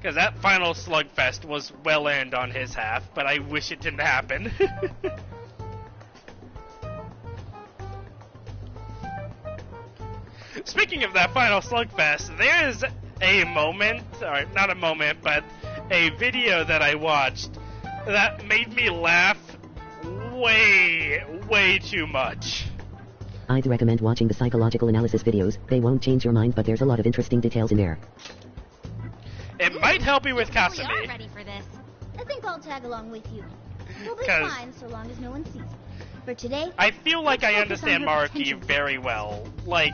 Because that final slugfest was well earned on his half, but I wish it didn't happen. Speaking of that final slugfest, there is a moment, or not a moment, but a video that I watched that made me laugh way too much. I'd recommend watching the psychological analysis videos. They won't change your mind, but there's a lot of interesting details in there. It might help you with We are Kasumi. ready for this. I think I'll tag along with you. We'll be 'Cause fine so long as no one sees it. For today, I feel like I focus understand on her Maruki potential. very well. Like,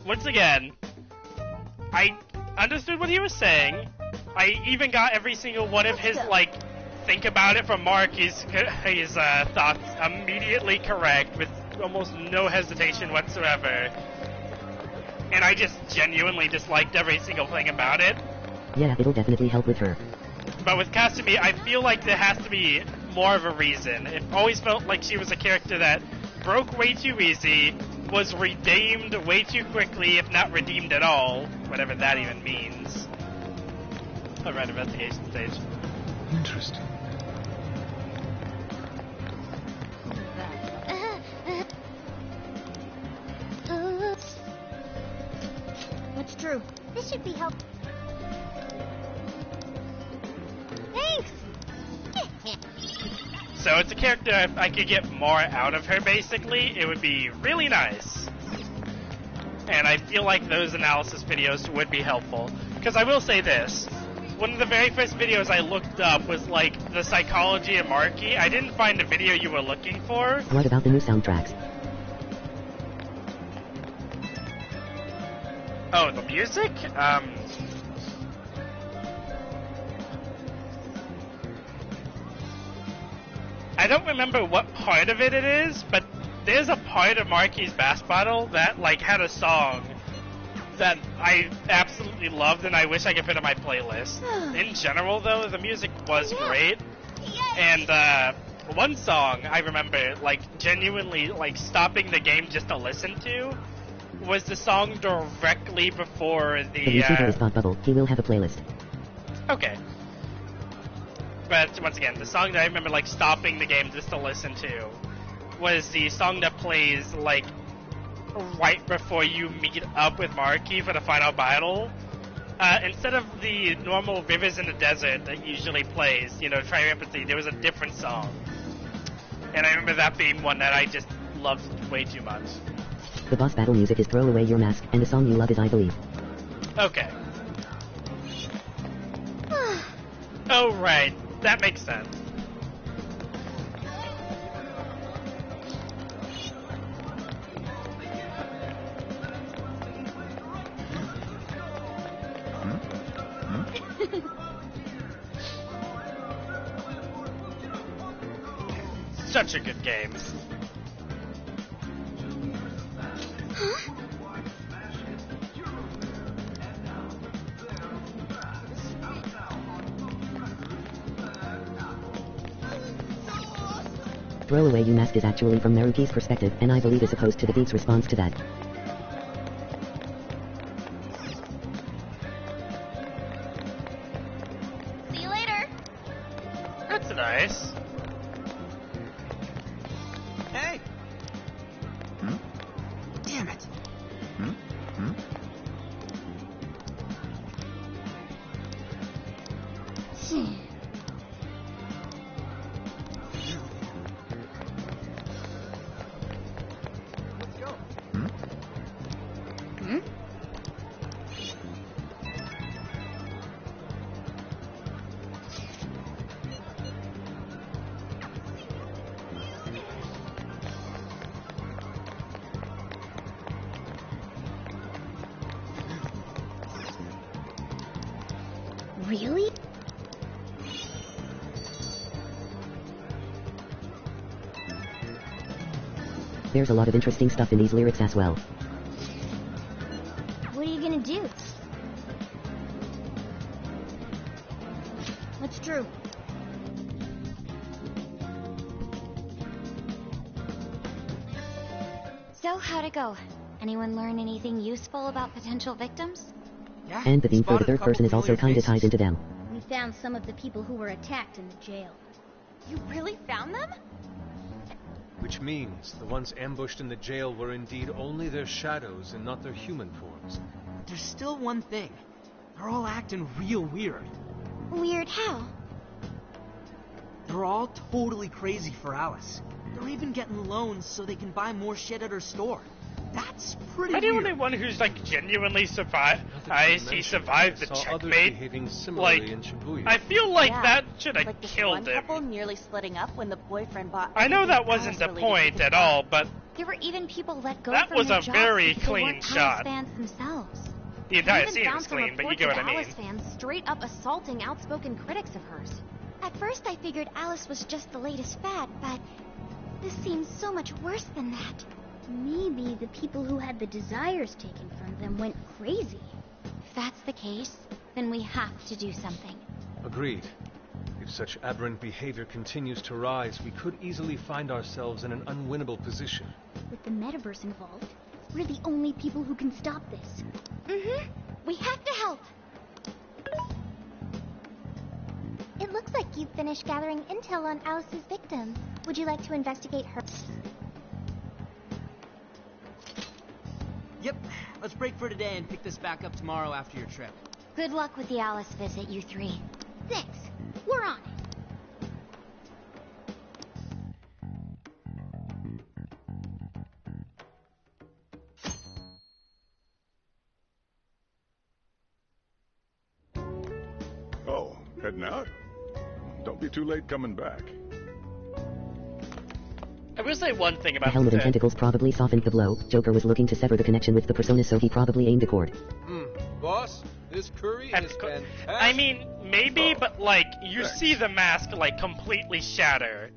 once again, I understood what he was saying. I even got every single one of his, like, think about it from Maruki's his thoughts immediately correct with almost no hesitation whatsoever. And I just genuinely disliked every single thing about it. Yeah, it'll definitely help with her. But with Kasumi, I feel like there has to be more of a reason. It always felt like she was a character that broke way too easy, was redeemed way too quickly, if not redeemed at all, whatever that even means. Alright, investigation stage. Interesting. What's true? This should be helpful. Thanks! So it's a character, if I could get more out of her, basically, it would be really nice. And I feel like those analysis videos would be helpful. Because I will say this, one of the very first videos I looked up was like the psychology of Maruki. I didn't find the video you were looking for. What about the new soundtracks? Oh, the music? I don't remember what part of it is, but there's a part of Maruki's Bass Battle that, like, had a song that I absolutely loved and I wish I could fit on my playlist. In general, though, the music was great. And, one song I remember, like, genuinely, like, stopping the game just to listen to was the song directly before If you see his thought bubble, he will have a playlist. Okay. But once again, the song that I remember like stopping the game just to listen to was the song that plays like right before you meet up with Maruki for the final battle. Instead of the normal Rivers in the Desert that usually plays, you know, Triumphancy, there was a different song. And I remember that being one that I just loved way too much. The boss battle music is Throw Away Your Mask, and the song you love is I Believe. Okay. Oh, right. That makes sense. Such a good game. Throw Away You Mask is actually from Maruki's perspective, and I Believe is opposed to the beat's response to that. See you later. That's nice. Hey! Damn it! Really? There's a lot of interesting stuff in these lyrics as well. What are you gonna do? What's true? So, how'd it go? Anyone learn anything useful about potential victims? Yeah, And the theme for the third person is also kinda ties into them. We found some of the people who were attacked in the jail. You really found them? Which means the ones ambushed in the jail were indeed only their shadows and not their human forms. There's still one thing. They're all acting real weird. Weird how? They're all totally crazy for Alice. They're even getting loans so they can buy more shit at her store. That's pretty Am I the weird. only one who's like genuinely survived? He survived the checkmate. Like, I feel like that should have like this killed one him. couple nearly splitting up when the boyfriend bought. I know that everything wasn't the Alice related point to at his all, life. but There were even people let go that from was their a jobs very because they clean weren't shot. Alice fans themselves. The entire I even scene found was some clean, but you reports get of what I mean. Alice fans straight up assaulting outspoken critics of hers. At first I figured Alice was just the latest fad, but this seems so much worse than that. Maybe the people who had the desires taken from them went crazy. If that's the case, then we have to do something. Agreed. If such aberrant behavior continues to rise, we could easily find ourselves in an unwinnable position. With the metaverse involved, we're the only people who can stop this. We have to help. It looks like you've finished gathering intel on Alice's victims. Would you like to investigate her? Yep. Let's break for today and pick this back up tomorrow after your trip. Good luck with the Alice visit, you three. Thanks. We're on it. Oh, heading out? Don't be too late coming back. I will say one thing The about helm of the tentacles probably softened the blow. Joker was looking to sever the connection with the persona, so he probably aimed a cord. Boss, this curry is fantastic. I mean, maybe, but like, you see the mask like completely shatter.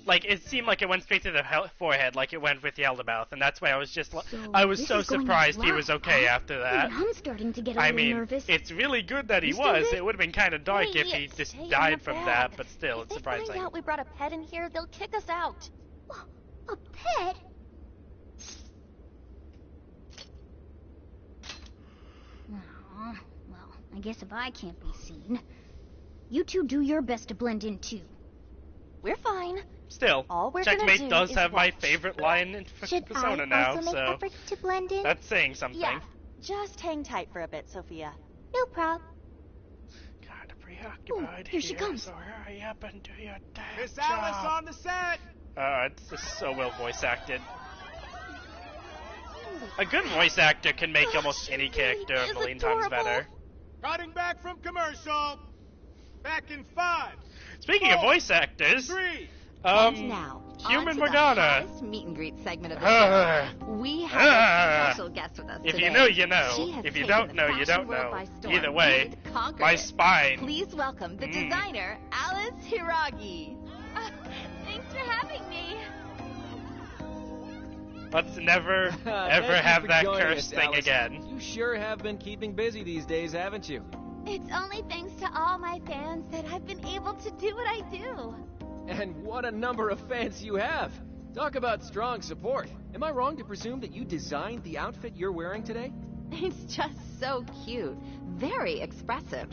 Like, it seemed like it went straight to the forehead, like it went with Yeldermouth, and that's why I was just, I was this so is going surprised he well, was okay huh? after that. Even I'm starting to get a I little mean, nervous. it's really good that he You still was. good? It would have been kind of dark Hey, if he just stay in died the from bag. that, but still, it's If they surprising. find out we brought a pet in here, they'll kick us out. A pet? Aw, well, I guess if I can't be seen, you two do your best to blend in too. We're fine. Still, All we're gonna Checkmate do does is have my watch. favorite line in Should Persona I now, also make so effort to blend in? that's saying something. Yeah, just hang tight for a bit, Sophia. No prob. Kind of preoccupied here she comes. so hurry up and do your damn Miss job. Alice on the set! It's just so well voice acted. A good voice actor can make almost any character a million times better. Cutting back from commercial. Back in 5. Speaking of voice actors, 3. And now, Human on to Morgana. the hottest meet and greet segment of the show. We have a special guest with us If today. you know, you know. She has If you taken don't the know, you fashion don't world know. by storm Either way, and conquered my it. spine. Please welcome the designer, Alice Hiragi. Thanks for having me. Let's never, Thank ever you have for that joining cursed us, thing Alice. again. You sure have been keeping busy these days, haven't you? It's only thanks to all my fans that I've been able to do what I do. And what a number of fans you have. Talk about strong support. Am I wrong to presume that you designed the outfit you're wearing today? It's just so cute. Very expressive.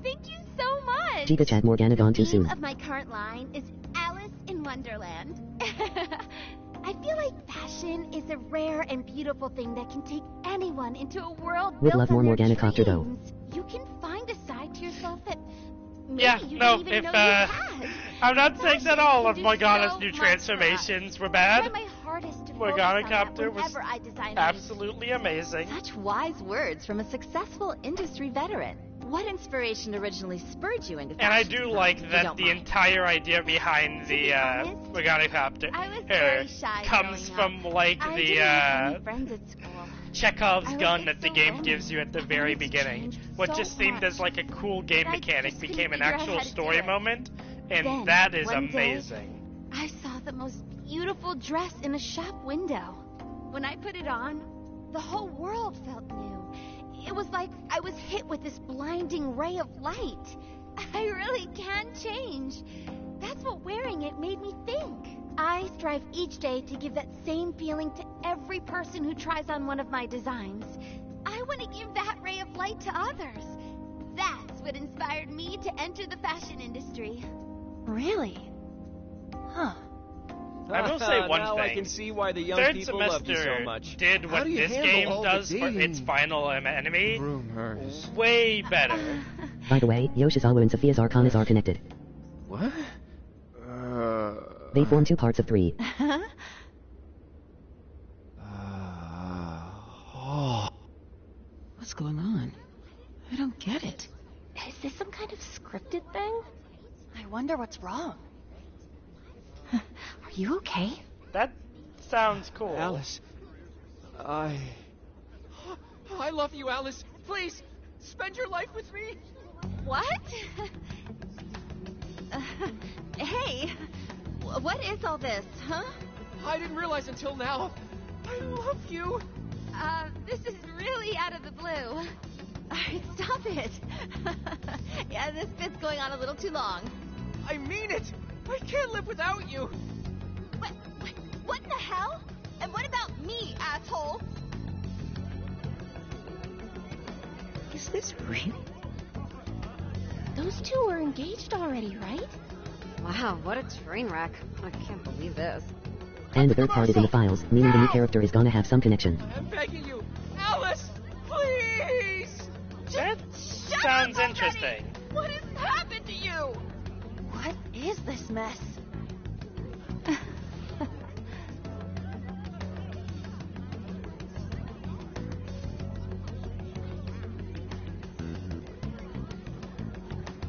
Thank you so much. Giga Chad Morgana gone too The theme soon. of my current line is Alice in Wonderland. I feel like fashion is a rare and beautiful thing that can take anyone into a world Would built love on more their Morgana Copter though. dreams. You can find a side to yourself that maybe Yeah, you no, didn't even if, know you had. I'm not saying that Fashion all can of do Morgana's so new much transformations were I bad. try my hardest to Morgana focus on that Copter was whenever I design a new absolutely amazing. Such wise words from a successful industry veteran. What inspiration originally spurred you into And I fashion do design, like if you that don't the mind? entire idea behind the Morgana Copter I was very shy comes growing from like I the didn't have any friends at school. Chekhov's I would gun get that the so game lonely. gives you at the I very wanted to beginning. change What so just seemed much. as like a cool game I mechanic just couldn't became an figure out actual how to do story it. moment, and Then, that is one day, amazing. I saw the most beautiful dress in a shop window. When I put it on, the whole world felt new. It was like I was hit with this blinding ray of light. I really can change. That's what wearing it made me think. I strive each day to give that same feeling to every person who tries on one of my designs. I want to give that ray of light to others. That's what inspired me to enter the fashion industry. Really? Huh. I will say one now thing. I can see why the young Third people love you so semester much. did How what do you this handle game all the does for dating its final enemy rumors? way better. By the way, Yoshizawa and Sophia's arcanas are connected. What? They form 2 parts of 3. What's going on? I don't get it. Is this some kind of scripted thing? I wonder what's wrong. Are you okay? That sounds cool. Alice, I love you, Alice. Please, spend your life with me. What? Hey, what is all this, huh? I didn't realize until now. I love you. This is really out of the blue. Alright, stop it. Yeah, this bit's going on a little too long. I mean it. I can't live without you. What in the hell? And what about me, asshole? Is this real? Those two are engaged already, right? Wow, what a train wreck. I can't believe this. And the third part is in the files, meaning the new character is gonna have some connection. I'm begging you, Alice, please. That sounds interesting. What has happened to you? What is this mess?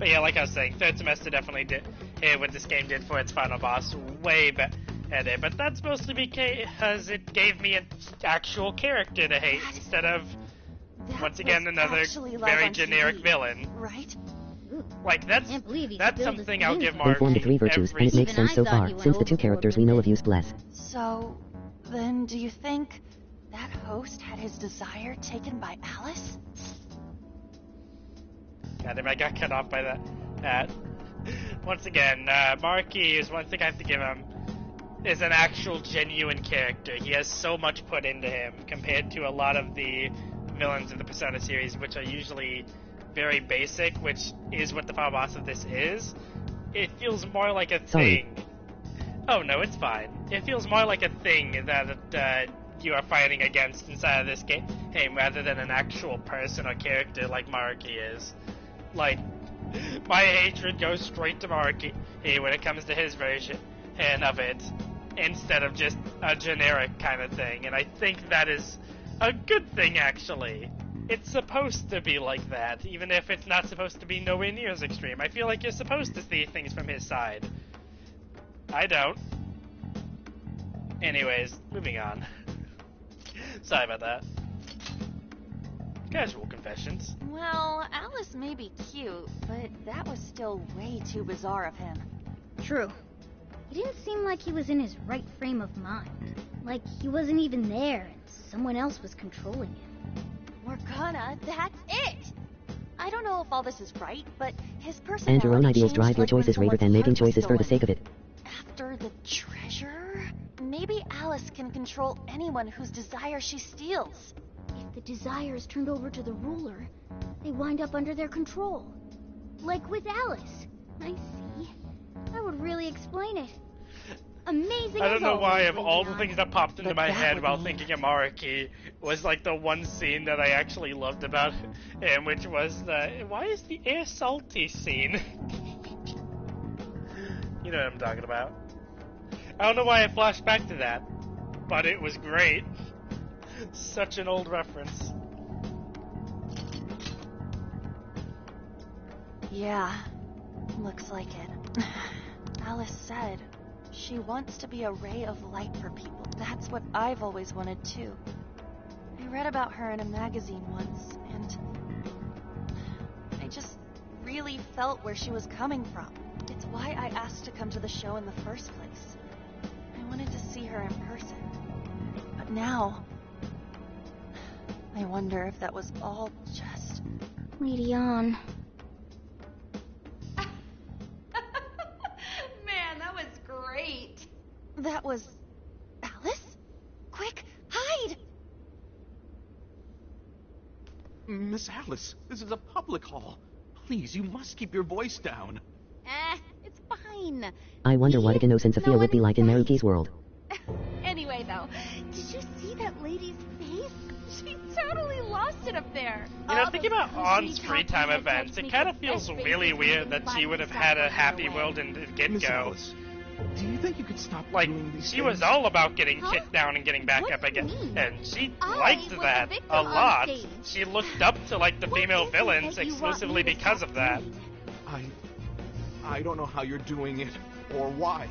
But yeah, like I was saying, third semester definitely did hear what this game did for its final boss way better. But that's mostly because it gave me an actual character to hate instead of, once again, another very generic villain. Right? Like, that's something I'll give Mark Informed the three virtues, and it makes sense so far, since the two characters we know of use bless. So, then do you think that host had his desire taken by Alice? God damn, I got cut off by that. Once again, Marky is one thing I have to give him, is an actual genuine character. He has so much put into him compared to a lot of the villains in the Persona series, which are usually very basic, which is what the final boss of this is. It feels more like a thing. Oh no, it's fine. It feels more like a thing that you are fighting against inside of this game rather than an actual person or character like Marky is. Like, my hatred goes straight to Marky when it comes to his version of it, instead of just a generic kind of thing, and I think that is a good thing, actually. It's supposed to be like that, even if it's not supposed to be nowhere near as extreme. I feel like you're supposed to see things from his side. I don't. Anyways, moving on. Sorry about that. Casual confessions. Well, Alice may be cute, but that was still way too bizarre of him. True. He didn't seem like he was in his right frame of mind. Like he wasn't even there and someone else was controlling him. Morgana, that's it! I don't know if all this is right, but his personality And your own ideals drive your choices rather than making choices for the sake of it. After the treasure? Maybe Alice can control anyone whose desire she steals. If the desire is turned over to the ruler, they wind up under their control. Like with Alice. I see. That would really explain it. Amazing. I don't know why of all the things that popped into my head while thinking of Mariki was like the one scene that I actually loved about him, which was the why is the air salty scene? You know what I'm talking about. I don't know why I flashed back to that, but it was great. Such an old reference. Yeah, looks like it. Alice said she wants to be a ray of light for people. That's what I've always wanted too. I read about her in a magazine once, and I just really felt where she was coming from. It's why I asked to come to the show in the first place. I wanted to see her in person. But now, I wonder if that was all just... Lady Ann. Man, that was great. That was... Alice? Quick, hide! Miss Alice, this is a public hall. Please, you must keep your voice down. It's fine. I wonder what Ignos and Sophia would be like in Maruki's world. Anyway, though, did you see that lady's face? She totally lost it up there. You know, thinking about Ann's free time events, it kind of feels really weird that she would have had a happy world in the get-go. Do you think you could stop Like, doing these she things? was all about getting Huh? kicked down and getting back What up do you again. mean? And she I liked was that a victim a on lot. stage. She looked up to, like, the female is it villains that you want exclusively me to because stop of that. doing? I don't know how you're doing it, or why,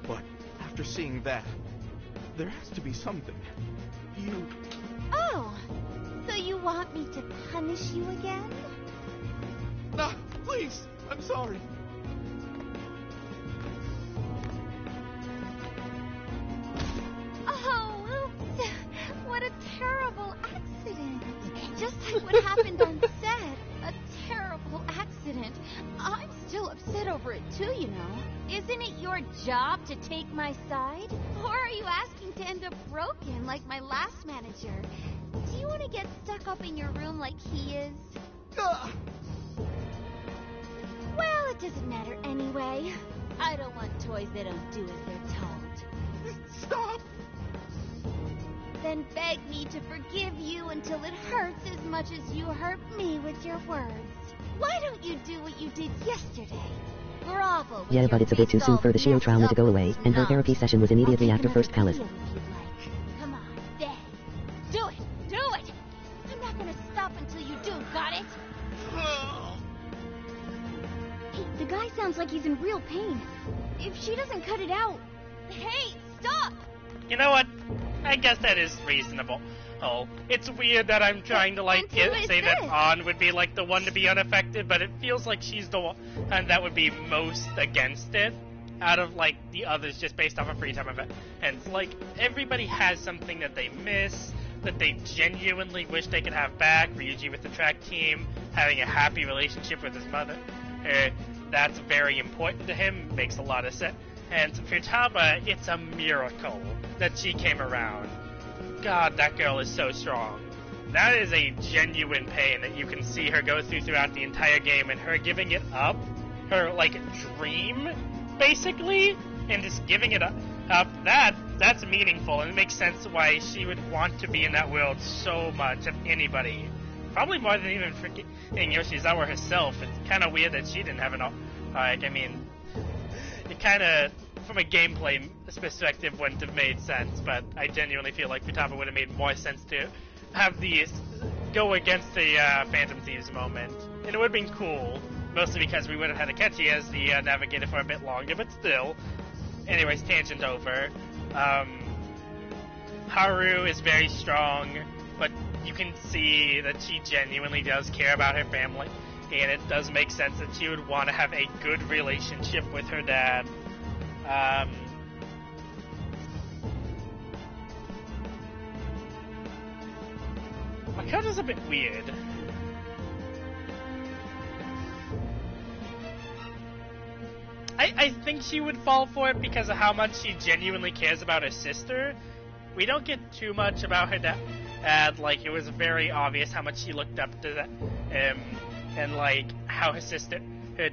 but after seeing that, there has to be something. You... Oh, so you want me to punish you again? No, please, I'm sorry. Oh, oops. What a terrible accident. Just like what happened on set. A terrible accident. I'm still upset over it too, you know. Isn't it your job to take my side? Or are you asking to end up broken like my last manager? Do you want to get stuck up in your room like he is? Well, it doesn't matter anyway. I don't want toys that don't do as they're told. Stop! Then beg me to forgive you until it hurts as much as you hurt me with your words. Why don't you do what you did yesterday? Grovel. Yeah, but it's a bit too soon for the Shio trauma to go away, and her therapy session was immediately after First Palace. Come on, there. Do it! Do it! I'm not gonna stop until you do, got it? Hey, the guy sounds like he's in real pain. If she doesn't cut it out... Hey, stop! You know what? I guess that is reasonable. Oh, it's weird that I'm trying to, like, say that An would be, like, the one to be unaffected, but it feels like she's the one that would be most against it out of, like, the others just based off a free time event. And, like, everybody has something that they miss, that they genuinely wish they could have back. Ryuji with the track team, having a happy relationship with his mother. That's very important to him, makes a lot of sense. And for Taba, it's a miracle that she came around. God, that girl is so strong. That is a genuine pain that you can see her go throughout the entire game, and her giving it up, her, like, dream, basically, and just giving it up, that's meaningful, and it makes sense why she would want to be in that world so much of anybody. Probably more than even freaking Yoshizawa herself. It's kind of weird that she didn't have an arc. I mean, it kind of, from a gameplay perspective, wouldn't have made sense, but I genuinely feel like Futaba would have made more sense to have these go against the Phantom Thieves moment. And it would have been cool, mostly because we would have had Akechi as the navigator for a bit longer, but still. Anyways, tangent over. Haru is very strong, but you can see that she genuinely does care about her family, and it does make sense that she would want to have a good relationship with her dad. Makoto's a bit weird. I think she would fall for it because of how much she genuinely cares about her sister. We don't get too much about her dad. Like, it was very obvious how much she looked up to that, and like how her sister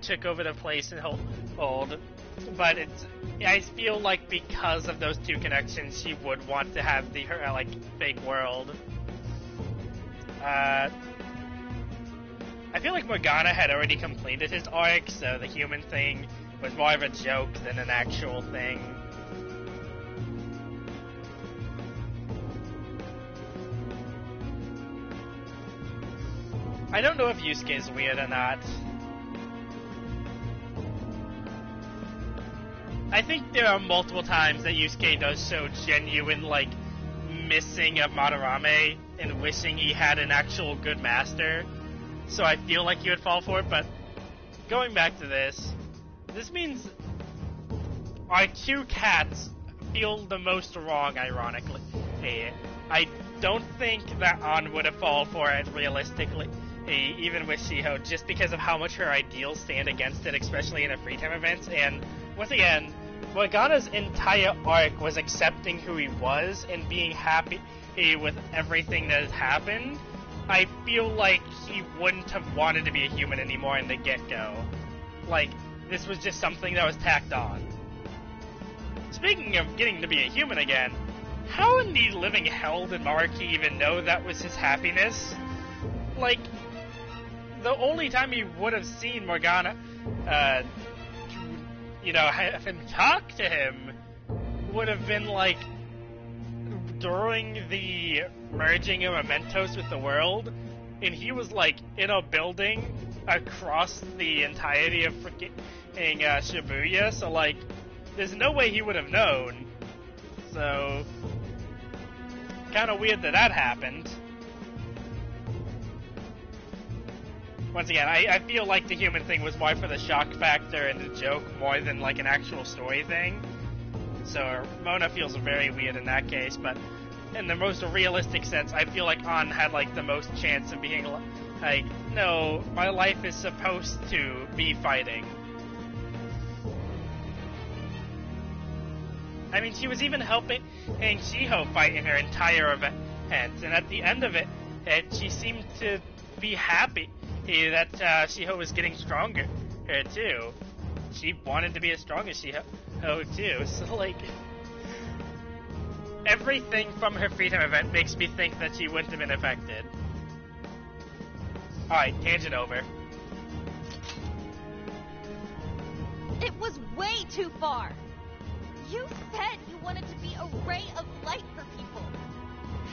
took over the place and hold. But I feel like because of those two connections, she would want to have her like fake world. I feel like Morgana had already completed his arc, so the human thing was more of a joke than an actual thing. I don't know if Yusuke is weird or not. I think there are multiple times that Yusuke does show genuine, like, missing of Madarame and wishing he had an actual good master. So I feel like he would fall for it, but going back to this means our two cats feel the most wrong, ironically. I don't think that An would have fallen for it realistically, even with Shiho, just because of how much her ideals stand against it, especially in a free time events. And once again, Morgana's entire arc was accepting who he was and being happy with everything that has happened. I feel like he wouldn't have wanted to be a human anymore in the get-go. Like, this was just something that was tacked on. Speaking of getting to be a human again, how in the living hell did Mariki even know that was his happiness? Like, the only time he would have seen Morgana, you know, have him talk to him would have been like during the merging of Mementos with the world, and he was like in a building across the entirety of freaking Shibuya, so like there's no way he would have known. So kind of weird that happened. Once again, I feel like the human thing was more for the shock factor and the joke more than like an actual story thing. So Mona feels very weird in that case, but in the most realistic sense, I feel like An had like the most chance of being like, no, my life is supposed to be fighting. I mean, she was even helping Shiho fight in her entire event, and at the end of it, she seemed to be happy that Shiho was getting stronger too. She wanted to be as strong as Shiho too, so like everything from her Freedom event makes me think that she wouldn't have been affected. Alright, tangent over. It was way too far. You said you wanted to be a ray of light for people.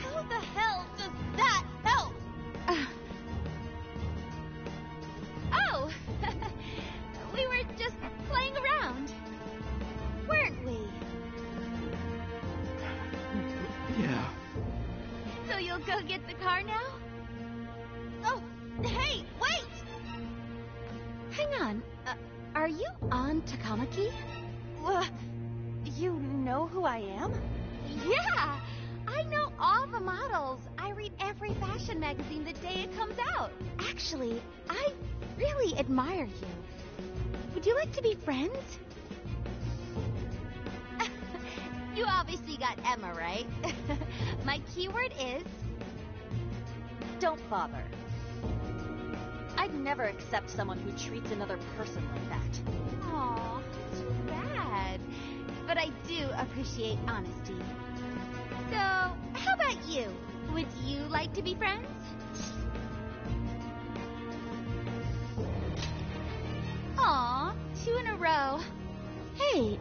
How the hell does that help? Oh, we were just playing around, weren't we? Yeah. So you'll go get the car now? Oh, hey, wait! Hang on. Are you on Takamaki? You know who I am? Yeah! I know all the models. I read every fashion magazine the day it comes out. Actually, I really admire you. Would you like to be friends? You obviously got Emma, right? My keyword is... don't bother. I'd never accept someone who treats another person like that. Aw, too bad. But I do appreciate honesty. So, how about you? Would you like to be friends? Aw, 2 in a row. Hey,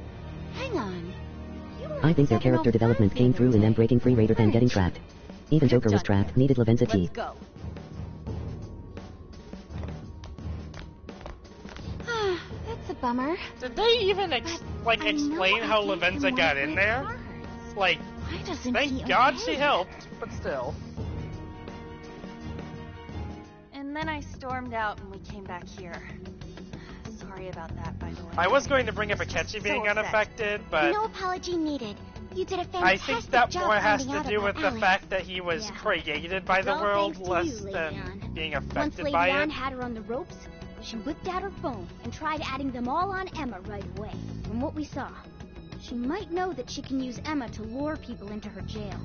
hang on. I think their character development came through in them breaking free rather than getting trapped. Even Joker was trapped, needed Lavenza tea. Let's go. That's a bummer. Did they even explain how Lavenza got in there? Like, thank God she helped, but still. And then I stormed out and we came back here. Sorry about that, by the way. I was going to bring up Akechi being unaffected, but No apology needed. You did a fantastic I think that job more has finding to out do about with the Alice. fact that he was created by the All world, thanks to less you, Lady than Anne. being Once affected Lady by Anne it. had her on the ropes, she whipped out her phone and tried adding them all on Emma right away. From what we saw, she might know that she can use Emma to lure people into her jail.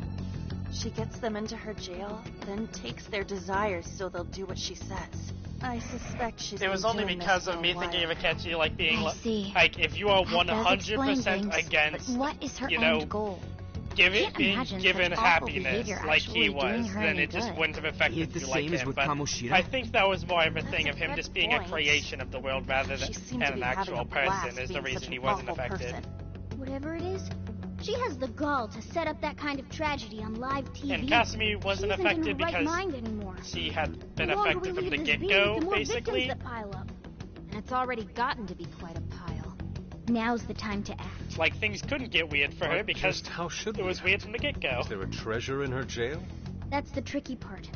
She gets them into her jail, then takes their desires so they'll do what she says. I suspect she's It was been only doing because this of for me a thinking of while. Akechi like being I see. like if you are That does explain 100% things, against, but what is her you know, end goal? being imagine given such awful happiness behavior like he actually doing was, her then any it just good. wouldn't have affected Is the you like same as him. with But Kamoshida? I think that was more of a That's thing a of him good just being a point. creation of the world rather than She seemed to an be having actual a blast person is the being reason such he an wasn't awful affected. person. Whatever it is, she has the gall to set up that kind of tragedy on live TV. And Kasumi wasn't she isn't affected in her right because mind anymore. she had been The longer affected we from the leave this be, get-go, the more basically. victims that pile up. And it's already gotten to be quite a pile. Now's the time to act. Like, things couldn't get weird for her because Just how should it was weird from the get-go. Is there a treasure in her jail? That's the tricky part.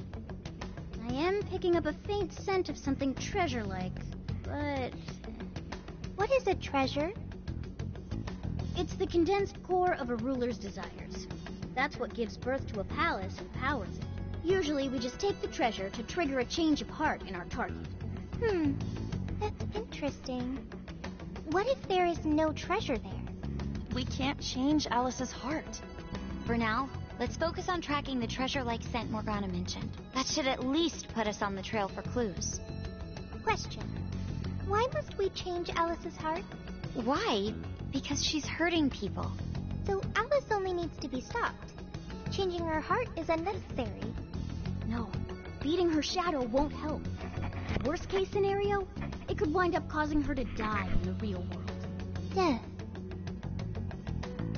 I am picking up a faint scent of something treasure-like, but... What is a treasure? It's the condensed core of a ruler's desires. That's what gives birth to a palace and powers it. Usually we just take the treasure to trigger a change of heart in our target. That's interesting. What if there is no treasure there? We can't change Alice's heart. For now, let's focus on tracking the treasure-like scent Morgana mentioned. That should at least put us on the trail for clues. Question. Why must we change Alice's heart? Why? Because she's hurting people. So Alice only needs to be stopped. Changing her heart is unnecessary. No, beating her shadow won't help. Worst case scenario, it could wind up causing her to die in the real world. Death.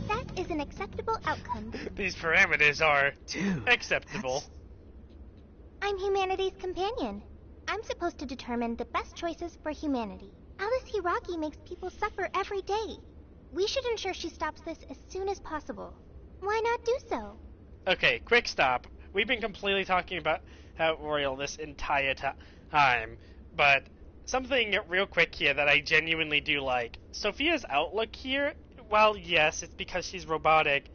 That is an acceptable outcome. These parameters are acceptable. I'm humanity's companion. I'm supposed to determine the best choices for humanity. Alice Hiraki makes people suffer every day. We should ensure she stops this as soon as possible. Why not do so? Okay, quick stop. We've been completely talking about Royal this entire time, but something real quick here that I genuinely do like. Sophia's outlook here, while yes, it's because she's robotic,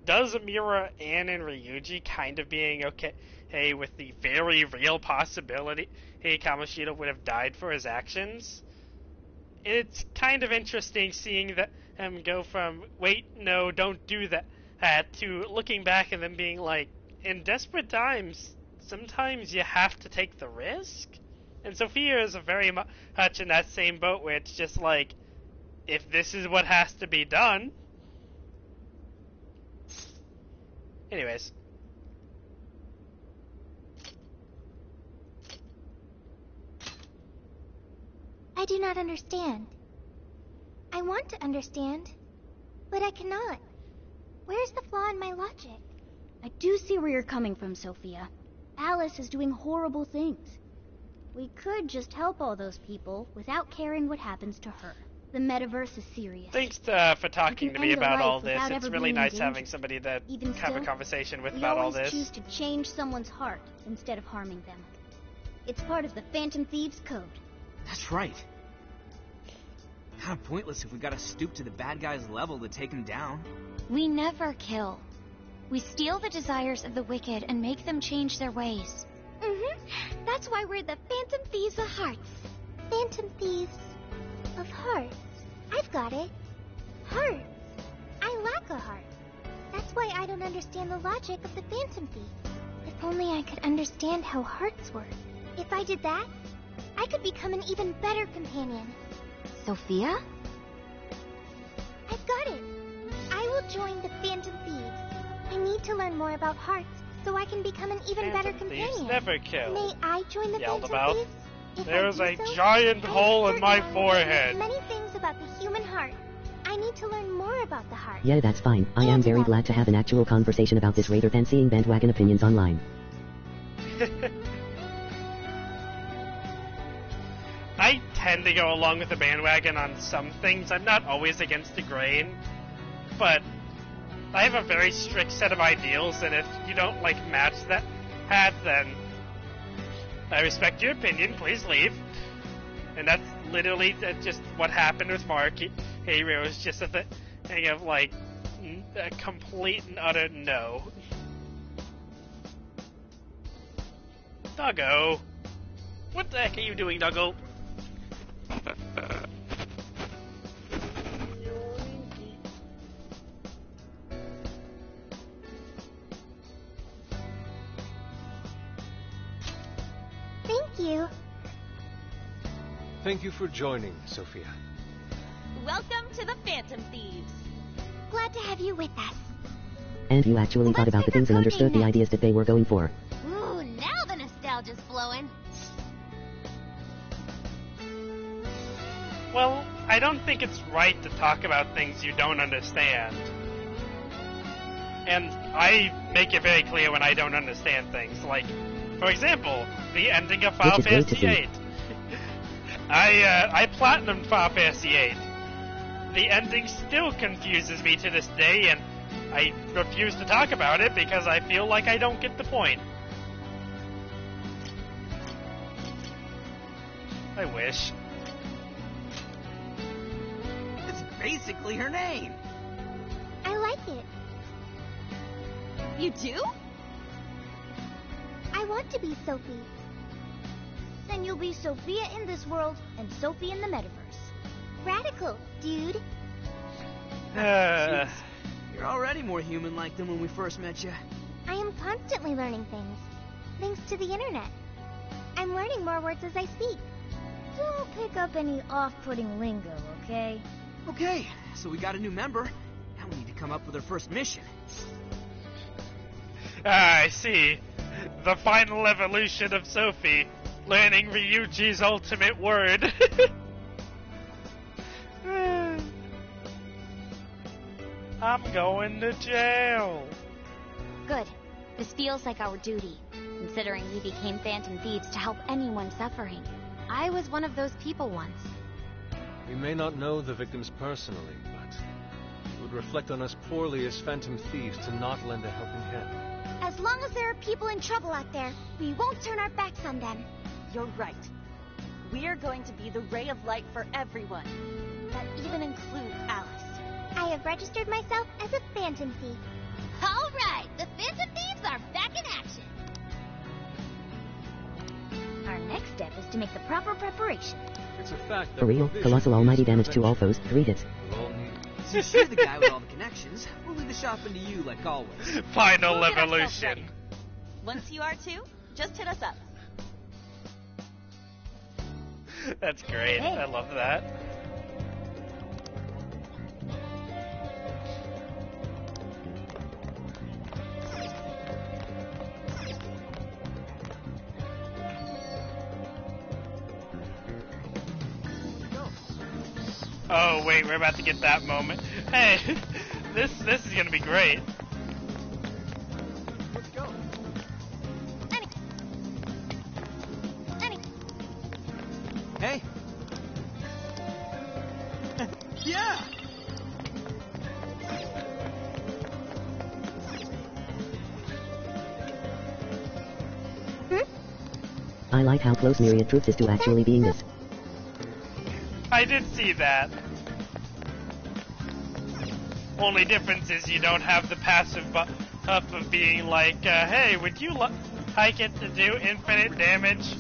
does mirror Anne and Ryuji kind of being okay with the very real possibility Kamoshida would have died for his actions. It's kind of interesting seeing that him go from, wait, no, don't do that, to looking back and then being like, in desperate times, sometimes you have to take the risk? And Sophia is very much in that same boat where it's just like, if this is what has to be done. Anyways. I do not understand. I want to understand, but I cannot. Where's the flaw in my logic? I do see where you're coming from, Sophia. Alice is doing horrible things. We could just help all those people without caring what happens to her. The metaverse is serious. Thanks for talking to me about all this. It's really nice having somebody that have a conversation with about all this. We always choose to change someone's heart instead of harming them. It's part of the Phantom Thieves Code. That's right. Kind of pointless if we gotta stoop to the bad guy's level to take him down. We never kill. We steal the desires of the wicked and make them change their ways. That's why we're the Phantom Thieves of Hearts. Phantom Thieves of Hearts. I've got it. Hearts. I lack a heart. That's why I don't understand the logic of the Phantom Thief. If only I could understand how hearts work. If I did that, I could become an even better companion. Sophia? I've got it. I will join the Phantom Thieves. I need to learn more about hearts so I can become an even better companion. Thieves never kill. May I join the Yelled Phantom about. Thieves? If There's I a do so, giant hole in my certainly forehead. Many things about the human heart. I need to learn more about the heart. Yeah, that's fine. I am very glad to have an actual conversation about this rather than seeing bandwagon opinions online. I tend to go along with the bandwagon on some things. I'm not always against the grain, but I have a very strict set of ideals, and if you don't, match that hat, then I respect your opinion, please leave. And that's literally just what happened with Mark. It was just a thing of, a complete and utter no. Doggo! What the heck are you doing, Doggo? Thank you. Thank you for joining, Sophia. Welcome to the Phantom Thieves. Glad to have you with us. And you actually thought about the things and understood the ideas that they were going for. Ooh, now the nostalgia's flowing. Well, I don't think it's right to talk about things you don't understand. And I make it very clear when I don't understand things. For example, the ending of Final Fantasy VIII. I platinumed Final Fantasy VIII. The ending still confuses me to this day, and I refuse to talk about it because I feel like I don't get the point. I wish. It's basically her name. I like it. You do? I want to be Sophie. Then you'll be Sophia in this world and Sophie in the metaverse. Radical, dude. Jeez. You're already more human-like than when we first met you. I am constantly learning things. Thanks to the internet. I'm learning more words as I speak. Don't pick up any off-putting lingo, okay? Okay, so we got a new member. Now we need to come up with our first mission. I see. The final evolution of Sophie. Learning Ryuji's ultimate word. I'm going to jail. Good. This feels like our duty, considering we became Phantom Thieves to help anyone suffering. I was one of those people once. We may not know the victims personally, but it would reflect on us poorly as Phantom Thieves to not lend a helping hand. As long as there are people in trouble out there, we won't turn our backs on them. You're right. We're going to be the ray of light for everyone. That even includes Alice. I have registered myself as a Phantom Thief. All right, the Phantom Thieves are back in action. Our next step is to make the proper preparation. It's a fact that For real, colossal almighty damage to all foes, 3 hits. Since you're the guy with all the connections, we'll leave the shopping to you like always. Final We'll get ourselves evolution. ready. Once you are too, just hit us up. That's great. Hey. I love that. Oh wait, we're about to get that moment. Hey, this is gonna be great. Let's go. Hey. Yeah. I like how close Myriad Truth is to actually being this. I did see that. Only difference is you don't have the passive buff of being like, hey, would you like it to do infinite damage?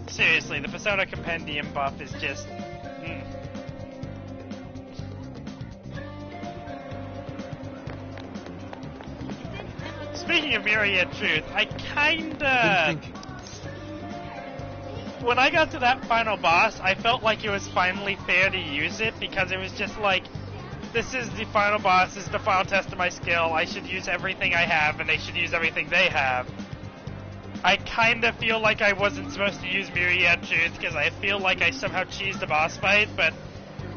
Seriously, the Persona Compendium buff is just... Speaking of Myriad Truth, I kinda... When I got to that final boss, I felt like it was finally fair to use it, because it was just like, this is the final boss, this is the final test of my skill, I should use everything I have, and they should use everything they have. I kinda feel like I wasn't supposed to use Myriad Truth, because I feel like I somehow cheesed the boss fight, but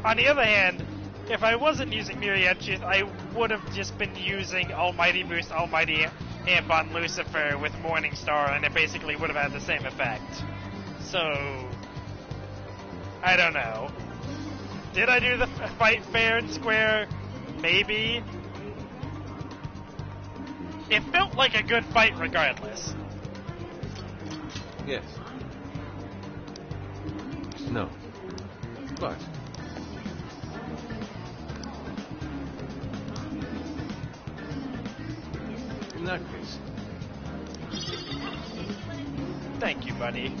on the other hand, if I wasn't using Myriad Truth, I would have just been using Almighty Boost, Almighty Amp on Lucifer with Morningstar, and it basically would have had the same effect. So, I don't know. Did I do the fight fair and square? Maybe. It felt like a good fight regardless. Yes. No. But... in that case... Thank you, buddy.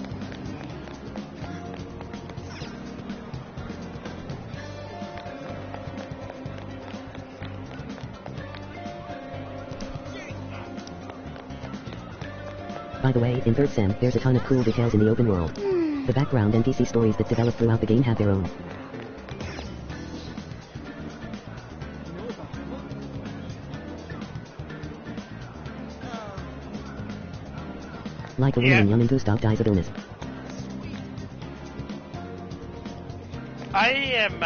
By the way, in 3rd Sem, there's a ton of cool details in the open world. The background NPC stories that develop throughout the game have their own. Like a winning Yum and Gustav dies a bonus. I am,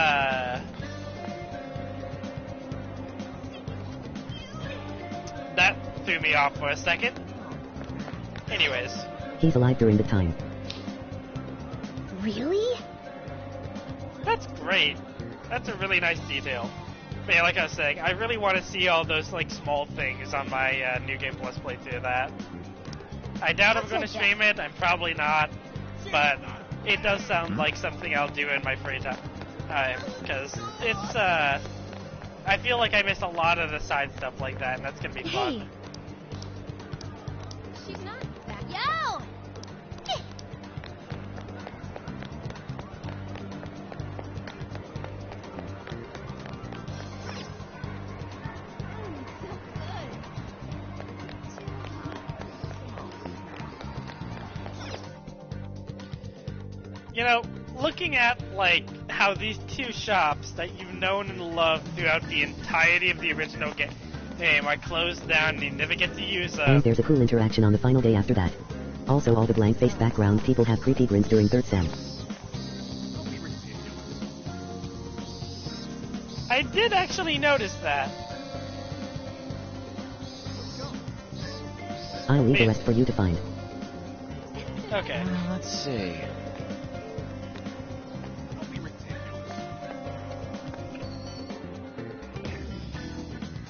that threw me off for a second. Anyways. He's alive during the time. Really? That's great. That's a really nice detail. But yeah, like I was saying, I really want to see all those, like, small things on my, New Game Plus playthrough of that. I doubt I'm going to stream it, I'm probably not, but it does sound like something I'll do in my free time. Because it's, I feel like I missed a lot of the side stuff like that, and that's going to be fun. She's not back. Yo! You know, looking at, like, how these two shops that you've known and loved throughout the entirety of the original game are closed down and you never get to use them. And there's a cool interaction on the final day after that. Also, all the blank-faced background people have creepy grins during 3rd Sem. I did actually notice that. I'll leave the rest for you to find. Okay. Let's see.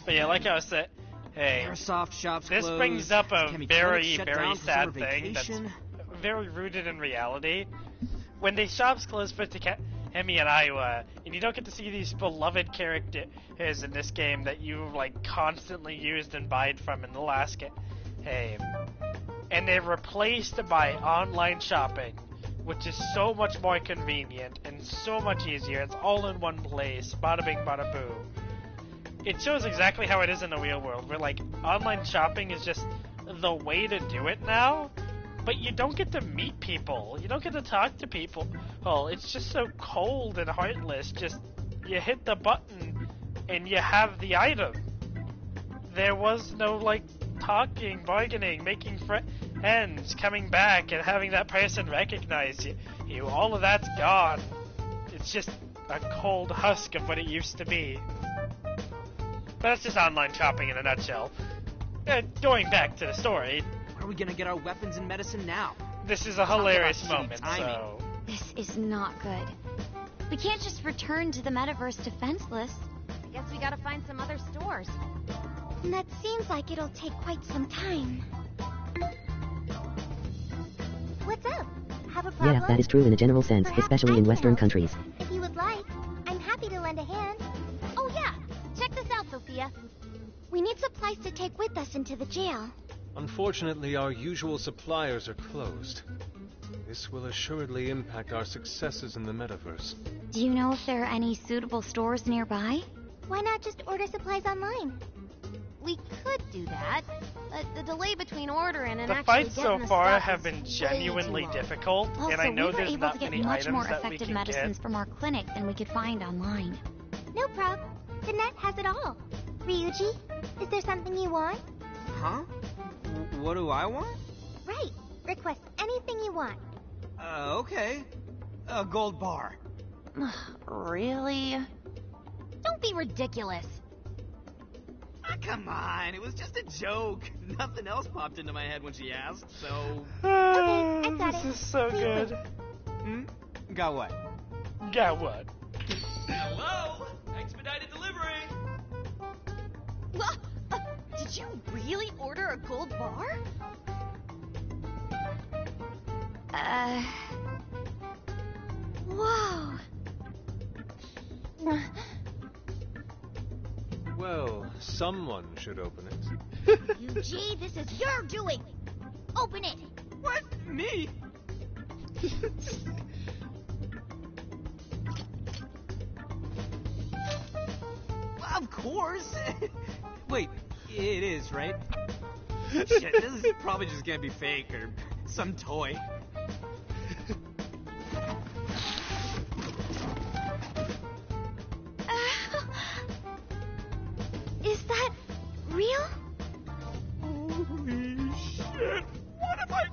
But yeah, like I was saying, hey, Airsoft shops this closed. brings up a Chemi very, clinics shut very down for sad summer thing that's vacation. very rooted in reality. When the shops close for Hemi and Iowa, and you don't get to see these beloved characters in this game that you like constantly used and buyed from in the last game, and they're replaced by online shopping, which is so much more convenient and so much easier. It's all in one place. Bada bing, bada boo. It shows exactly how it is in the real world, where like online shopping is just the way to do it now, but you don't get to meet people. You don't get to talk to people. Oh, it's just so cold and heartless. Just you hit the button and you have the item. There was no like talking, bargaining, making friends, coming back and having that person recognize you. All of that's gone. It's just a cold husk of what it used to be. But that's just online shopping in a nutshell. Going back to the story. Where are we gonna get our weapons and medicine now? This is a hilarious moment, so... This is not good. We can't just return to the metaverse defenseless. I guess we gotta find some other stores. And that seems like it'll take quite some time. What's up? Have a problem? Yeah, that is true in a general sense, Perhaps especially I in can Western help. countries. If you would like, I'm happy to lend a hand. Oh yeah, check this out, Sophia. We need supplies to take with us into the jail. Unfortunately, our usual suppliers are closed. This will assuredly impact our successes in the metaverse. Do you know if there are any suitable stores nearby? Why not just order supplies online? We could do that, but the delay between ordering and The actually fights so getting the far stuff have is been way too genuinely long. difficult, Also, and I know we were there's able not to get many much items more that we effective can medicines get. from our clinic than we could find online. No prob. The net has it all. Ryuji, is there something you want? Huh? What do I want? Right. Request anything you want. Okay. A gold bar. Really? Don't be ridiculous. Ah, come on, it was just a joke. Nothing else popped into my head when she asked, so... Okay, I got This it. is so Please good. wait. Got what? Got what? Hello? Expedited delivery! Did you really order a gold bar? Whoa. Well, someone should open it. Yuji, this is your doing. Open it. What? Me? Of course. Wait, it is, right? Shit, this is probably just gonna be fake or some toy. Is that real? Holy shit! What have I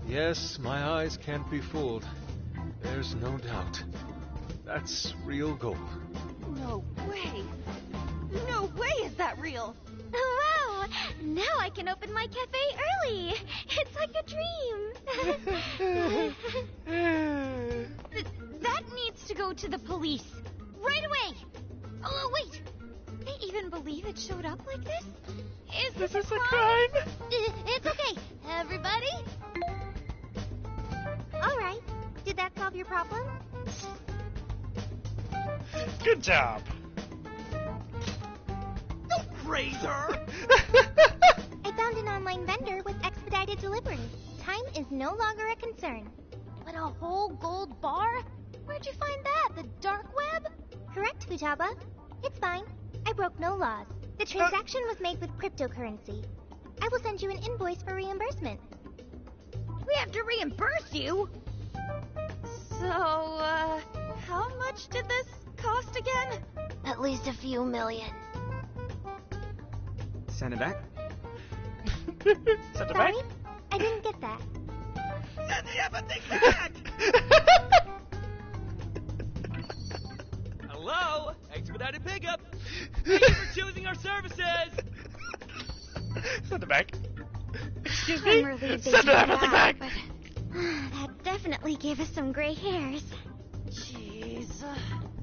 Yes, my eyes can't be fooled. There's no doubt. That's real gold. No way. No way is that real. Wow! Now I can open my cafe early. It's like a dream. That needs to go to the police. Right away! Oh, wait! They even believe it showed up like this? Is this a crime? It's okay, everybody. All right. Did that solve your problem? Good job. Don't praise her! I found an online vendor with expedited delivery. Time is no longer a concern. But a whole gold bar? Where'd you find that? The dark web? Correct, Futaba. It's fine. I broke no laws. The transaction was made with cryptocurrency. I will send you an invoice for reimbursement. We have to reimburse you? So, how much did this cost again? At least a few million. Send it back. Send it Sorry? back? I didn't get that. Send the everything back! expedited pickup. Thank you for choosing our services. Send it back. Excuse I'm me? relieved they Send took everything it back! out, but that definitely gave us some gray hairs. Jeez.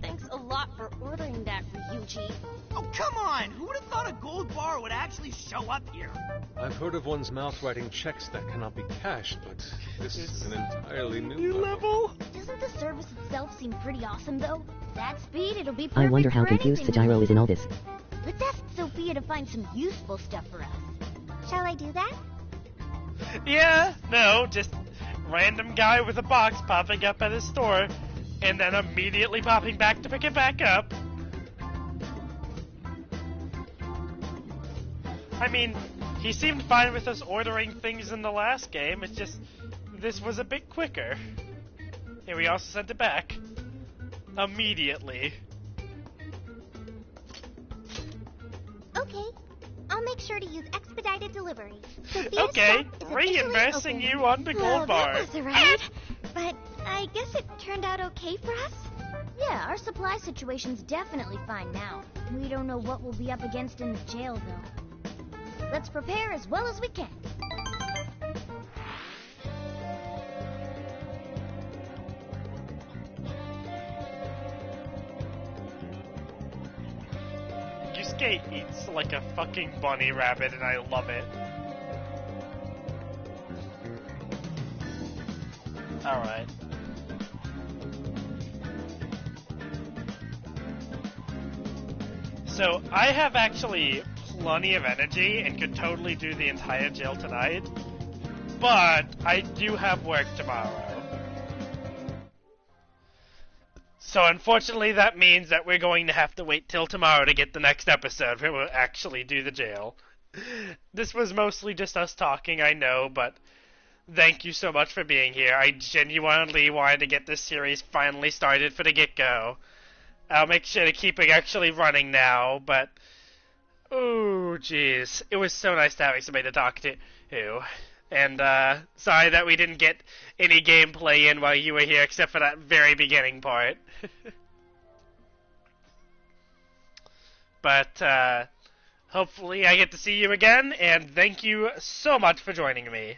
Thanks a lot for ordering that, Ryuji. Oh, come on! Who would have thought a gold bar would actually show up here? I've heard of one's mouth writing checks that cannot be cashed, but this is an entirely new level. Doesn't the service itself seem pretty awesome, though? That speed, it'll be perfect I wonder how for confused anything. Sajiro is in all this. Let's ask Sophia to find some useful stuff for us. Shall I do that? Yeah, no, just random guy with a box popping up at his store, and then immediately popping back to pick it back up. I mean, he seemed fine with us ordering things in the last game, it's just, this was a bit quicker. And we also sent it back. Immediately. Okay. I'll make sure to use expedited delivery. Sophia's Okay, shop is reimbursing officially you on the open. gold bar. That was a ride. But I guess it turned out okay for us? Yeah, our supply situation's definitely fine now. We don't know what we'll be up against in the jail, though. Let's prepare as well as we can. Yusuke eats like a fucking bunny rabbit, and I love it. Alright. So, I have actually plenty of energy and could totally do the entire jail tonight, but I do have work tomorrow. So unfortunately that means that we're going to have to wait till tomorrow to get the next episode where we'll actually do the jail. This was mostly just us talking, I know, but thank you so much for being here. I genuinely wanted to get this series finally started for the get-go. I'll make sure to keep it actually running now, but oh jeez. It was so nice to having somebody to talk to. And sorry that we didn't get any gameplay in while you were here except for that very beginning part. But hopefully I get to see you again, and thank you so much for joining me.